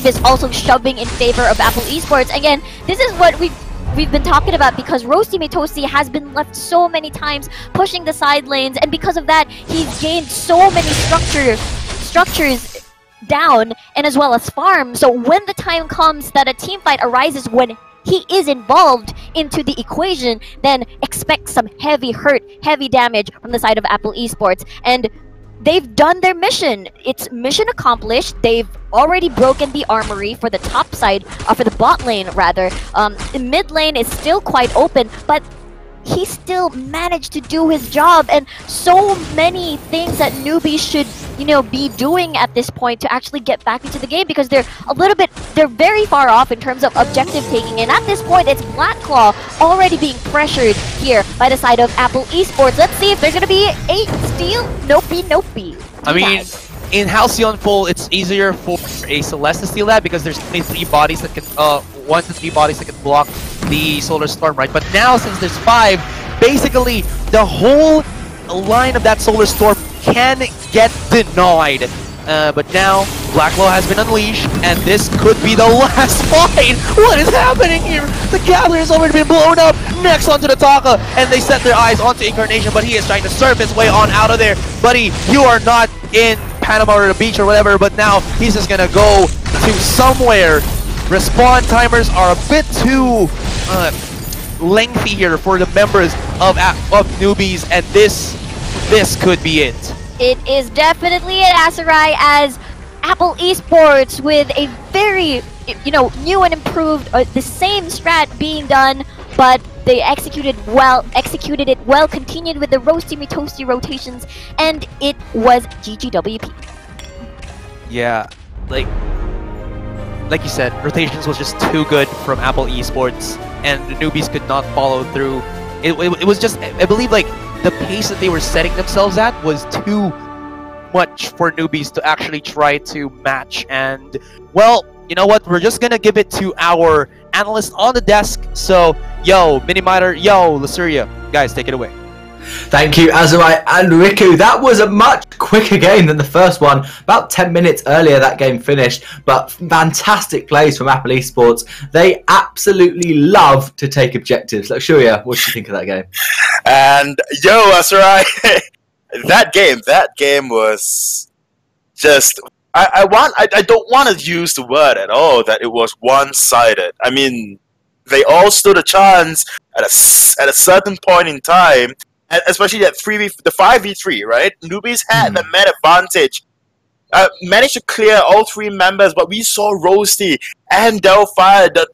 is also shoving in favor of Apple Esports. Again, this is what we've been talking about, because Roasty Me Toasty has been left so many times pushing the side lanes, and because of that, he's gained so many structures down, and as well as farm. So when the time comes that a team fight arises, when he is involved into the equation, then expect some heavy hurt, heavy damage from the side of Apple Esports. And they've done their mission. It's mission accomplished. They've already broken the armory for the top side, for the bot lane rather. The mid lane is still quite open, but he still managed to do his job. And so many things that newbies should, be doing at this point to actually get back into the game, because they're very far off in terms of objective taking. And at this point, it's Blackclaw already being pressured here by the side of Apple Esports. Let's see if there's gonna be a steal. Nope. I mean, in Halcyon Full, it's easier for a Celeste to steal that because there's only 3 bodies that can, 1 to 3 bodies that can block the Solar Storm, right? But now, since there's 5, basically the whole line of that Solar Storm can get denied. But now, Blackclaw has been unleashed, and this could be the last fight! What is happening here? The Gathering has already been blown up! Next onto the Taka, and they set their eyes onto Incarnation, but he is trying to surf his way on out of there. Buddy, you are not in Panama or the beach or whatever, but now he's just gonna go to somewhere. Respawn timers are a bit too lengthy here for the members of newbies, and this could be it. It is definitely an Aserai, as Apple Esports with a very, new and improved, the same strat being done, but they executed it well, continued with the Roasty Me Toasty rotations, and it was GGWP. Yeah, like you said, rotations was just too good from Apple Esports, and the newbies could not follow through. It was just, I believe, like, the pace that they were setting themselves at was too much for newbies to actually try to match. And, well, you know what? We're just gonna give it to our analyst on the desk. So, yo, Minimiter, yo, Lasuria, guys, take it away. Thank you, Azurai and Riku. That was a much quicker game than the first one. About 10 minutes earlier that game finished, but fantastic plays from Apple Esports. They absolutely love to take objectives. Luxuria, what do you think of that game? And yo, Azurai, that game was just... I don't want to use the word at all that it was one-sided. I mean, they all stood a chance at a certain point in time. And especially that the 5v3, right? Newbies had the med advantage. Managed to clear all 3 members, but we saw Roasty and Delphi, the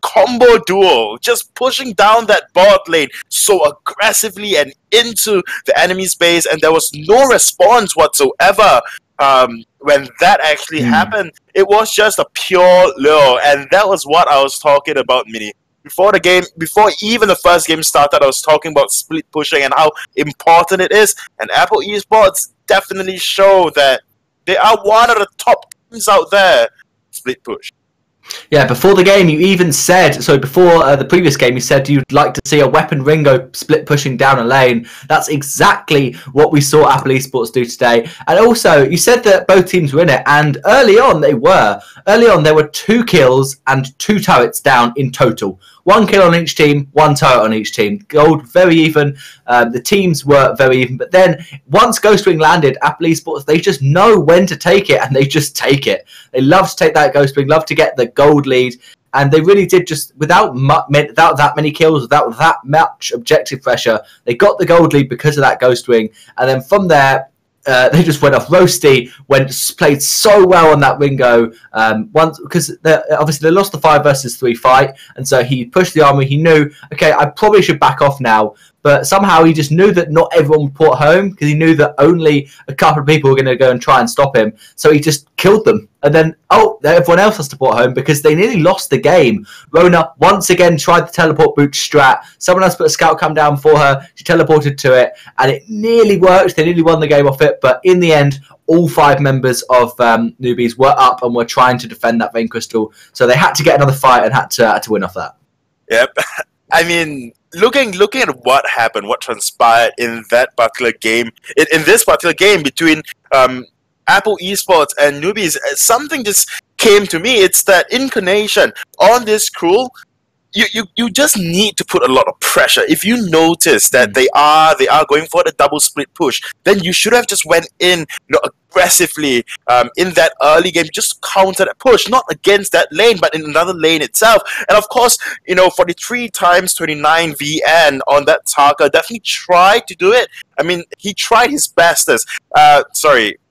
combo duo, just pushing down that bot lane so aggressively and into the enemy space, and there was no response whatsoever. When that actually happened, it was just a pure lure, and that was what I was talking about, Mini. before the game, before even the first game started, I was talking about split pushing and how important it is. And Apple Esports definitely show that they are one of the top teams out there. Split push. Yeah, before the game, you even said, so before the previous game, you said you'd like to see a Weapon Ringo split pushing down a lane. That's exactly what we saw Apple Esports do today. And also, you said that both teams were in it, and early on, they were. Early on, there were 2 kills and 2 turrets down in total. 1 kill on each team, 1 turret on each team. Gold, very even. The teams were very even. But then, once Ghostwing landed, Apple Esports, they just know when to take it, and they just take it. They love to take that Ghostwing, love to get the gold lead. And they really did just, without that many kills, without that much objective pressure, they got the gold lead because of that Ghostwing. And then from there, they just went off. Roasty played so well on that Ringo once, because obviously they lost the 5 versus 3 fight, and so he pushed the armory. He knew, okay, I probably should back off now, but somehow he just knew that not everyone would port home, because he knew that only a couple of people were going to go and try and stop him. So he just killed them, and then everyone else has to port home because they nearly lost the game. Rona once again tried the teleport boot strat. Someone else put a scout cam down for her. She teleported to it, and it nearly worked. They nearly won the game off it, but in the end, all 5 members of Newbies were up and were trying to defend that Vein Crystal. So they had to get another fight and had to win off that. Yep. I mean, looking at what happened, what transpired in that particular game, in this particular game between Apple Esports and Newbies, something just came to me. It's that incarnation on this crew. You just need to put a lot of pressure. If you notice that they are going for the double split push, then you should have just went in, aggressively in that early game, just counter that push, not against that lane, but in another lane itself. And of course, 43 times 29 VN on that Tarka definitely tried to do it. I mean, he tried his bestest.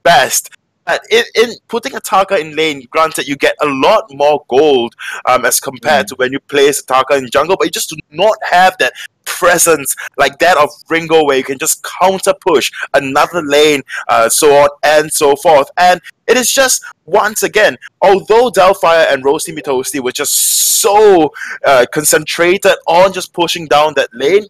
Best. In putting a Tarka in lane, granted, you get a lot more gold as compared to when you place a Tarka in jungle, but you just do not have that presence like that of Ringo, where you can just counter push another lane, so on and so forth. And it is just, once again, although Delphire and Roasty Toasty were just so concentrated on just pushing down that lane,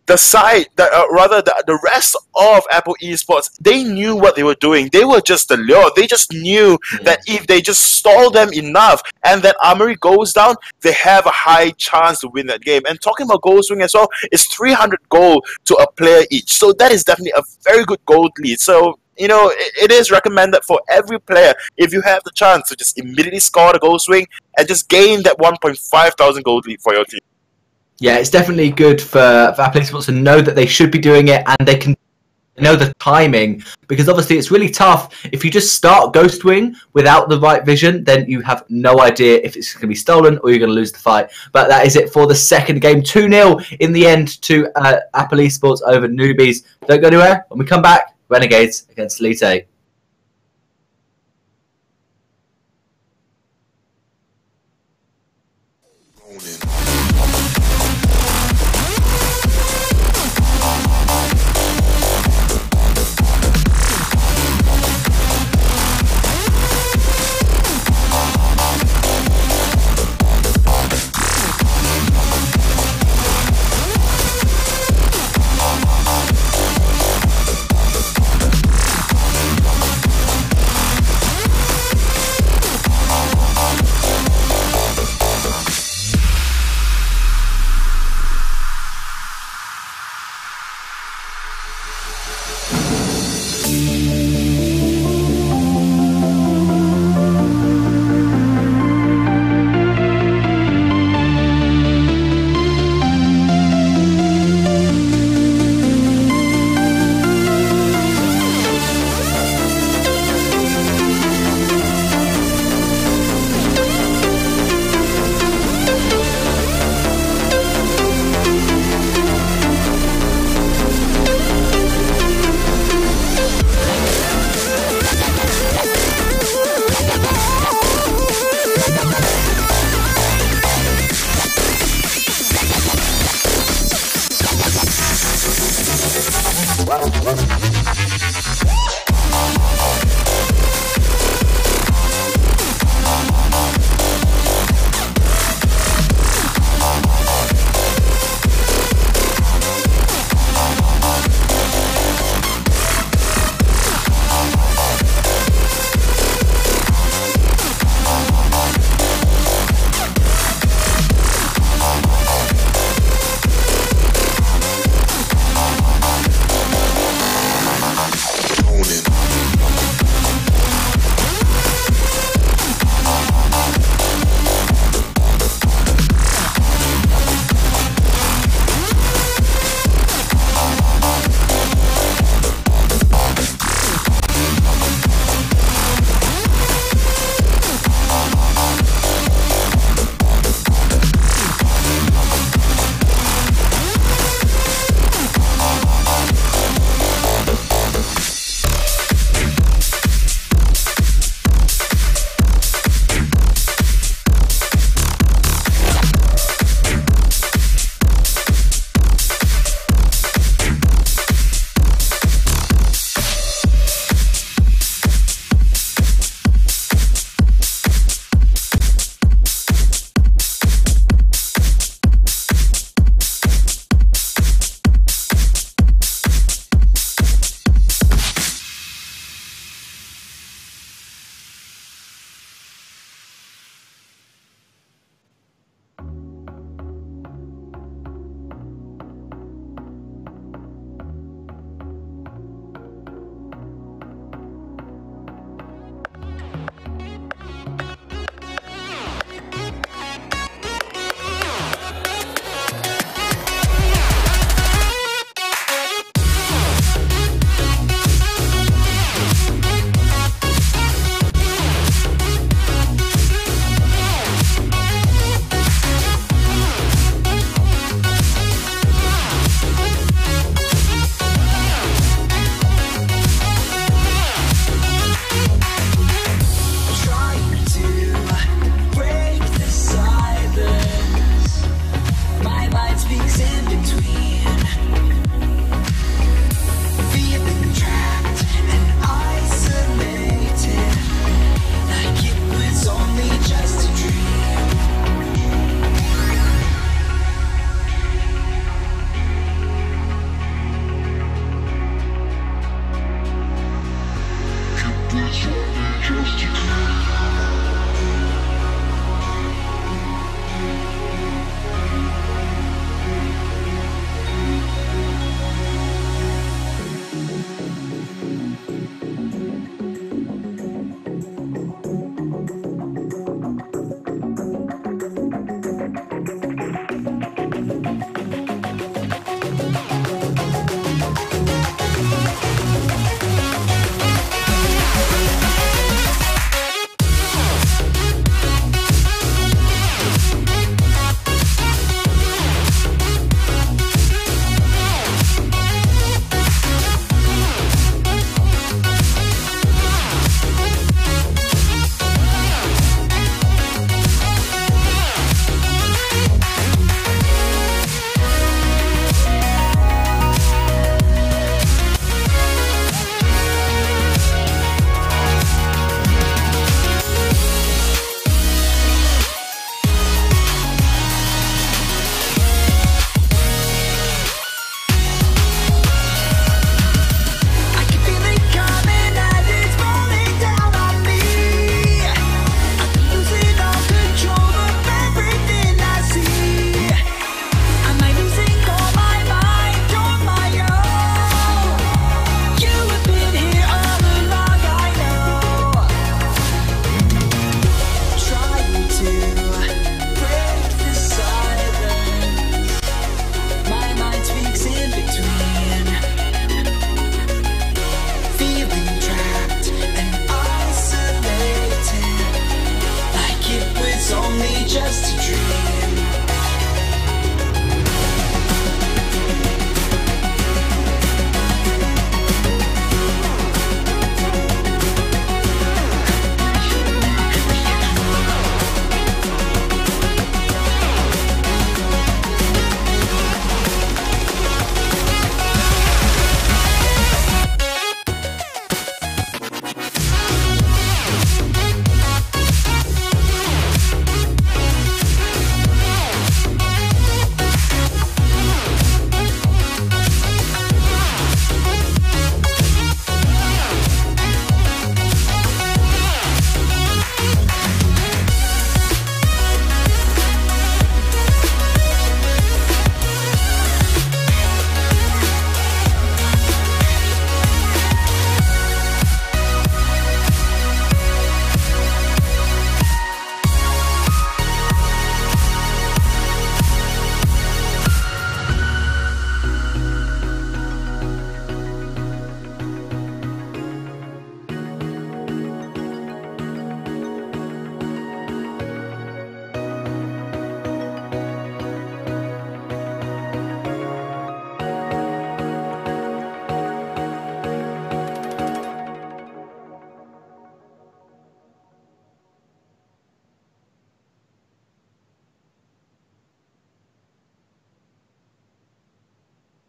the rest of Apple Esports, they knew what they were doing. They were just the lure. They just knew that if they just stall them enough and that armory goes down, they have a high chance to win that game. And talking about gold swing as well, it's 300 gold to a player each. So that is definitely a very good gold lead. So, it is recommended for every player, if you have the chance, to just immediately score the gold swing and just gain that 1.5 thousand gold lead for your team. Yeah, it's definitely good for Apple Esports to know that they should be doing it, and they can know the timing, because obviously it's really tough. If you just start Ghostwing without the right vision, then you have no idea if it's going to be stolen or you're going to lose the fight. But that is it for the second game. 2-0 in the end to Apple Esports over Newbies. Don't go anywhere. When we come back, Renegades against Elite.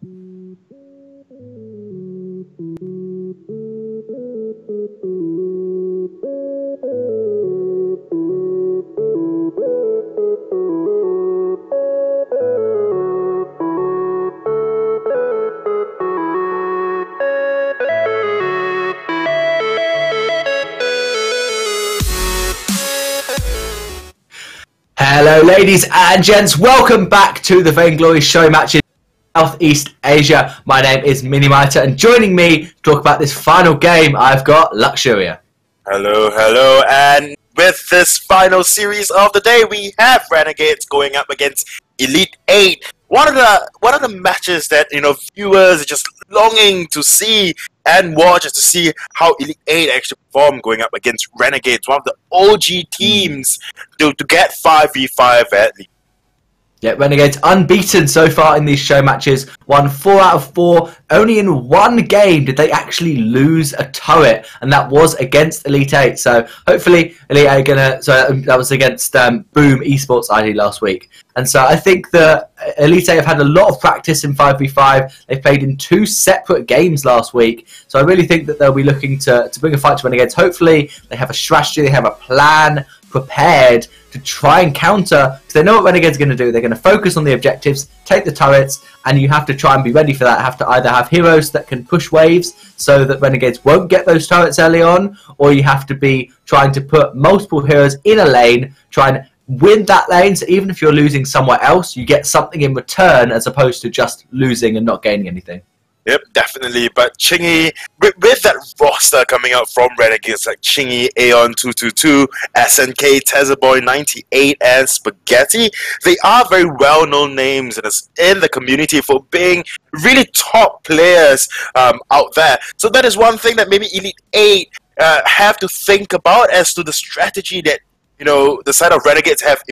Hello, ladies and gents. Welcome back to the Vainglory show match in Southeast Asia. My name is Minimiter, and joining me to talk about this final game, I've got Luxuria. Hello, and with this final series of the day, we have Renegades going up against Elite 8. One of the matches that viewers are just longing to see and watch, is to see how Elite 8 actually perform going up against Renegades, one of the OG teams to get 5v5 at least. Yeah, Renegades unbeaten so far in these show matches, won 4 out of 4. Only in one game did they actually lose a turret, and that was against Elite 8. So hopefully Elite 8 are gonna. So that was against Boom Esports ID last week. And so I think that Elite 8 have had a lot of practice in 5v5. They played in 2 separate games last week. So I really think that they'll be looking to bring a fight to Renegades. Hopefully they have a strategy, they have a plan prepared to try and counter, because they know what Renegades are going to do. They're going to focus on the objectives, take the turrets, and you have to try and be ready for that. Have to either have heroes that can push waves so that Renegades won't get those turrets early on, or you have to be trying to put multiple heroes in a lane, try and win that lane, so even if you're losing somewhere else, you get something in return as opposed to just losing and not gaining anything. Yep, definitely. But Chingy, with that roster coming out from Renegades like Chingy, Aeon 222, SNK, Tezzaboy 98, and Spaghetti, they are very well-known names in the community for being really top players out there. So that is one thing that maybe Elite 8 have to think about as to the strategy that the side of Renegades have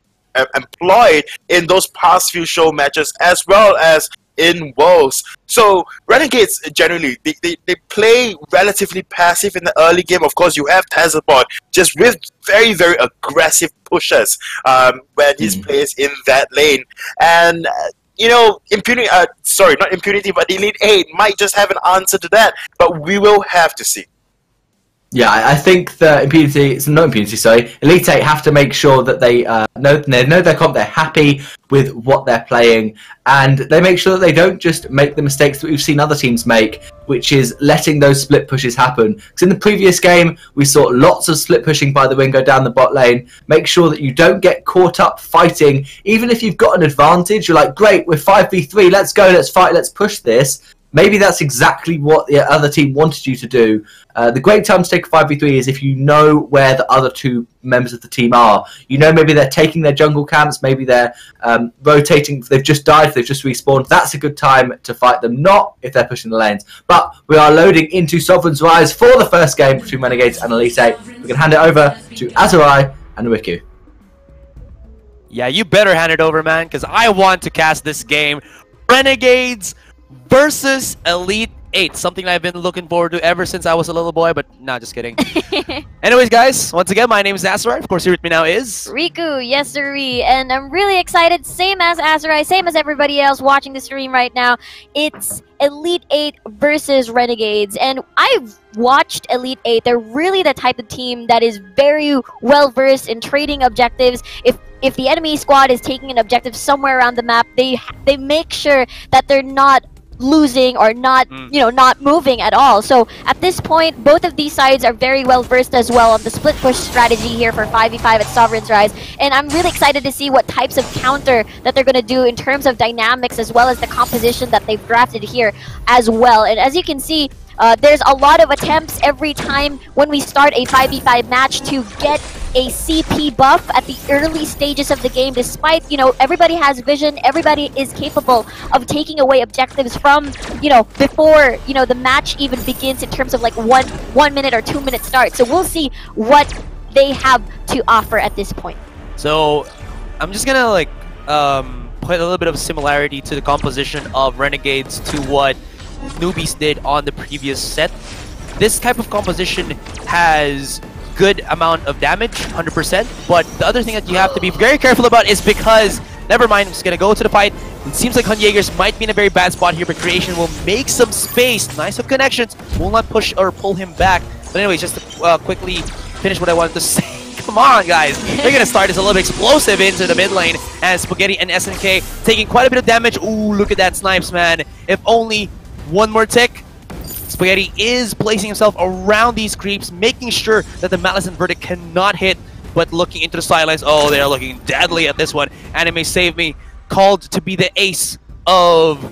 employed in those past few show matches, as well as in Worlds. So Renegades generally they play relatively passive in the early game. Of course, you have Tazabot just with very, very aggressive pushes when he's plays in that lane, and impunity. Sorry, not impunity, but Elite 8 might just have an answer to that. But we will have to see. Yeah, I think that Elite 8 have to make sure that they know their comp, they're happy with what they're playing, and they make sure that they don't just make the mistakes that we've seen other teams make, which is letting those split pushes happen. Because in the previous game, we saw lots of split pushing by the Wingo down the bot lane. Make sure that you don't get caught up fighting. Even if you've got an advantage, you're like, great, we're 5v3, let's go, let's fight, let's push this. Maybe that's exactly what the other team wanted you to do. The great time to take a 5v3 is if you know where the other 2 members of the team are. Maybe they're taking their jungle camps, maybe they're rotating, they've just died, they've just respawned. That's a good time to fight them, not if they're pushing the lanes. But we are loading into Sovereign's Rise for the first game between Renegades and Elite 8. We can hand it over to Azurai and Riku. Yeah, you better hand it over, man, because I want to cast this game. Renegades versus Elite 8, something I've been looking forward to ever since I was a little boy, but nah, just kidding. Anyways, guys, once again, my name is Azurai. Of course, here with me now is Riku, yes sirree, and I'm really excited, same as Azurai, same as everybody else watching the stream right now. It's Elite 8 versus Renegades, and I've watched Elite 8. They're really the type of team that is very well versed in trading objectives. If the enemy squad is taking an objective somewhere around the map, they make sure that they're not losing or not not moving at all. So at this point, both of these sides are very well versed as well on the split push strategy here for 5v5 at Sovereign's Rise, and I'm really excited to see what types of counter that they're going to do in terms of dynamics as well as the composition that they've drafted here as well. And as you can see, there's a lot of attempts every time when we start a 5v5 match to get a CP buff at the early stages of the game, despite, everybody has vision, everybody is capable of taking away objectives from, before, the match even begins in terms of like one minute or 2 minute start. So we'll see what they have to offer at this point. So I'm just gonna put a little bit of similarity to the composition of Renegades to what Newbies did on the previous set. This type of composition has good amount of damage, 100%, but the other thing that you have to be very careful about is because never mind, I'm just gonna go to the fight. It seems like Jaegers might be in a very bad spot here, but Creation will make some space. Nice of connections. Will not push or pull him back. But anyways, just to quickly finish what I wanted to say. Come on, guys. They're gonna start this a little bit explosive into the mid lane, and Spaghetti and SNK taking quite a bit of damage. Ooh, look at that snipes, man. If only one more tick. Spaghetti is placing himself around these creeps, making sure that the Malice and Verdict cannot hit, but looking into the sidelines. Oh, they're looking deadly at this one. Anime Save Me, called to be the ace of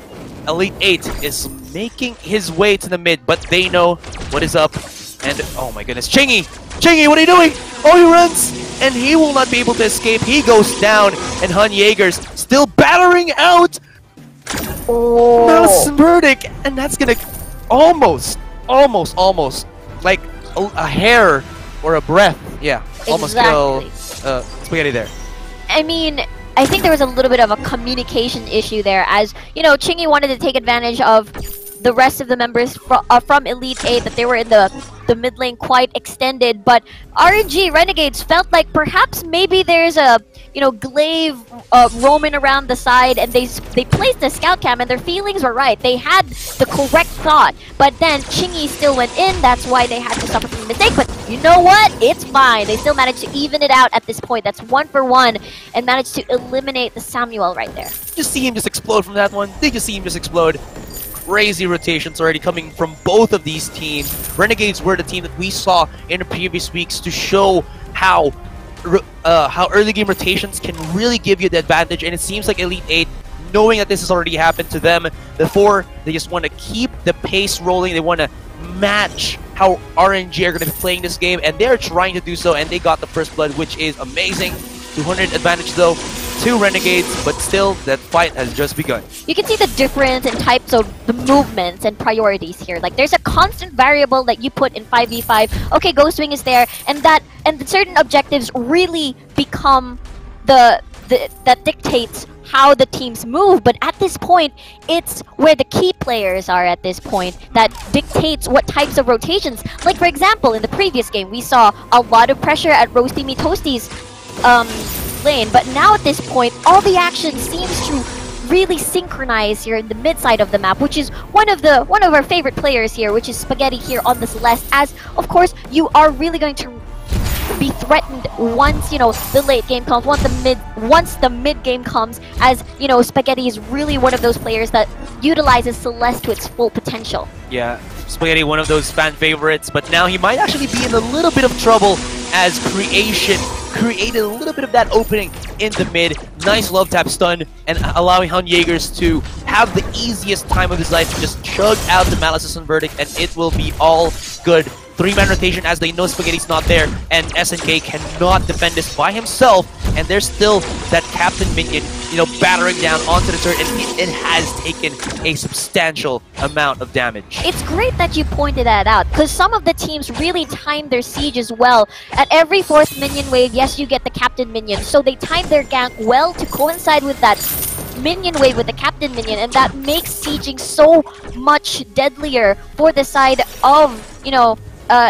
Elite 8, is making his way to the mid, but they know what is up. And, oh my goodness, Chingy! Chingy, what are you doing? Oh, he runs! And he will not be able to escape. He goes down, and Jaegers still battering out Malice and Verdict, and that's gonna almost, like a hair or a breath. Yeah, almost kill Spaghetti there. I mean, I think there was a little bit of a communication issue there, as, you know, Chingy wanted to take advantage of the rest of the members from Elite 8, that they were in the mid lane quite extended, but RNG Renegades felt like perhaps maybe there's a, you know, glaive roaming around the side, and they placed the scout cam, and their feelings were right. They had the correct thought, but then Chingy still went in. That's why they had to suffer from the mistake, but you know what? It's fine. They still managed to even it out at this point. That's 1 for 1, and managed to eliminate the Samuel right there. Just see him just explode from that one. They just see him just explode. Crazy rotations already coming from both of these teams. Renegades were the team that we saw in the previous weeks to show how early game rotations can really give you the advantage, and it seems like Elite 8, knowing that this has already happened to them before, they just want to keep the pace rolling. They want to match how RNG are going to be playing this game, and they're trying to do so, and they got the first blood, which is amazing. 200 advantage though, 2 Renegades, but still, that fight has just begun. You can see the difference in types of the movements and priorities here. Like, there's a constant variable that you put in 5v5. Okay, Ghost Wing is there, and certain objectives really become that dictates how the teams move, but at this point, it's where the key players are at this point that dictates what types of rotations. Like, for example, in the previous game, we saw a lot of pressure at Roasty Me Toasty's lane, but now at this point, all the action seems to really synchronize here in the mid side of the map, which is one of our favorite players here, which is Spaghetti here on the Celeste, as of course you are really going to be threatened once, you know, the late game comes, once the mid game comes, as, you know, Spaghetti is really one of those players that utilizes Celeste to its full potential. Yeah, Spaghetti, one of those fan favorites, but now he might actually be in a little bit of trouble, as Creation created a little bit of that opening in the mid. Nice love tap stun, and allowing Jaegers to have the easiest time of his life to just chug out the Malice and Verdict, and it will be all good. 3-man rotation, as they know Spaghetti's not there, and SNK cannot defend this by himself, and there's still that Captain Minion, you know, battering down onto the turret, and it has taken a substantial amount of damage. It's great that you pointed that out, because some of the teams really timed their sieges well. At every 4th minion wave, yes, you get the Captain Minion, so they timed their gank well to coincide with that minion wave with the Captain Minion, and that makes sieging so much deadlier for the side of, you know,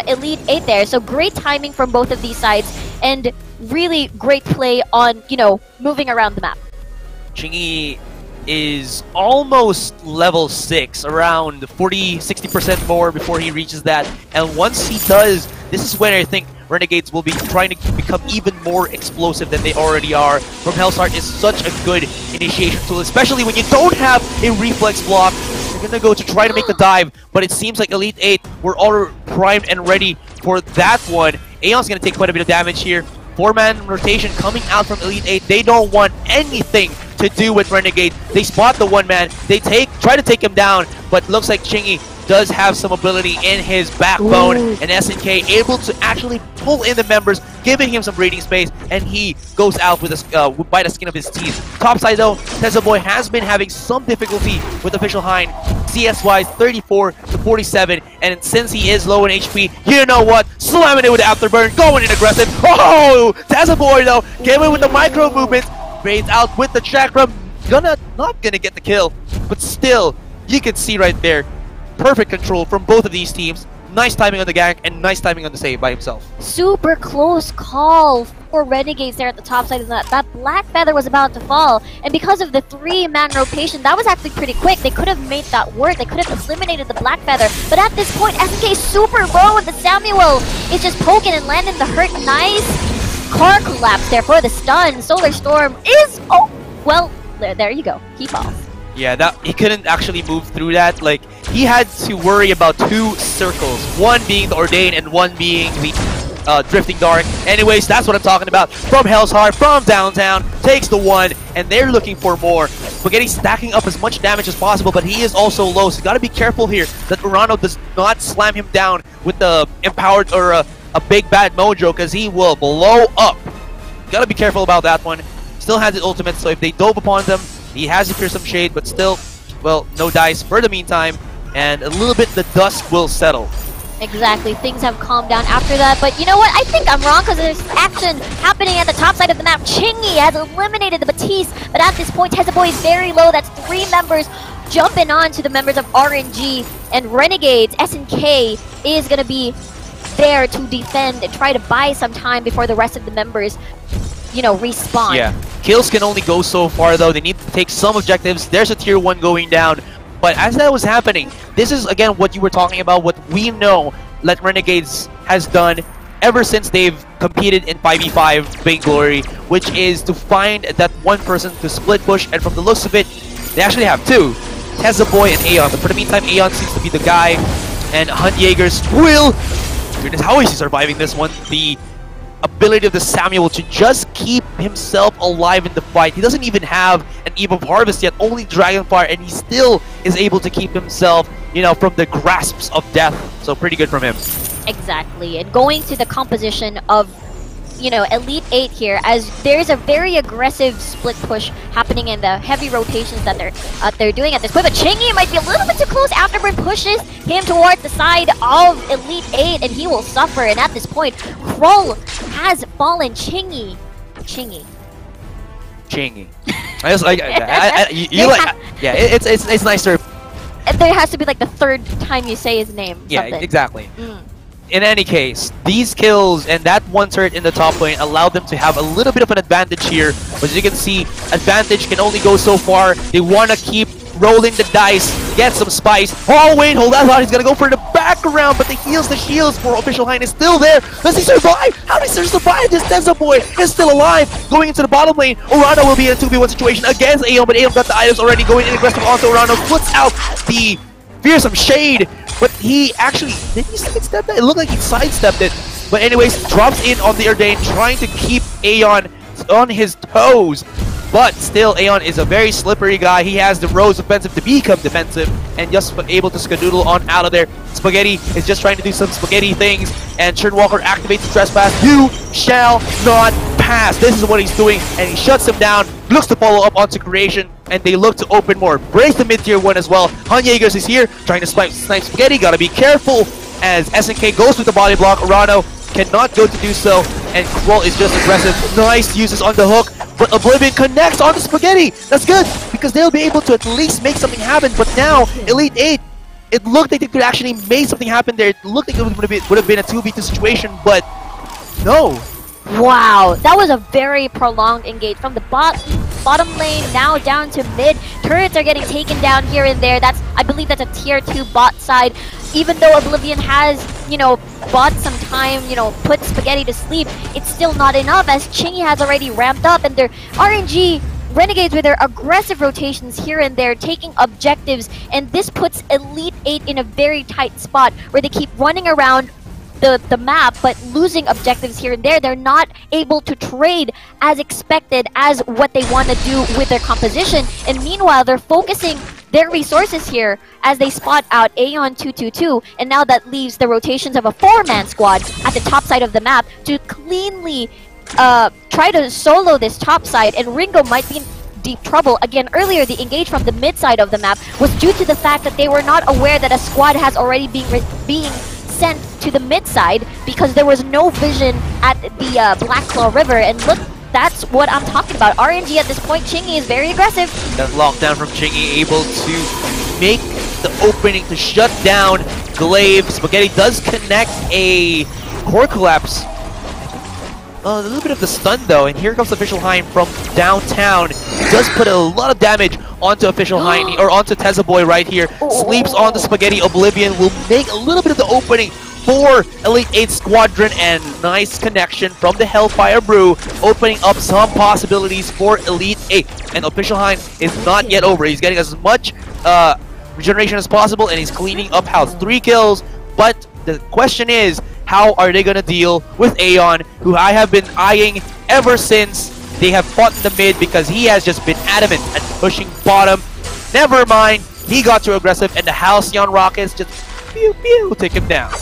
Elite 8 there. So great timing from both of these sides, and really great play on, you know, moving around the map. Chingy is almost level 6, around 40-60% more before he reaches that, and once he does, this is when I think Renegades will be trying to become even more explosive than they already are. From Hellstart is such a good initiation tool, especially when you don't have a reflex block. You're gonna go to try to make the dive, but it seems like Elite 8 were all primed and ready for that one. Aeon's gonna take quite a bit of damage here. 4-man rotation coming out from Elite 8. They don't want anything to do with Renegade. They spot the 1-man. They try to take him down, but looks like Chingy does have some ability in his backbone. Ooh. And SNK able to actually pull in the members, giving him some breathing space, and he goes out with by the skin of his teeth. Topside though, Tesla Boy has been having some difficulty with Official Hind. CS-wise, 34-47, and since he is low in HP, you know what? Slamming it with the Afterburn, going in aggressive. Oh! Tesla Boy though, came in with the micro movements, fades out with the chakra. Not gonna get the kill, but still, you can see right there, perfect control from both of these teams. Nice timing on the gank and nice timing on the save by himself. Super close call for Renegades there at the top side of that. That Black Feather was about to fall, and because of the 3-man rotation, that was actually pretty quick. They could have made that work. They could have eliminated the Black Feather, but at this point, SNK super low, and the Samuel is just poking and landing the hurt. Nice car collapse there for the stun. Solar Storm is, oh, well, there you go. He falls. Yeah, that he couldn't actually move through that. Like, he had to worry about 2 circles, one being the Ordain and one being the Drifting Dark. Anyways, that's what I'm talking about. From Hell's Heart, from downtown, takes the 1, and they're looking for more. Spaghetti stacking up as much damage as possible, but he is also low, so you gotta be careful here that Urano does not slam him down with the empowered or a big bad mojo, because he will blow up. You gotta be careful about that one. Still has his ultimate, so if they dove upon them, he has to pierce some shade, but still, well, no dice for the meantime, and a little bit the dust will settle. Exactly, things have calmed down after that, but you know what? I think I'm wrong because there's action happening at the top side of the map. Chingy has eliminated the Batiste, but at this point, Tezaboy is very low. That's 3 members jumping on to the members of RNG, and Renegades, SNK, is going to be there to defend and try to buy some time before the rest of the members, you know, respawn. Yeah, kills can only go so far though. They need to take some objectives. There's a tier 1 going down. But as that was happening, this is again what you were talking about, what we know that Renegades has done ever since they've competed in 5v5 Vainglory, which is to find that one person to split push, and from the looks of it, they actually have 2. Tezaboy and Aeon, but for the meantime, Aeon seems to be the guy, and Hunt Jaegers will... Goodness, how is he surviving this one? The ability of the Samuel to just keep himself alive in the fight. He doesn't even have an Eve of Harvest yet, only Dragonfire, and he still is able to keep himself, you know, from the grasps of death. So pretty good from him. Exactly, and going to the composition of, you know, Elite 8 here, as there's a very aggressive split push happening in the heavy rotations that they're doing at this point. But Chingy might be a little bit too close. Afterburn pushes him towards the side of Elite 8, and he will suffer. And at this point, Kroll has fallen. Chingy. I just like, yeah, it's nicer. There has to be like the 3rd time you say his name. Yeah, something. exactly. In any case, these kills and that 1 turret in the top lane allowed them to have a little bit of an advantage here. But as you can see, advantage can only go so far. They want to keep rolling the dice, get some spice. Oh wait, hold that thought. He's going to go for the background, but the shields for Official Highness still there. Does he survive? How does he survive? This Tezaboy is still alive. Going into the bottom lane, Urano will be in a 2v1 situation against Aeon, but Aeon got the items already. Going in aggressive onto Urano, puts out the fearsome shade. But he actually, did he sidestep that? It looked like he sidestepped it. But anyways, drops in on the Ordain, trying to keep Aeon on his toes. But still, Aeon is a very slippery guy. He has the Rose offensive to become defensive and just able to skadoodle on out of there. Spaghetti is just trying to do some spaghetti things, and Churnwalker activates the trespass. You shall not pass. This is what he's doing, and he shuts him down. Looks to follow up onto Creation, and they look to open more. Brace the mid-tier 1 as well. Hunt Jaegers is here, trying to snipe Spaghetti. Gotta be careful as SNK goes with the body block. Urano cannot go to do so, and Kroll is just aggressive. Nice uses on the hook, but Oblivion connects onto Spaghetti. That's good, because they'll be able to at least make something happen. But now, Elite 8, it looked like they could actually make something happen there. It looked like it would have been a 2v2 situation, but no. Wow, that was a very prolonged engage from the bottom lane now down to mid. Turrets are getting taken down here and there. I believe that's a tier 2 bot side. Even though Oblivion has, you know, bought some time, you know, put Spaghetti to sleep, it's still not enough as Chingy has already ramped up, and their RNG Renegades with their aggressive rotations here and there, taking objectives, and this puts Elite 8 in a very tight spot where they keep running around the map but losing objectives here and there. They're not able to trade as expected as what they want to do with their composition, and meanwhile they're focusing their resources here as they spot out Aeon 222, and now that leaves the rotations of a 4-man squad at the top side of the map to cleanly try to solo this top side, and Ringo might be in deep trouble. Again, earlier the engage from the mid side of the map was due to the fact that they were not aware that a squad has already being sent to the mid side because there was no vision at the Black Claw River, and look, that's what I'm talking about. RNG at this point, Chingy is very aggressive. That lockdown from Chingy, able to make the opening to shut down Glaive. Spaghetti does connect a core collapse. A little bit of the stun though, and here comes Official Hein from downtown. Does put a lot of damage onto Official Hein, or onto Tezza Boy right here. Sleeps on the Spaghetti. Oblivion will make a little bit of the opening for Elite 8 Squadron, and nice connection from the Hellfire Brew, opening up some possibilities for Elite 8. And Official Hein is not yet over. He's getting as much regeneration as possible, and he's cleaning up house. 3 kills, but the question is, how are they going to deal with Aeon, who I have been eyeing ever since they have fought in the mid, because he has just been adamant at pushing bottom. Never mind, he got too aggressive, and the Halcyon Rockets just pew pew take him down.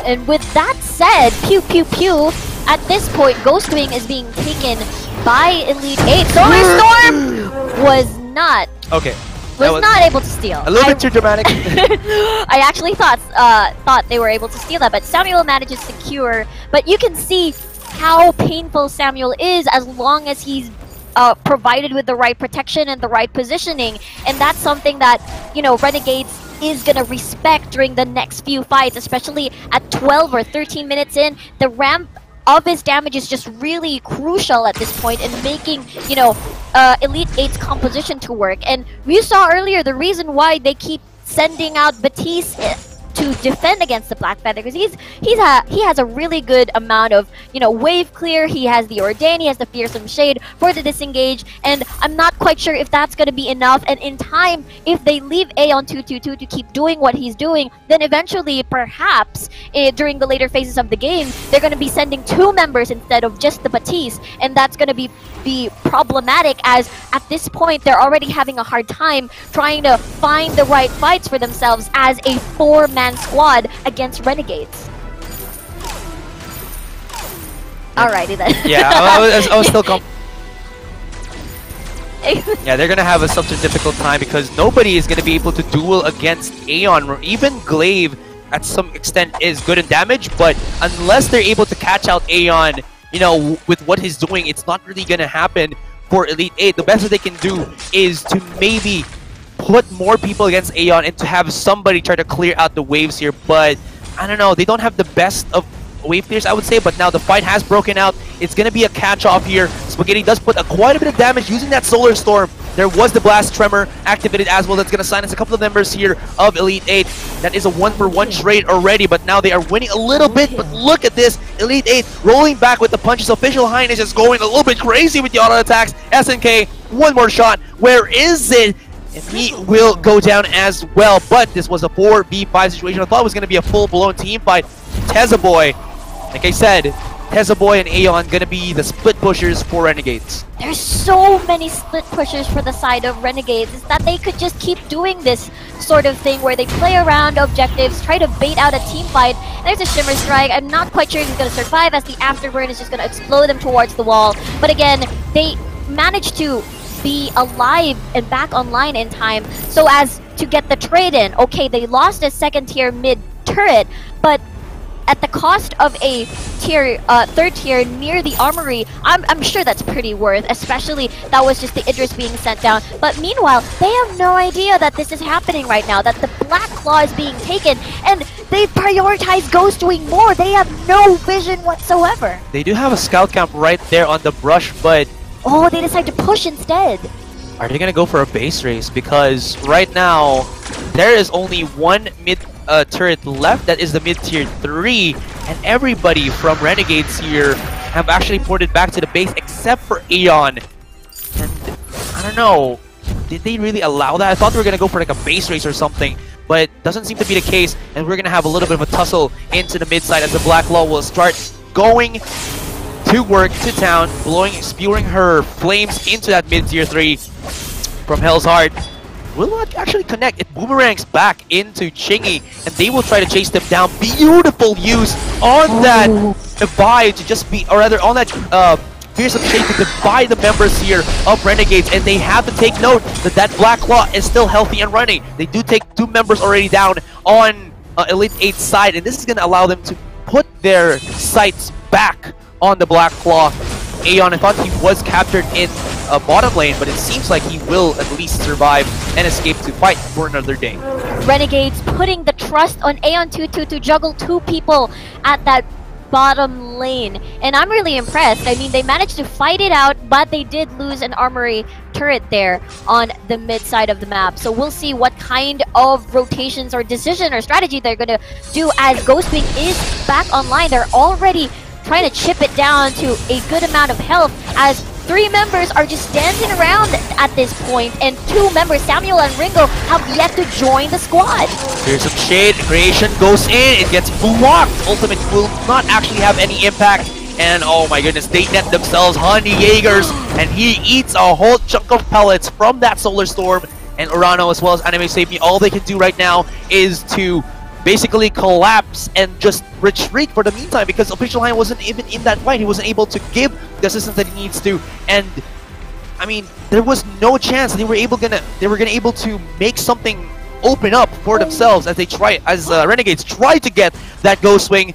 And with that said, pew pew pew, at this point, Ghostwing is being taken by Elite 8. Solar Storm was not able to steal. A little bit too dramatic. I actually thought they were able to steal that, but Samuel manages to secure. But you can see how painful Samuel is as long as he's provided with the right protection and the right positioning, and that's something that, you know, Renegades is going to respect during the next few fights, especially at 12 or 13 minutes in. The ramp of his damage is just really crucial at this point in making, you know, Elite 8's composition to work. And we saw earlier the reason why they keep sending out Batiste to defend against the Black Panther, because he has a really good amount of, you know, wave clear. He has the Ordain, he has the Fearsome Shade for the disengage, and I'm not quite sure if that's going to be enough. And in time, if they leave Aeon 222 to keep doing what he's doing, then eventually, perhaps, during the later phases of the game, they're going to be sending 2 members instead of just the Batiste, and that's going to be problematic, as at this point they're already having a hard time trying to find the right fights for themselves as a 4-man squad against Renegades. Alrighty then. Yeah, I was still yeah, they're gonna have such a difficult time because nobody is gonna be able to duel against Aeon. Even Glaive at some extent is good in damage, but unless they're able to catch out Aeon, you know, with what he's doing, it's not really gonna happen for Elite 8. The best that they can do is to maybe put more people against Aeon and to have somebody try to clear out the waves here, but I don't know, they don't have the best of wave clears, I would say, but now the fight has broken out. It's gonna be a catch-off here. Spaghetti does put quite a bit of damage using that Solar Storm. There was the Blast Tremor activated as well. That's gonna silence a couple of members here of Elite 8. That is a 1-for-1 trade already, but now they are winning a little bit. But look at this, Elite 8 rolling back with the punches. Official Hein is just going a little bit crazy with the auto attacks. SNK, one more shot. Where is it? And he will go down as well. But this was a 4v5 situation. I thought it was gonna be a full-blown team fight. Tezza Boy, like I said, Tezza Boy and Aeon gonna be the split pushers for Renegades. There's so many split pushers for the side of Renegades, is that they could just keep doing this sort of thing where they play around objectives, try to bait out a team fight. And there's a Shimmer Strike. I'm not quite sure if he's gonna survive, as the Afterburn is just gonna explode them towards the wall. But again, they managed to be alive and back online in time so as to get the trade in. Okay, they lost a second tier mid turret, but at the cost of a third tier near the armory, I'm sure that's pretty worth, especially that was just the Idris being sent down. But meanwhile, they have no idea that this is happening right now, that the Black Claw is being taken, and they prioritize Ghostwing more. They have no vision whatsoever. They do have a scout camp right there on the brush, but oh, they decide to push instead. are they gonna go for a base race? Because right now, there is only one mid turret left, that is the mid tier 3, and everybody from Renegades here have actually ported back to the base except for Aeon. And I don't know, did they really allow that? I thought they were gonna go for like a base race or something, but doesn't seem to be the case, and we're gonna have a little bit of a tussle into the mid side as the Black Law will start going to work to town, spewing her flames into that mid tier 3 from Hell's Heart. Will not actually connect. It boomerangs back into Chingy, and they will try to chase them down. Beautiful use on that divide to just be, or rather on that Fearsome Shade to divide the members here of Renegades, and they have to take note that that Black Claw is still healthy and running. They do take 2 members already down on Elite 8's side, and this is going to allow them to put their sights back on the Black Claw. Aeon, I thought he was captured in bottom lane, but it seems like he will at least survive and escape to fight for another day. Renegades putting the trust on Aeon22 to juggle 2 people at that bottom lane, and I'm really impressed. I mean, they managed to fight it out, but they did lose an armory turret there on the mid side of the map. So we'll see what kind of rotations or decision or strategy they're gonna do as Ghostwing is back online. They're already trying to chip it down to a good amount of health as 3 members are just standing around at this point, and 2 members, Samuel and Ringo, have yet to join the squad. Here's some shade. Creation goes in. It gets blocked. Ultimate will not actually have any impact. And oh my goodness, they net themselves Honey Jaegers, and he eats a whole chunk of pellets from that Solar Storm. And Urano as well as Anime Save Me, all they can do right now is to basically collapse and just retreat for the meantime, because Official Hein wasn't even in that fight. He wasn't able to give the assistance that he needs to, and I mean, there was no chance they were gonna able to make something open up for themselves as Renegades try to get that Ghost Wing.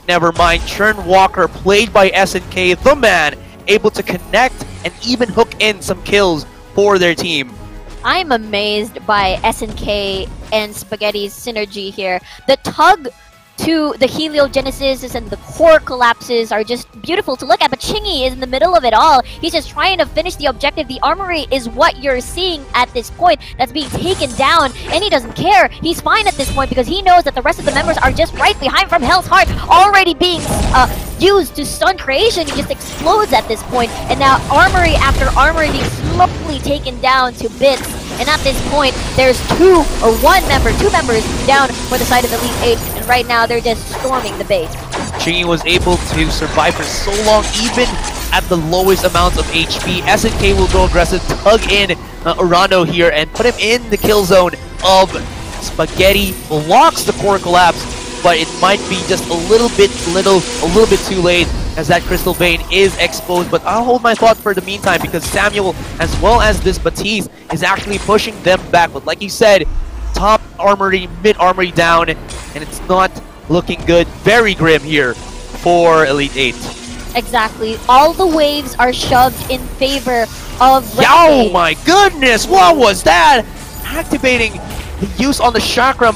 Never mind. Churn Walker, played by SNK, the man, able to connect and even hook in some kills for their team. I'm amazed by SNK and Spaghetti's synergy here. The tug to the heliogenesis and the core collapses are just beautiful to look at, but Chingy is in the middle of it all. He's just trying to finish the objective. The armory is what you're seeing at this point that's being taken down, and he doesn't care. He's fine at this point because he knows that the rest of the members are just right behind from Hell's Heart, already being used to stun Creation. He just explodes at this point, and now armory after armory being slowly taken down to bits. And at this point, there's two members down for the side of Elite 8, and right now they're just storming the base. Chingy was able to survive for so long, even at the lowest amounts of HP. SNK will go aggressive, tug in Urano here, and put him in the kill zone of Spaghetti. Blocks the core collapse, but it might be just a little bit too late, as that Crystal Vein is exposed. But I'll hold my thought for the meantime, because Samuel, as well as this Batiste, is actually pushing them back. But like you said, top armory, mid armory down, and it's not looking good. Very grim here for Elite 8. Exactly. All the waves are shoved in favor of Renegade. Oh my goodness, what was that? Activating the use on the Chakram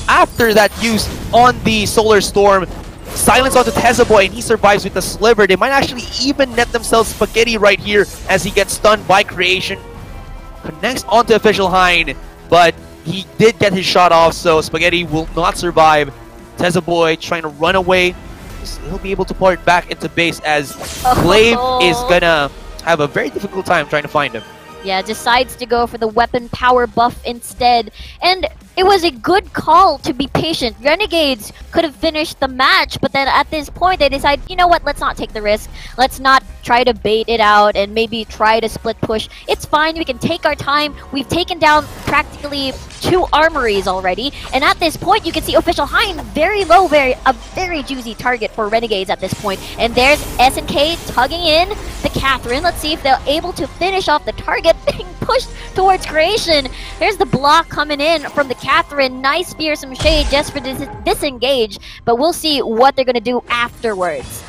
after that use on the Solar Storm. Silence onto Tezaboy, and he survives with the Sliver. They might actually even net themselves Spaghetti right here as he gets stunned by Creation. Connects onto Official Hein, but he did get his shot off, so Spaghetti will not survive. Tezaboy trying to run away. He'll be able to pour it back into base, as Glaive is gonna have a very difficult time trying to find him. Yeah, decides to go for the weapon power buff instead. And it was a good call to be patient. Renegades could have finished the match, but then at this point they decide, you know what, let's not take the risk. Let's not try to bait it out and maybe try to split push. It's fine, we can take our time. We've taken down practically 2 armories already. And at this point, you can see Official Hein very low, a very juicy target for Renegades at this point. And there's SNK tugging in the Catherine. Let's see if they're able to finish off the target being pushed towards Creation. There's the block coming in from the Catherine. Nice fearsome shade just for disengage, but we'll see what they're gonna do afterwards.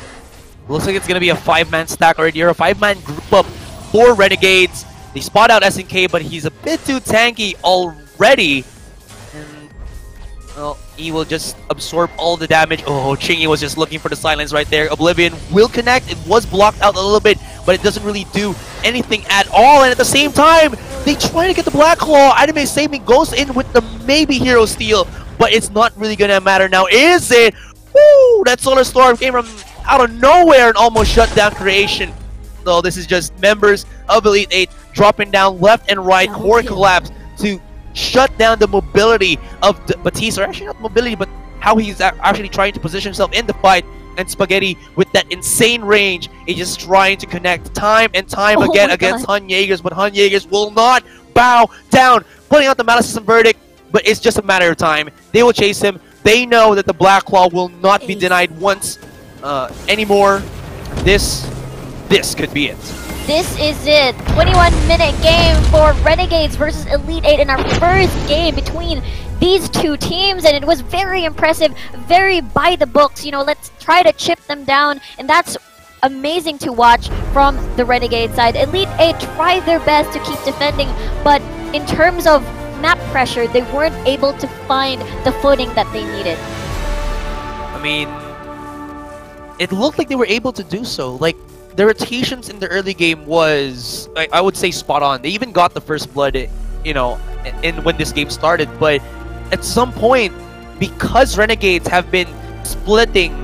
Looks like it's gonna be a 5-man stack already, or a 5-man group up for Renegades. They spot out SNK, but he's a bit too tanky already. And, well, he will just absorb all the damage. Oh, Chingy was just looking for the silence right there. Oblivion will connect. It was blocked out a little bit, but it doesn't really do anything at all. And at the same time, they try to get the Black Claw. Anime Saving goes in with the maybe Hero Steal, but it's not really gonna matter now, is it? Woo! That Solar Storm came from out of nowhere and almost shut down Creation. So this is just members of Elite 8 dropping down left and right, core collapse to shut down the mobility of Batiste, or actually not mobility, but how he's actually trying to position himself in the fight. And Spaghetti, with that insane range, is just trying to connect time and time again against Hun Jaegers, but Hun Jaegers will not bow down, putting out the Malice System verdict. But it's just a matter of time. They will chase him. They know that the Black Claw will not be denied once anymore. This could be it. This is it. 21-minute game for Renegades versus Elite 8 in our first game between these two teams, and it was very impressive, very by the books. You know, let's try to chip them down, and that's amazing to watch from the Renegade side. Elite 8 tried their best to keep defending, but in terms of map pressure, they weren't able to find the footing that they needed. I mean, it looked like they were able to do so. Like, the rotations in the early game was, I would say, spot on. They even got the first blood, you know, in when this game started. But at some point, because Renegades have been splitting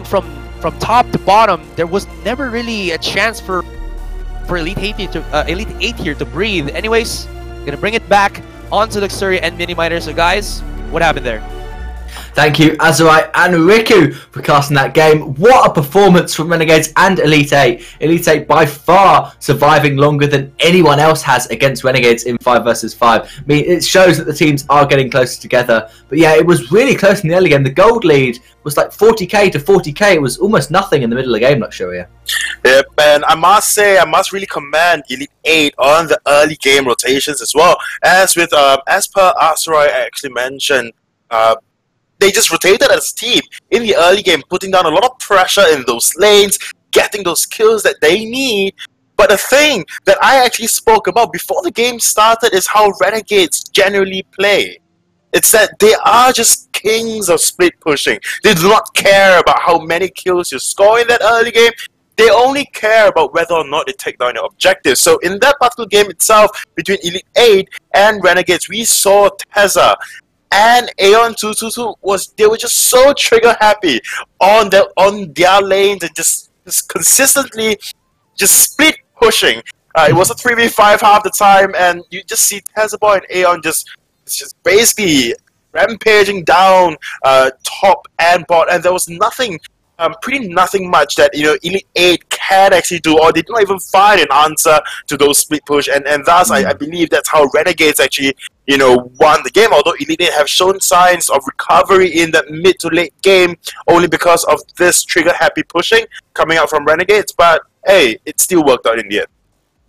from top to bottom, there was never really a chance for Elite 8 here to breathe. Anyways, gonna bring it back onto Luxuria and Miniminer. So guys, what happened there? Thank you, Azurai and Riku, for casting that game. What a performance from Renegades and Elite 8. Elite 8 by far surviving longer than anyone else has against Renegades in 5 versus 5. I mean, it shows that the teams are getting closer together. But yeah, it was really close in the early game. The gold lead was like 40k to 40k. It was almost nothing in the middle of the game, Luxuria. Yep, and I must say, I must really commend Elite 8 on the early game rotations as well. As per Azurai actually mentioned, they just rotated as a team in the early game, putting down a lot of pressure in those lanes, getting those kills that they need. But the thing that I actually spoke about before the game started is how Renegades generally play. It's that they are just kings of split pushing. They do not care about how many kills you score in that early game. They only care about whether or not they take down your objectives. So in that particular game itself, between Elite 8 and Renegades, we saw Tezza and Aeon 222 they were just so trigger happy on their lanes and just consistently just split pushing. It was a 3v5 half the time, and you just see Tezza Boy and Aeon just basically rampaging down top and bot, and there was nothing, pretty nothing much that Elite 8 can actually do, or did not even find an answer to those split push, and thus I believe that's how Renegades actually won the game. Although Elite 8 have shown signs of recovery in that mid to late game, only because of this trigger happy pushing coming out from Renegades, but hey, it still worked out in the end.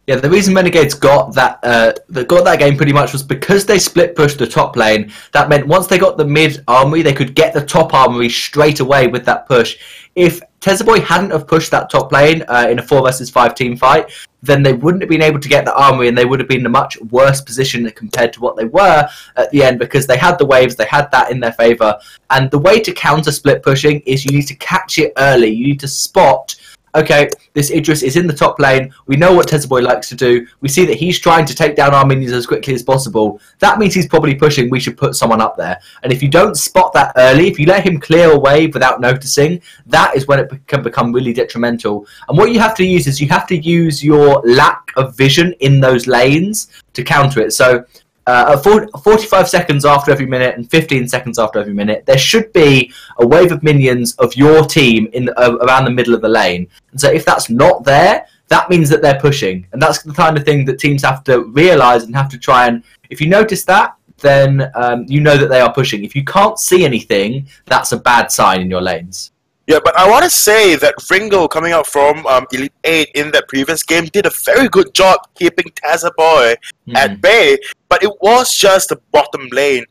Yeah, the reason Renegades got that game pretty much was because they split pushed the top lane. That meant once they got the mid armory, they could get the top armory straight away with that push. If Tezzaboy hadn't have pushed that top lane in a 4 versus 5 team fight, then they wouldn't have been able to get the armory, and they would have been in a much worse position compared to what they were at the end, because they had the waves, they had that in their favour. And the way to counter split pushing is you need to catch it early. You need to spot, okay, this Idris is in the top lane. We know what Tezzaboy likes to do. We see that he's trying to take down our minions as quickly as possible. That means he's probably pushing. We should put someone up there. And if you don't spot that early, if you let him clear a wave without noticing, that is when it can become really detrimental. And what you have to use is you have to use your lack of vision in those lanes to counter it. So 45 seconds after every minute and 15 seconds after every minute, there should be a wave of minions of your team in around the middle of the lane. And so if that's not there, that means that they're pushing. And that's the kind of thing that teams have to realise and have to try and... If you notice that, then you know that they are pushing. If you can't see anything, that's a bad sign in your lanes. Yeah, but I want to say that Ringo, coming out from Elite 8 in that previous game, did a very good job keeping Tezza Boy at bay, but it was just the bottom lane.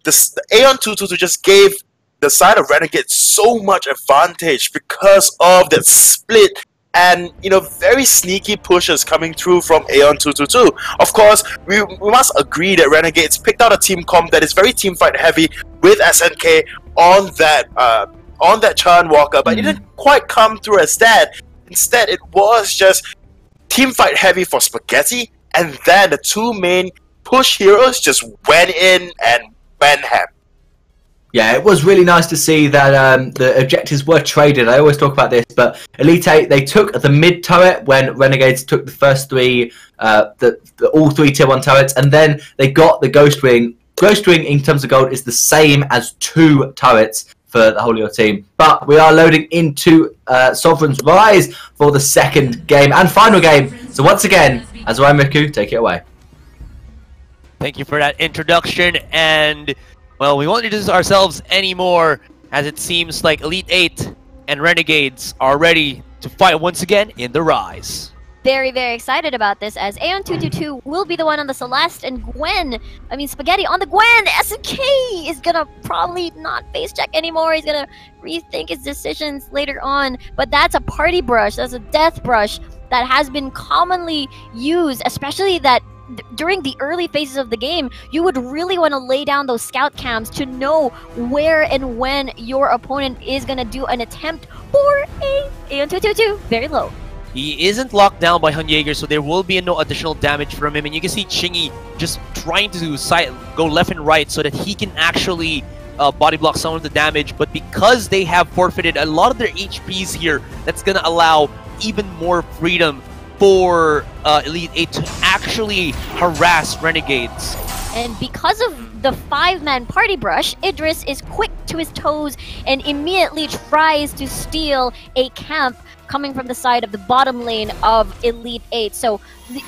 The Aeon 222 just gave the side of Renegade so much advantage because of that split and, very sneaky pushes coming through from Aeon 222. Of course, we must agree that Renegades picked out a team comp that is very teamfight heavy with SNK on that Chan Walker, but it didn't quite come through as that. Instead, it was just teamfight heavy for Spaghetti, and then the two main push heroes just went in and went ham. Yeah, it was really nice to see that the objectives were traded. I always talk about this, but Elite 8, they took the mid turret when Renegades took the first three, all three tier 1 turrets, and then they got the Ghost Wing. Ghost Wing, in terms of gold, is the same as 2 turrets for the whole of your team. But we are loading into Sovereign's Rise for the second game and final game. So once again, Azurai Miku, take it away. Thank you for that introduction, and well, we won't introduce ourselves anymore, as it seems like Elite 8 and Renegades are ready to fight once again in the Rise. Very, very excited about this, as Aeon 222 will be the one on the Celeste, and Spaghetti on the Gwen. SNK is gonna probably not face check anymore. He's gonna rethink his decisions later on, but that's a party brush, that's a death brush that has been commonly used, especially that during the early phases of the game, you would really want to lay down those scout cams to know where and when your opponent is going to do an attempt for a Aeon 222 very low. He isn't locked down by Jaeger, so there will be no additional damage from him. And you can see Chingy just trying to go left and right so that he can actually body block some of the damage. But because they have forfeited a lot of their HPs here, that's going to allow even more freedom for Elite 8 to actually harass Renegades. And because of the 5-man party brush, Idris is quick to his toes and immediately tries to steal a camp coming from the side of the bottom lane of Elite 8. So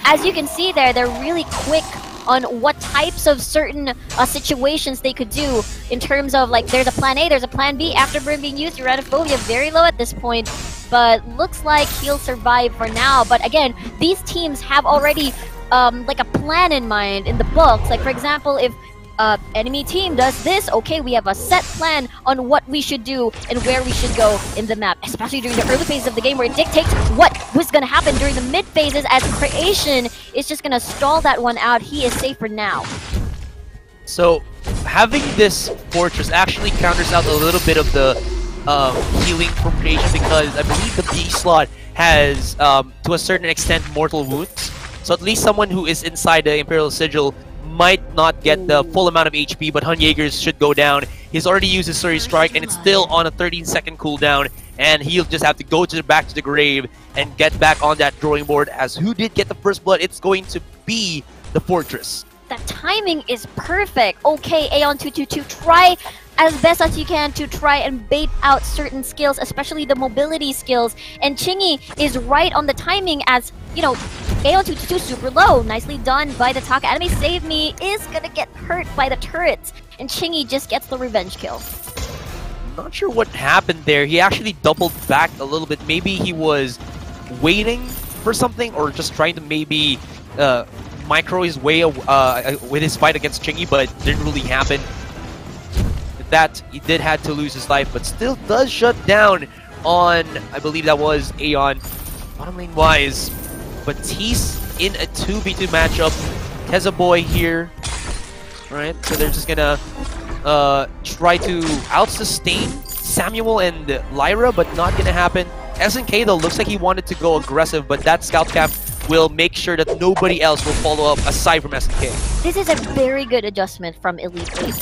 as you can see there, they're really quick on what types of certain situations they could do in terms of, like, there's a plan A, there's a plan B. Afterburn being used, Uranophobia very low at this point, but looks like he'll survive for now. But again, these teams have already like a plan in mind in the books. Like, for example, if enemy team does this, okay, we have a set plan on what we should do and where we should go in the map, especially during the early phases of the game where it dictates what was going to happen during the mid phases, as Creation is just going to stall that one out. He is safe for now. So having this fortress actually counters out a little bit of the healing from Creation, because I believe the B slot has to a certain extent mortal wounds. So at least someone who is inside the Imperial Sigil might not get the full amount of HP, but Jaeger's should go down. He's already used his Surrey Strike, and it's still on a 13-second cooldown, and he'll just have to go back to the grave and get back on that drawing board. As who did get the first blood, it's going to be the Fortress. That timing is perfect. Okay, Aeon 222, try as best as you can to try and bait out certain skills, especially the mobility skills. And Chingy is right on the timing, as, you know, Aeon 222 super low. Nicely done by the Taka. Enemy Save Me is gonna get hurt by the turrets, and Chingy just gets the revenge kill. Not sure what happened there. He actually doubled back a little bit. Maybe he was waiting for something, or just trying to maybe micro his way with his fight against Chingy, but it didn't really happen. That he did had to lose his life, but still does shut down on, I believe that was Aeon, bottom lane wise. But he's in a 2v2 matchup. Teza Boy here, right? So they're just gonna try to out-sustain Samuel and Lyra, but not gonna happen. SNK though looks like he wanted to go aggressive, but that scout cap will make sure that nobody else will follow up aside from SNK. This is a very good adjustment from Elite 8.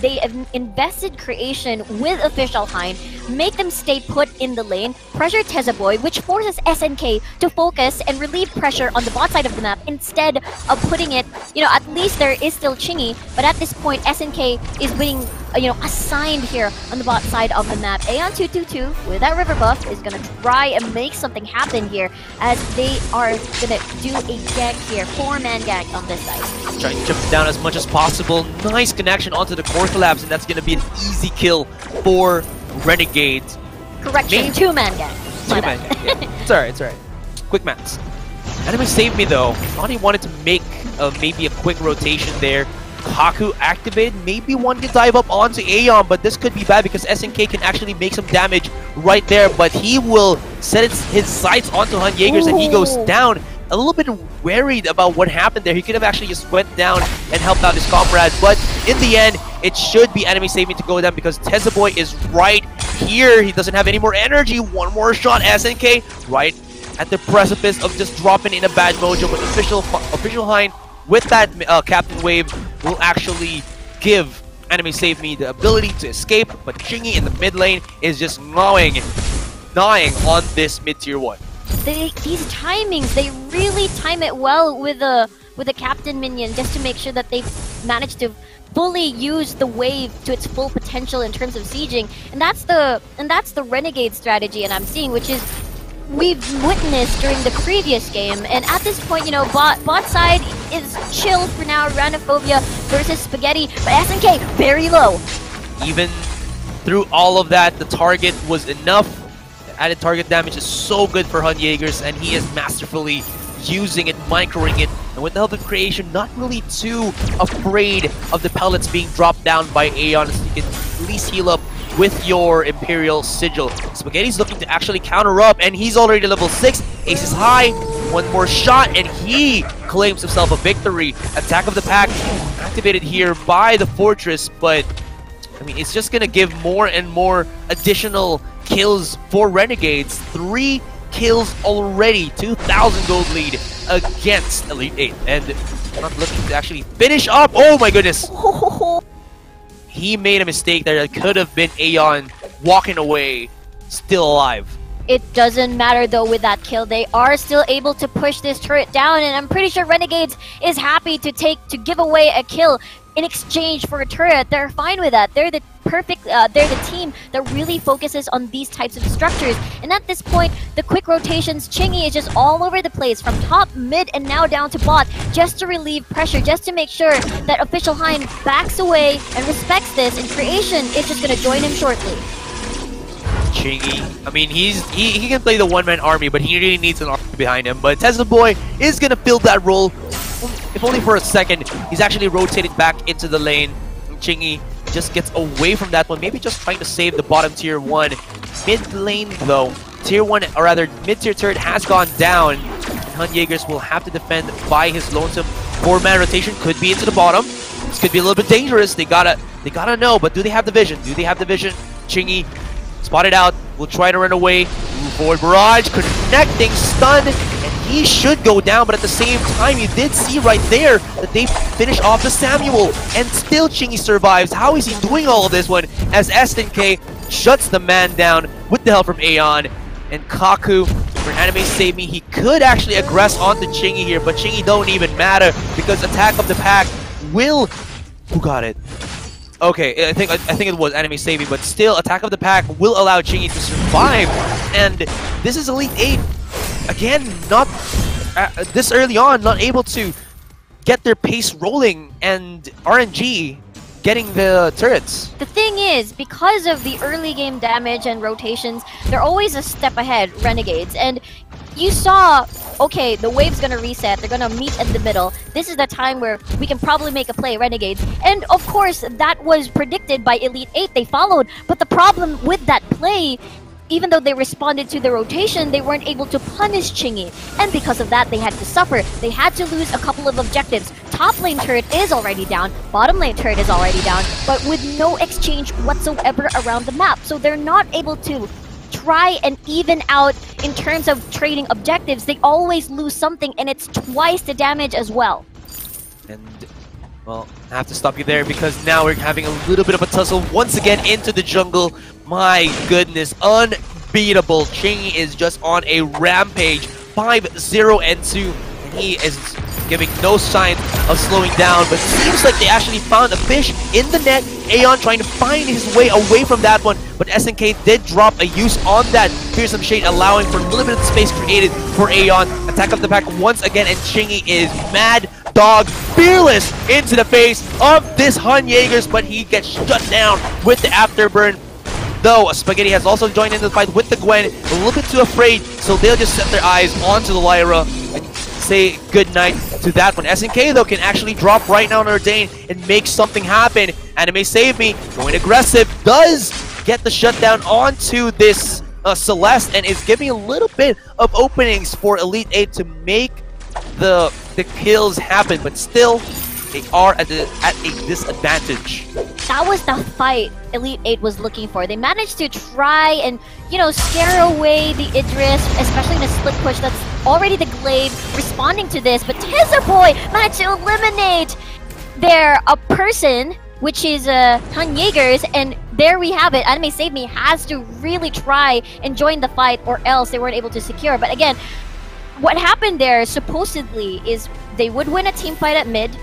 They have invested Creation with Official Hind, make them stay put in the lane, pressure Teza Boy, which forces SNK to focus and relieve pressure on the bot side of the map instead of putting it, you know, at least there is still Chingy, but at this point SNK is being, you know, assigned here on the bot side of the map. Aeon 222 with that river buff is gonna try and make something happen here, as they are gonna do a gank here, 4-man gank on this side. Trying to chip down as much as possible. Nice connection onto the core collapse, and that's gonna be an easy kill for Renegades. Correction, 2-man gank. My bad. Yeah. It's alright, it's alright. Quick maths. Enemy saved me though. Thought he wanted to make maybe a quick rotation there. Kaku activated. Maybe one can dive up onto Aeon, but this could be bad because SNK can actually make some damage right there. But he will set his sights onto Jaeger's, and he goes down. A little bit worried about what happened there. He could have actually just went down and helped out his comrades, but in the end, it should be enemy saving to go down because Teza Boy is right here. He doesn't have any more energy. One more shot. SNK right at the precipice of just dropping in a bad mojo, but Official Hind with that Captain Wave will actually give Enemy Save Me the ability to escape, but Chingy in the mid lane is just gnawing on this mid-tier 1. These timings, they really time it well with the Captain minion, just to make sure that they manage to fully use the wave to its full potential in terms of sieging. And that's the Renegade strategy, and I'm seeing, which is we've witnessed during the previous game. And at this point, you know, bot side is chill for now. Ranophobia versus Spaghetti, but SNK very low. Even through all of that, the target was enough. The added target damage is so good for Jaeger's, and he is masterfully using it, microing it, and with the help of Creation, not really too afraid of the pellets being dropped down by Aeon, so you can at least heal up with your Imperial Sigil. Spaghetti's looking to actually counter up, and he's already level 6. Ace is high. One more shot, and he claims himself a victory. Attack of the Pack activated here by the Fortress, but I mean, it's just gonna give more and more additional kills for Renegades. 3 kills already, 2,000 gold lead against Elite 8, and not looking to actually finish up. Oh my goodness! He made a mistake there. That could have been Aeon walking away, still alive. It doesn't matter though with that kill. They are still able to push this turret down, and I'm pretty sure Renegades is happy to give away a kill in exchange for a turret. They're fine with that. They're the perfect, they're the team that really focuses on these types of structures. And at this point, the quick rotations, Chingy is just all over the place from top, mid, and now down to bot, just to relieve pressure, just to make sure that Official Hein backs away and respects this, and Creation is just going to join him shortly. Chingy, I mean, he can play the one-man army, but he really needs an army behind him. But Tesla Boy is going to fill that role, if only for a second. He's actually rotated back into the lane. Chingy just gets away from that one, maybe just trying to save the bottom tier 1. Mid lane, though, tier 1, or rather, mid-tier turret has gone down. And Hun Jaegers will have to defend by his lonesome. 4-man rotation could be into the bottom. This could be a little bit dangerous. They gotta know, but do they have the vision? Do they have the vision? Chingy spotted out, will try to run away. Move forward barrage, connecting, stun, and he should go down, but at the same time, you did see right there that they finish off the Samuel, and still Chingy survives. How is he doing all of this one? As SNK shuts the man down with the help from Aeon, and Kaku, for Anime Save Me, he could actually aggress onto Chingy here, but Chingy don't even matter, because Attack of the Pack will... Who got it? Okay, I think it was Enemy Saving, but still, Attack of the Pack will allow Chingy to survive. And this is Elite 8. Again, not this early on, not able to get their pace rolling, and RNG getting the turrets. The thing is, because of the early game damage and rotations, they're always a step ahead, Renegades. And you saw, okay, the wave's gonna reset, they're gonna meet in the middle. This is the time where we can probably make a play, Renegades. And of course, that was predicted by Elite 8, they followed. But the problem with that play, even though they responded to the rotation, they weren't able to punish Chingy. And because of that, they had to suffer. They had to lose a couple of objectives. Top lane turret is already down, bottom lane turret is already down, but with no exchange whatsoever around the map. So they're not able to try and even out in terms of trading objectives. They always lose something, and it's twice the damage as well. And, well, I have to stop you there because now we're having a little bit of a tussle once again into the jungle. My goodness, unbeatable. Chingy is just on a rampage, 5-0-2, and he is giving no sign of slowing down, but seems like they actually found a fish in the net. Aeon trying to find his way away from that one, but SNK did drop a use on that Fearsome Shade, allowing for a little bit of space created for Aeon. Attack of the Pack once again, and Chingy is mad dog fearless into the face of this Hun Jaegers, but he gets shut down with the afterburn. Though Spaghetti has also joined in the fight with the Gwen, a little bit too afraid, so they'll just set their eyes onto the Lyra and say goodnight to that one. SNK though can actually drop right now on Ordain and make something happen. Anime Save Me, going aggressive, does get the shutdown onto this Celeste, and is giving a little bit of openings for Elite 8 to make the kills happen, but still they are at a disadvantage. That was the fight Elite 8 was looking for. They managed to try and, you know, scare away the Idris, especially in a split push. That's already the Glaive responding to this, but Boy managed to eliminate a person, which is Hun Jaegers, and there we have it. Anime Save Me has to really try and join the fight, or else they weren't able to secure. But again, what happened there supposedly is they would win a team fight at mid,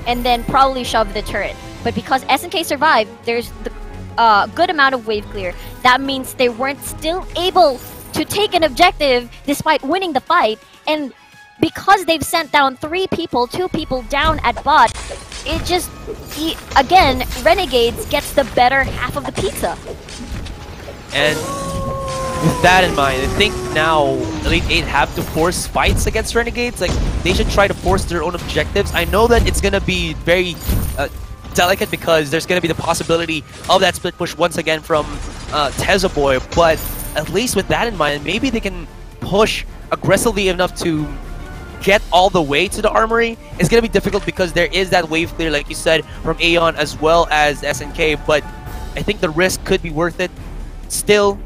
and then probably shove the turret. But because SNK survived, there's the good amount of wave clear. That means they weren't still able to take an objective despite winning the fight. And because they've sent down 3 people, 2 people down at bot, it just, again, Renegades gets the better half of the pizza. And with that in mind, I think now Elite 8 have to force fights against Renegades. Like, they should try to force their own objectives. I know that it's going to be very delicate because there's going to be the possibility of that split push once again from Boy, but at least with that in mind, maybe they can push aggressively enough to get all the way to the armory is going to be difficult because there is that wave clear, like you said, from Aeon as well as SNK. But I think the risk could be worth it. Still,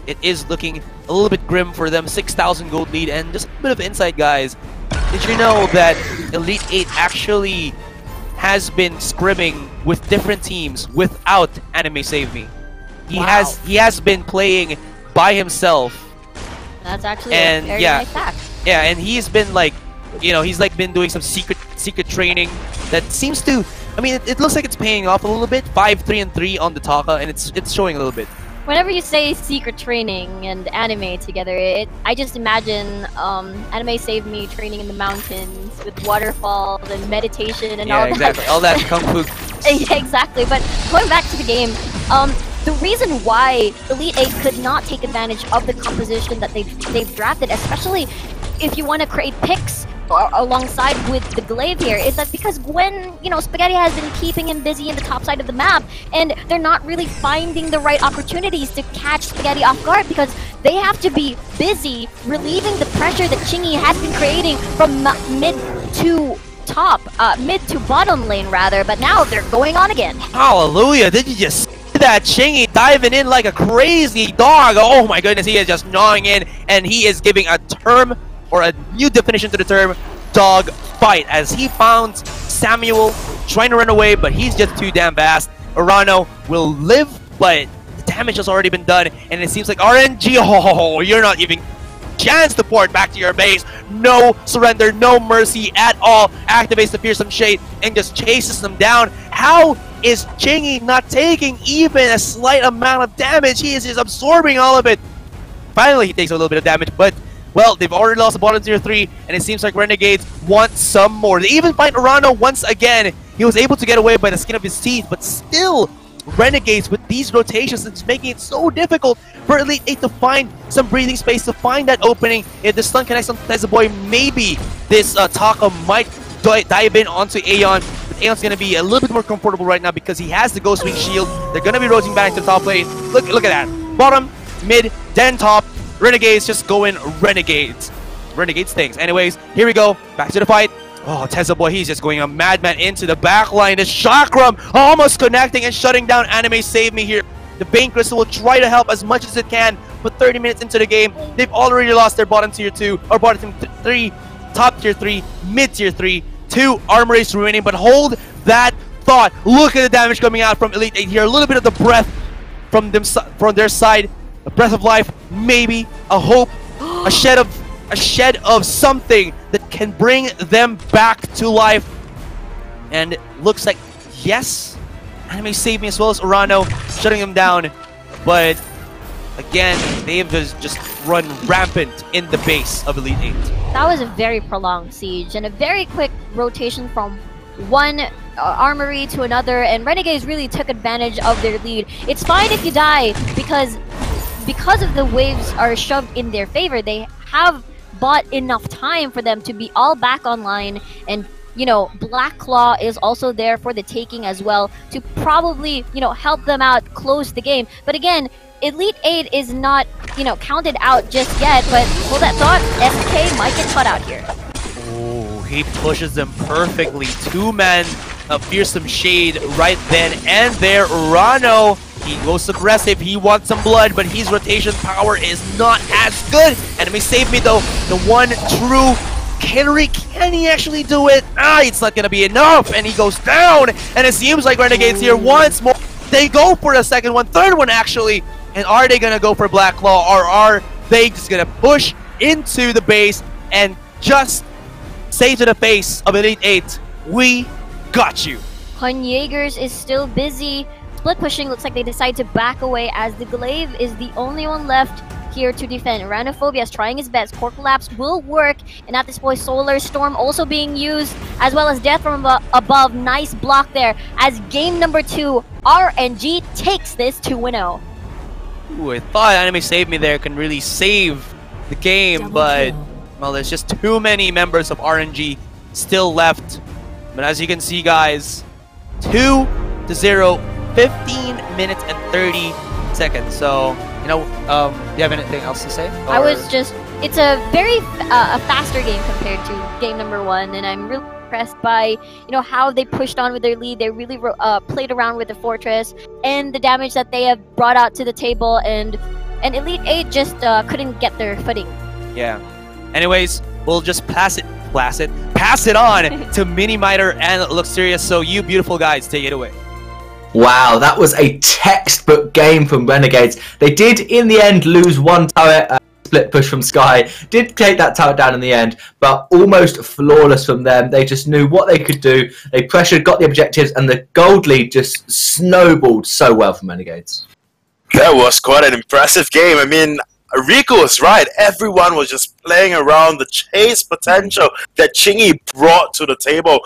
it is looking a little bit grim for them. 6,000 gold lead, and just a bit of insight, guys. Did you know that Elite 8 actually has been scrimming with different teams without Anime Save Me? He has been playing by himself. That's actually a very nice fact. Yeah, and he's been like, you know, he's like been doing some secret training that seems to, I mean, it looks like it's paying off a little bit. 5-3-3 on the Taka, and it's showing a little bit. Whenever you say secret training and anime together, I just imagine Anime Save Me training in the mountains with waterfalls and meditation and all that. Exactly. All that kung fu. Yeah, exactly. But going back to the game, the reason why Elite 8 could not take advantage of the composition that they've drafted, especially if you want to create picks alongside with the Glaive here, is that because Gwen, you know, Spaghetti has been keeping him busy in the top side of the map, and they're not really finding the right opportunities to catch Spaghetti off guard because they have to be busy relieving the pressure that Chingy has been creating from mid to bottom lane rather, but now they're going on again. Hallelujah! Did you just see that Chingy diving in like a crazy dog? Oh my goodness, he is just gnawing in, and he is giving a term or a new definition to the term dog fight as he found Samuel trying to run away, but he's just too damn fast. Urano will live, but the damage has already been done, and it seems like RNG, oh, you're not even chance to port back to your base. No surrender, no mercy at all. Activates the Fearsome Shade and just chases them down. How is Chingy not taking even a slight amount of damage? He is just absorbing all of it. Finally, he takes a little bit of damage, but well, they've already lost the bottom tier 3, and it seems like Renegades want some more. They even find Urano once again. He was able to get away by the skin of his teeth, but still, Renegades with these rotations, it's making it so difficult for Elite 8 to find some breathing space, to find that opening. If the stun connects on Boy, maybe this Taka might dive in onto Aeon. But Aeon's going to be a little bit more comfortable right now because he has the Ghost Wing shield. They're going to be rotating back to the top lane. Look at that. Bottom, mid, then top. Renegades just going Renegades. Renegades things. Anyways, here we go. Back to the fight. Oh, Boy, he's just going a madman into the back line. The Chakram almost connecting and shutting down Anime Save Me here. The Bane Crystal will try to help as much as it can, but 30 minutes into the game, they've already lost their bottom tier 2, or bottom 3, top tier 3, mid tier 3, 2 armories remaining, but hold that thought. Look at the damage coming out from Elite 8 here. A little bit of the breath from their side. A breath of life, maybe a hope, a shed of something that can bring them back to life. And it looks like, yes, Anime Save Me as well as Urano shutting them down. But again, they've just run rampant in the base of Elite 8. That was a very prolonged siege and a very quick rotation from one armory to another, and Renegades really took advantage of their lead. It's fine if you die because of the waves are shoved in their favor. They have bought enough time for them to be all back online, and you know, Black Claw is also there for the taking as well to probably, you know, help them out, close the game. But again, Elite 8 is not, you know, counted out just yet, but hold that thought, SK might get cut out here. Oh, he pushes them perfectly. 2-man Fearsome Shade right then and there. Urano, he goes aggressive, he wants some blood, but his rotation power is not as good. Anime Save Me though, the one true carry. Can he actually do it? It's not gonna be enough, and he goes down, and it seems like Renegades here once more. They go for the second one, third one actually, and are they gonna go for Black Claw, or are they just gonna push into the base and just say to the face of Elite 8, we got you? Hun Jaegers is still busy. Split pushing, looks like they decide to back away as the Glaive is the only one left here to defend. Ranophobia is trying his best. Core Collapse will work, and at this point Solar Storm also being used, as well as Death from above. Nice block there as game number 2, RNG takes this 2-0. Ooh, I thought Anime Save Me there can really save the game, but well, there's just too many members of RNG still left. But as you can see, guys, 2-0, 15 minutes and 30 seconds. So, you know, do you have anything else to say? I was just it's a very a faster game compared to game number 1, and I'm really impressed by how they pushed on with their lead. They really played around with the fortress and the damage that they have brought out to the table, and Elite 8 just couldn't get their footing. Yeah. Anyways, we'll just pass it on to Mini Miter and Luxurious. So you beautiful guys, take it away. Wow, that was a textbook game from Renegades. They did, in the end, lose one turret, split push from Sky. Did take that turret down in the end, but almost flawless from them. They just knew what they could do. They pressured, got the objectives, and the gold lead just snowballed so well from Renegades. That was quite an impressive game. I mean, Rico was right. Everyone was just playing around the chase potential that Chingy brought to the table.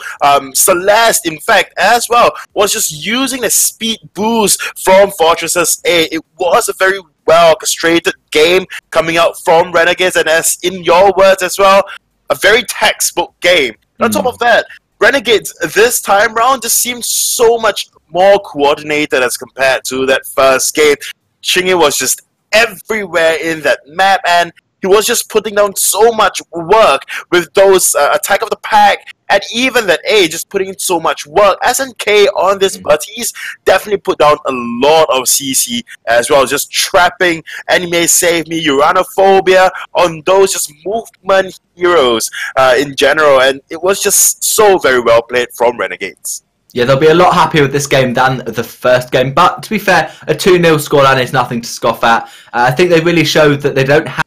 Celeste, in fact, as well, was just using the speed boost from Fortresses A. It was a very well orchestrated game coming out from Renegades, and as in your words as well, a very textbook game. On top of that, Renegades this time round just seems so much more coordinated as compared to that first game. Chingy was just everywhere in that map, and he was just putting down so much work with those attack of the pack, and even that A just putting in so much work. SNK on this, but he's definitely put down a lot of CC as well, just trapping Anime Save Me, Uranophobia on those just movement heroes in general, and it was just so very well played from Renegades. Yeah, they'll be a lot happier with this game than the first game. But to be fair, a 2-0 scoreline is nothing to scoff at. I think they really showed that they don't have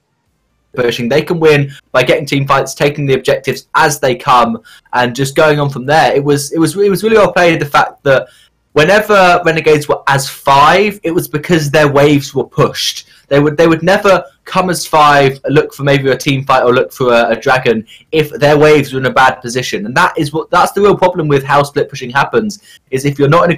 pushing. They can win by getting team fights, taking the objectives as they come, and just going on from there. It was really well played. The fact that whenever Renegades were as 5, it was because their waves were pushed. They would never come as 5, look for maybe a team fight or look for a dragon if their waves were in a bad position. And that's the real problem with how split pushing happens. Is if you're not in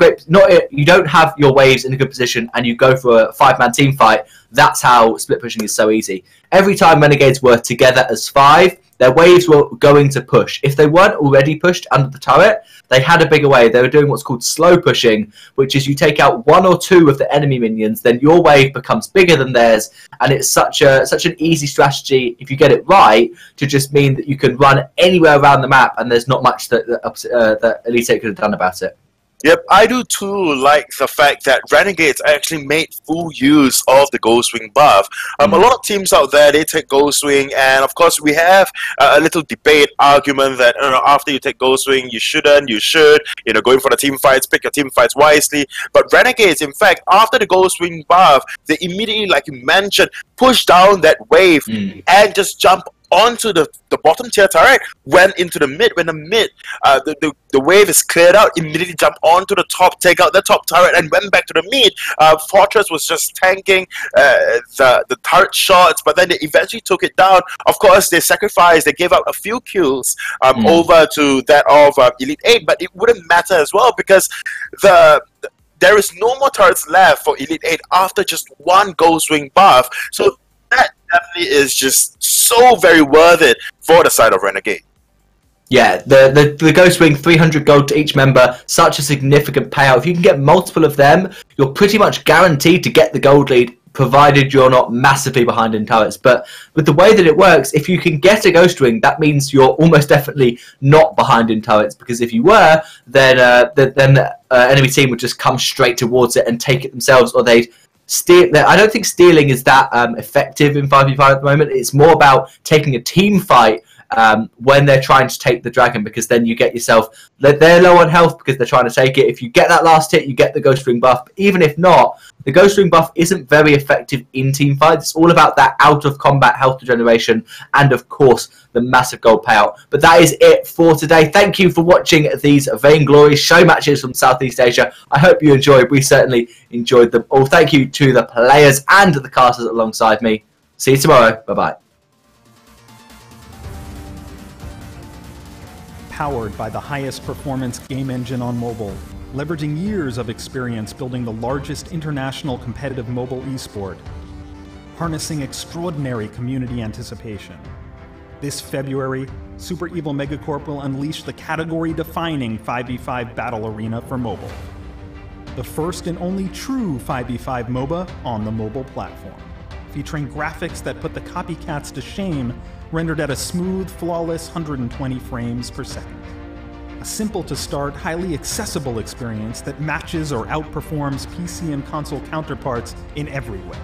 you don't have your waves in a good position and you go for a 5-man team fight. That's how split pushing is so easy. Every time Renegades were together as 5, their waves were going to push. If they weren't already pushed under the turret, they had a bigger wave. They were doing what's called slow pushing, which is you take out 1 or 2 of the enemy minions, then your wave becomes bigger than theirs, and it's such an easy strategy, if you get it right, to just mean that you can run anywhere around the map, and there's not much that Elite 8 could have done about it. Yep, I do too like the fact that Renegades actually made full use of the Ghostwing buff. A lot of teams out there, they take Ghostwing, and of course we have a little debate argument that after you take Ghostwing, you shouldn't, you should, going for the team fights, pick your team fights wisely. But Renegades, in fact, after the Ghostwing buff, they immediately, like you mentioned, push down that wave and just jump onto the bottom tier turret, went into the mid. When the wave is cleared out, immediately jump onto the top, take out the top turret, and went back to the mid. Fortress was just tanking the turret shots, but then they eventually took it down. Of course, they sacrificed, they gave up a few kills over to that of Elite 8, but it wouldn't matter as well because there is no more turrets left for Elite 8 after just one Ghostwing buff. So that definitely is just so very worth it for the side of Renegade. Yeah, the Ghostwing, 300 gold to each member, such a significant payout. If you can get multiple of them, you're pretty much guaranteed to get the gold lead, provided you're not massively behind in turrets. But with the way that it works, if you can get a Ghostwing, that means you're almost definitely not behind in turrets, because if you were, then enemy team would just come straight towards it and take it themselves, or they'd steal. I don't think stealing is that effective in 5v5 at the moment. It's more about taking a team fight when they're trying to take the dragon, because then you get yourself, they're low on health because they're trying to take it. If you get that last hit, you get the Ghostwing buff. But even if not, the Ghostwing buff isn't very effective in team fights. It's all about that out of combat health regeneration and of course the massive gold payout. But that is it for today. Thank you for watching these Vainglory show matches from Southeast Asia. I hope you enjoyed. We certainly enjoyed them all. Thank you to the players and the casters alongside me. See you tomorrow. Bye bye. Powered by the highest performance game engine on mobile, leveraging years of experience building the largest international competitive mobile esport, harnessing extraordinary community anticipation. This February, Super Evil Megacorp will unleash the category-defining 5v5 battle arena for mobile. The first and only true 5v5 MOBA on the mobile platform. featuring graphics that put the copycats to shame, rendered at a smooth, flawless 120 frames per second. A simple-to-start, highly accessible experience that matches or outperforms PC and console counterparts in every way,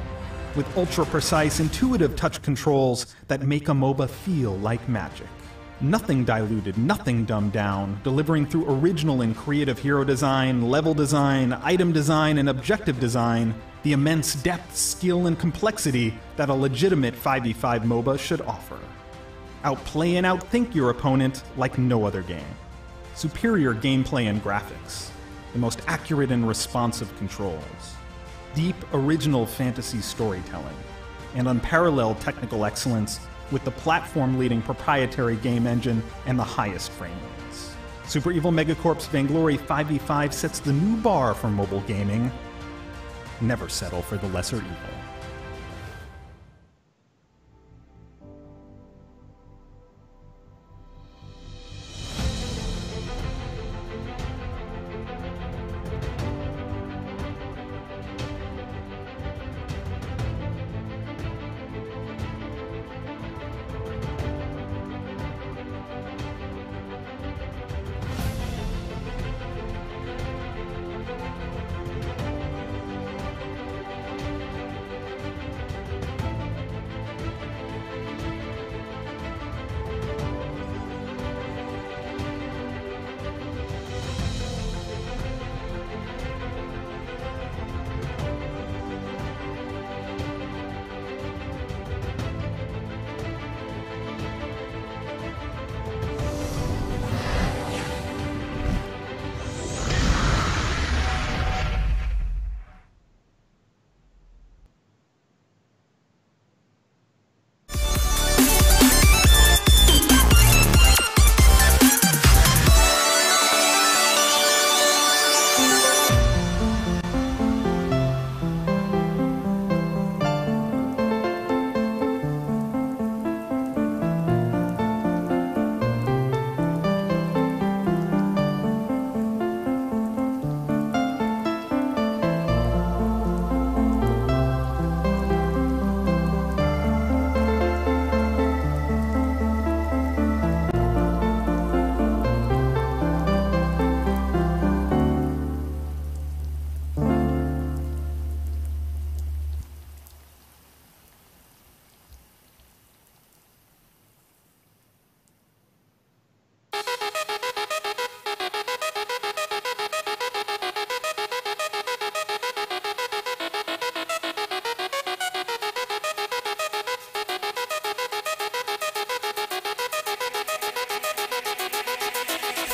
with ultra-precise, intuitive touch controls that make a MOBA feel like magic. Nothing diluted, nothing dumbed down, delivering through original and creative hero design, level design, item design, and objective design the immense depth, skill, and complexity that a legitimate 5v5 MOBA should offer. Outplay and outthink your opponent like no other game. Superior gameplay and graphics. The most accurate and responsive controls. Deep, original fantasy storytelling. And unparalleled technical excellence with the platform-leading proprietary game engine and the highest frame rates. Super Evil Megacorp's Vainglory 5v5 sets the new bar for mobile gaming. Never settle for the lesser evil.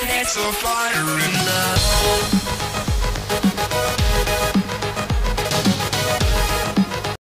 It's a fire in love.